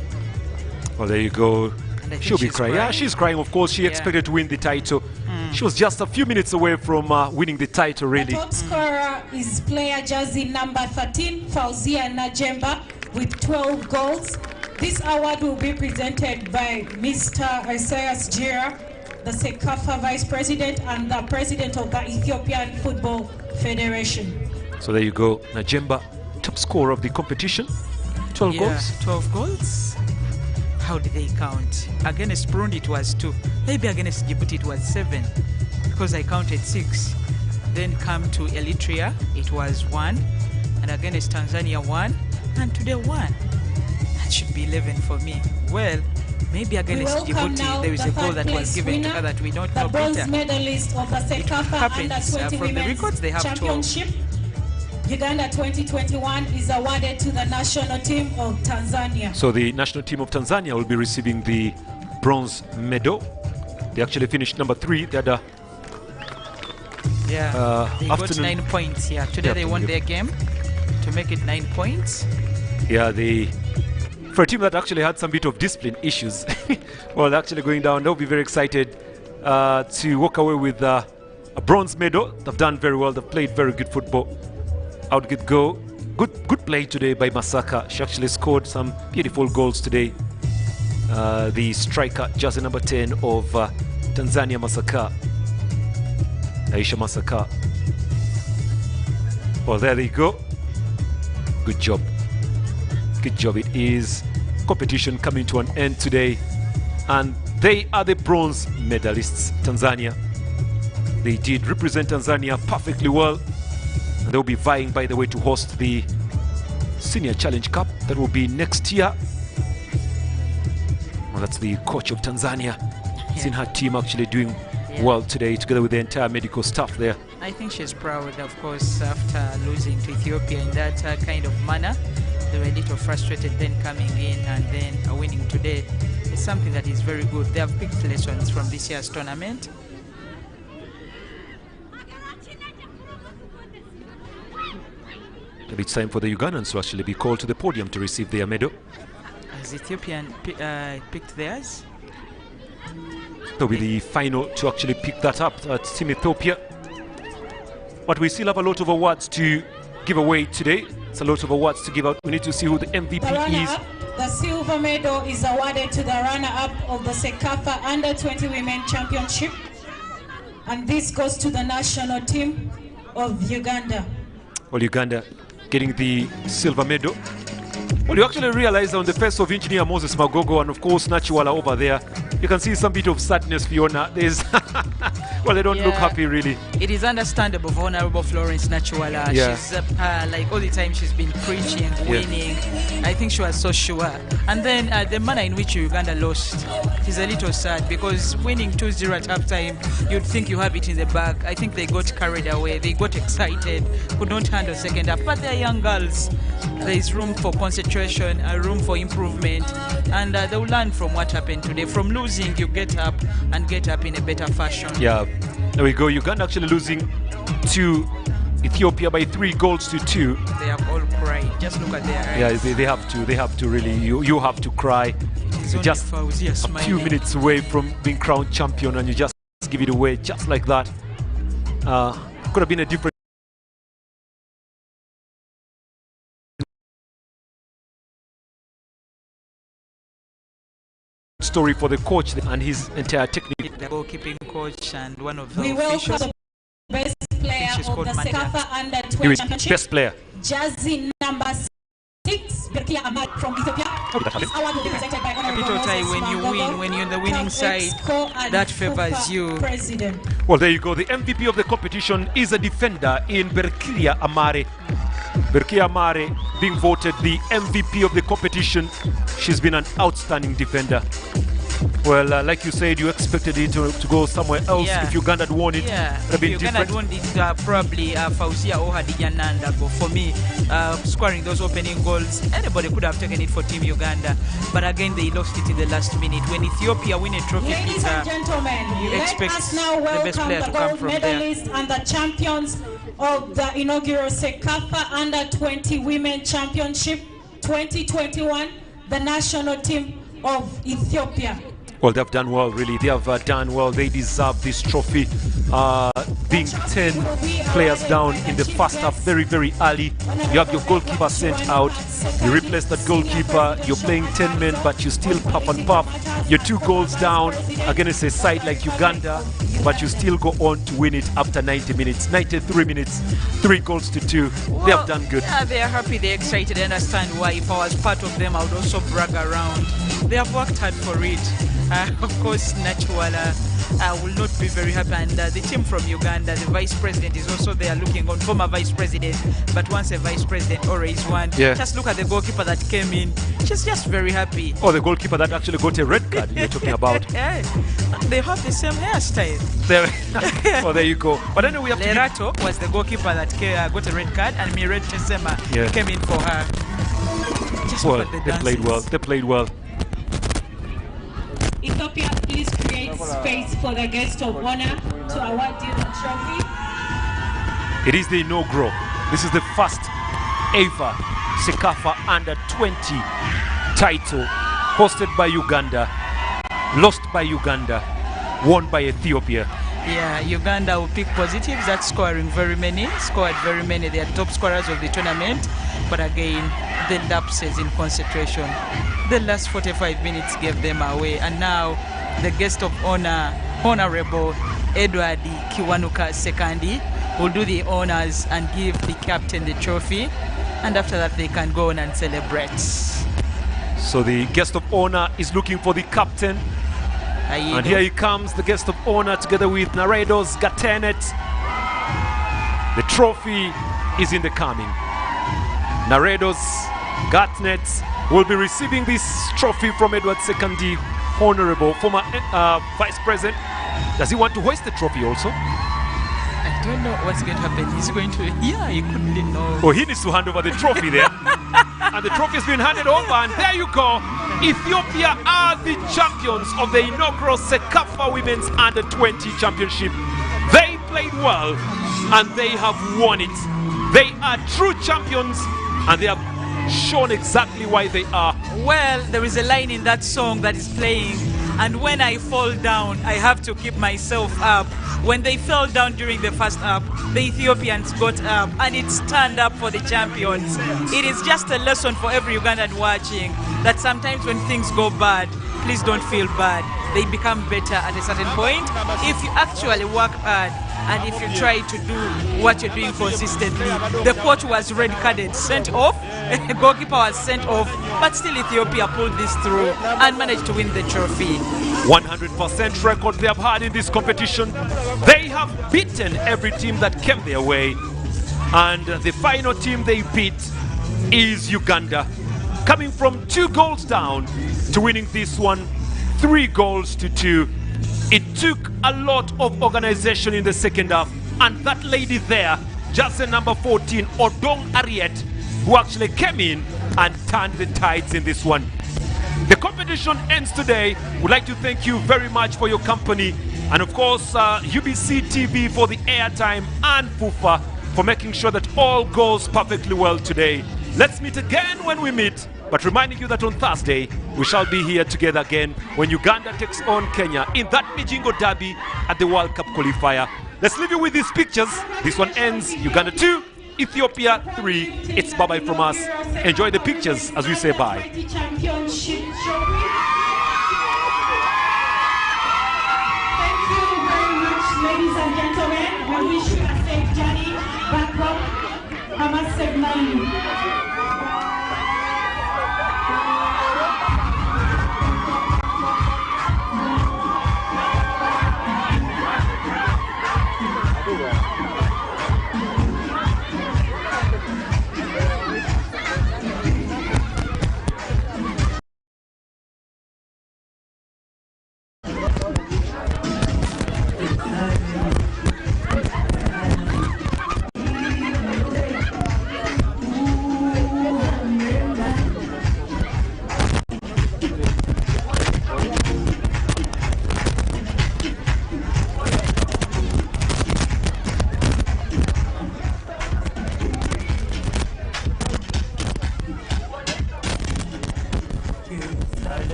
Well, there you go. She'll be crying. Yeah, she's crying, of course. She expected to win the title. She was just a few minutes away from winning the title, really. The top scorer is player jersey number 13, Fauzia Najemba, with 12 goals. This award will be presented by Mr. Isaias Jira, the CECAFA Vice President and the President of the Ethiopian Football Federation. So there you go. Najemba, top scorer of the competition. 12 goals. 12 goals. How did they count? Against Burundi it was 2. Maybe against Djibouti it was 7. Because I counted 6. Then come to Eritrea, it was 1. And against Tanzania 1. And today 1. That should be 11 for me. Well, maybe against Djibouti there is a goal that was given to her that we don't know. The bronze medalist of the CECAFA Under-20 from the records they have Championship. Uganda 2021 is awarded to the national team of Tanzania. So the national team of Tanzania will be receiving the bronze medal. They actually finished number 3. They had they got 9 points. Yeah, today they won their game to make it 9 points. Yeah, for a team that actually had some bit of discipline issues, well, actually going down, they'll be very excited to walk away with a bronze medal. They've done very well. They've played very good football. Out good go. Good play today by Masaka. She actually scored some beautiful goals today. The striker, jersey number 10 of Tanzania, Masaka. Aisha Masaka. Well, there they go. Good job. Good job. It is competition coming to an end today. And they are the bronze medalists, Tanzania. They did represent Tanzania perfectly well. And they'll be vying, by the way, to host the Senior Challenge Cup that will be next year. Well, that's the coach of Tanzania. Seen her team actually doing well today, together with the entire medical staff there. I think she's proud, of course, after losing to Ethiopia in that kind of manner. They were a little frustrated then coming in and then winning today. It's something that is very good. They have picked lessons from this year's tournament. It's time for the Ugandans to actually be called to the podium to receive their medal. Has Ethiopian picked theirs? It'll be the final to actually pick that up at Team Ethiopia. But we still have a lot of awards to give away today. It's a lot of awards to give out. We need to see who the MVP is. The silver medal is awarded to the runner-up of the CECAFA Under-20 Women Championship. And this goes to the national team of Uganda. Well, Uganda getting the silver medal. Well, you actually realize on the face of Engineer Moses Magogo and of course Nachiwala over there, you can see some bit of sadness, Fiona. There's well, they don't look happy really. It is understandable for Honorable Florence Nachiwala. Yeah. She's like all the time she's been preaching, winning. I think she was so sure. And then the manner in which Uganda lost is a little sad, because winning 2-0 at halftime, you'd think you have it in the bag. I think they got carried away. They got excited, could not handle second half. But they're young girls. There is room for concentration, room for improvement, and they will learn from what happened today. From losing, you get up and get up in a better fashion. Yeah, there we go. Uganda actually losing to Ethiopia by 3-2. They have all cried. Just look at their eyes. Yeah, they have to. They have to really. You have to cry. Just a few minutes away from being crowned champion, and you just give it away just like that. Could have been a different story for the coach and his entire technique. The goalkeeping coach and one of the We officials. welcome the best player of the CECAFA Under-20 Championship. Best player. Jersey number 6, Berkia Ahmad from Ethiopia. This award will be presented by Honorable Moses When you win, when you're on the winning side, that favors you. President. Well, there you go. The MVP of the competition is a defender in Berkia Amare. Berkia Amare being voted the MVP of the competition. She's been an outstanding defender. Well, like you said, you expected it to go somewhere else. If Uganda had won it, it would have been Uganda had won it, probably Fauzia or Hadija Nanda. But for me, scoring those opening goals, anybody could have taken it for Team Uganda. But again, they lost it in the last minute. When Ethiopia win a trophy, ladies and gentlemen, you let expect us now the best welcome player the to come gold from there. medalists and the champions of the inaugural CECAFA Under-20 Women Championship 2021, the national team of Ethiopia. Well, they've done well, really. They have done well. They deserve this trophy. Being 10 players down in the first half very, very early. You have your goalkeeper sent out. You replace that goalkeeper. You're playing 10 men, but you still puff and puff. You're 2 goals down against a side like Uganda, but you still go on to win it after 90 minutes. 93 minutes, 3 goals to 2. They have done good. Yeah, they're happy, they're excited. They understand why. If I was part of them, I would also brag around. They have worked hard for it. Of course, Nachuala will not be very happy. And the team from Uganda, the vice president is also there looking on, former vice president. But once a vice president, always one. Yeah. Just look at the goalkeeper that came in. She's just very happy. Oh, the goalkeeper that actually got a red card you're talking about. Yeah. They have the same hairstyle. There, oh, there you go. But anyway, we have to Lerato was the goalkeeper that got a red card, and Miret Chesema came in for her. Just well, look at the they played well. dances. They played well. Ethiopia, please create space for the guest of honor to award you the trophy. It is the inaugural. This is the first ever CECAFA Under 20 title, hosted by Uganda, lost by Uganda, won by Ethiopia. Yeah, Uganda will pick positives. That's scored very many. They are top scorers of the tournament. But again, the lapses in concentration. The last 45 minutes gave them away. And now the guest of honor, Honorable Edward Kiwanuka Sekandi, will do the honors and give the captain the trophy. And after that, they can go on and celebrate. So the guest of honor is looking for the captain. And here he comes, the guest of honor, together with Naredos Gatenet. The trophy is in the coming. Naredos Gatenet will be receiving this trophy from Edward Sekandi, Honorable, former Vice President. Does he want to hoist the trophy also? I don't know what's going to happen. He's going to, yeah, he couldn't know. Oh, he needs to hand over the trophy there. And the trophy has been handed over, and there you go. Ethiopia are the champions of the inaugural CECAFA Women's Under 20 Championship. They played well, and they have won it. They are true champions, and they have shown exactly why they are. Well, there is a line in that song that is playing, and when I fall down, I have to keep myself up. When they fell down during the first half, the Ethiopians got up, and it stand up for the champions. It is just a lesson for every Ugandan watching that sometimes when things go bad, please don't feel bad. They become better at a certain point if you actually work hard. And if you try to do what you're doing consistently. The coach was red carded, sent off, the goalkeeper was sent off, but still Ethiopia pulled this through and managed to win the trophy. 100% record they have had in this competition. They have beaten every team that came their way. And the final team they beat is Uganda. Coming from 2 goals down to winning this one, 3 goals to 2. It took a lot of organization in the second half, and that lady there, jersey number 14, Odong Ariet, who actually came in and turned the tides in this one. The competition ends today. We'd like to thank you very much for your company, and of course UBC TV for the airtime, and FUFA for making sure that all goes perfectly well today. Let's meet again when we meet. But reminding you that on Thursday, we shall be here together again when Uganda takes on Kenya in that Mijingo Derby at the World Cup qualifier. Let's leave you with these pictures. This one ends Uganda 2, Ethiopia 3. It's bye-bye from us. Enjoy the pictures as we say bye. Championship trophy. Thank you very much, ladies and gentlemen. We wish you a safe journey back home. Hamasek Mali.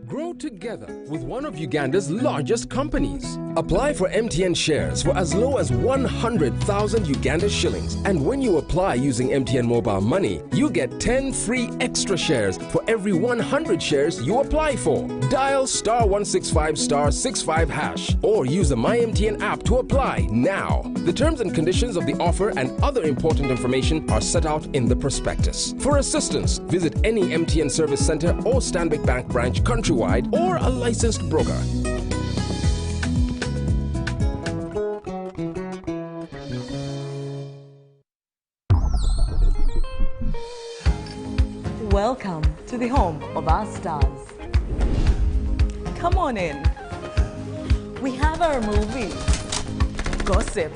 Grow together with one of Uganda's largest companies. Apply for MTN shares for as low as 100,000 Uganda shillings. And when you apply using MTN Mobile Money, you get 10 free extra shares for every 100 shares you apply for. Dial *165*65# or use the MyMTN app to apply now. The terms and conditions of the offer and other important information are set out in the prospectus. For assistance, visit any MTN service center or Stanbic Bank branch countrywide or a licensed broker. Welcome to the home of our stars. Come on in. We have our movie, gossip,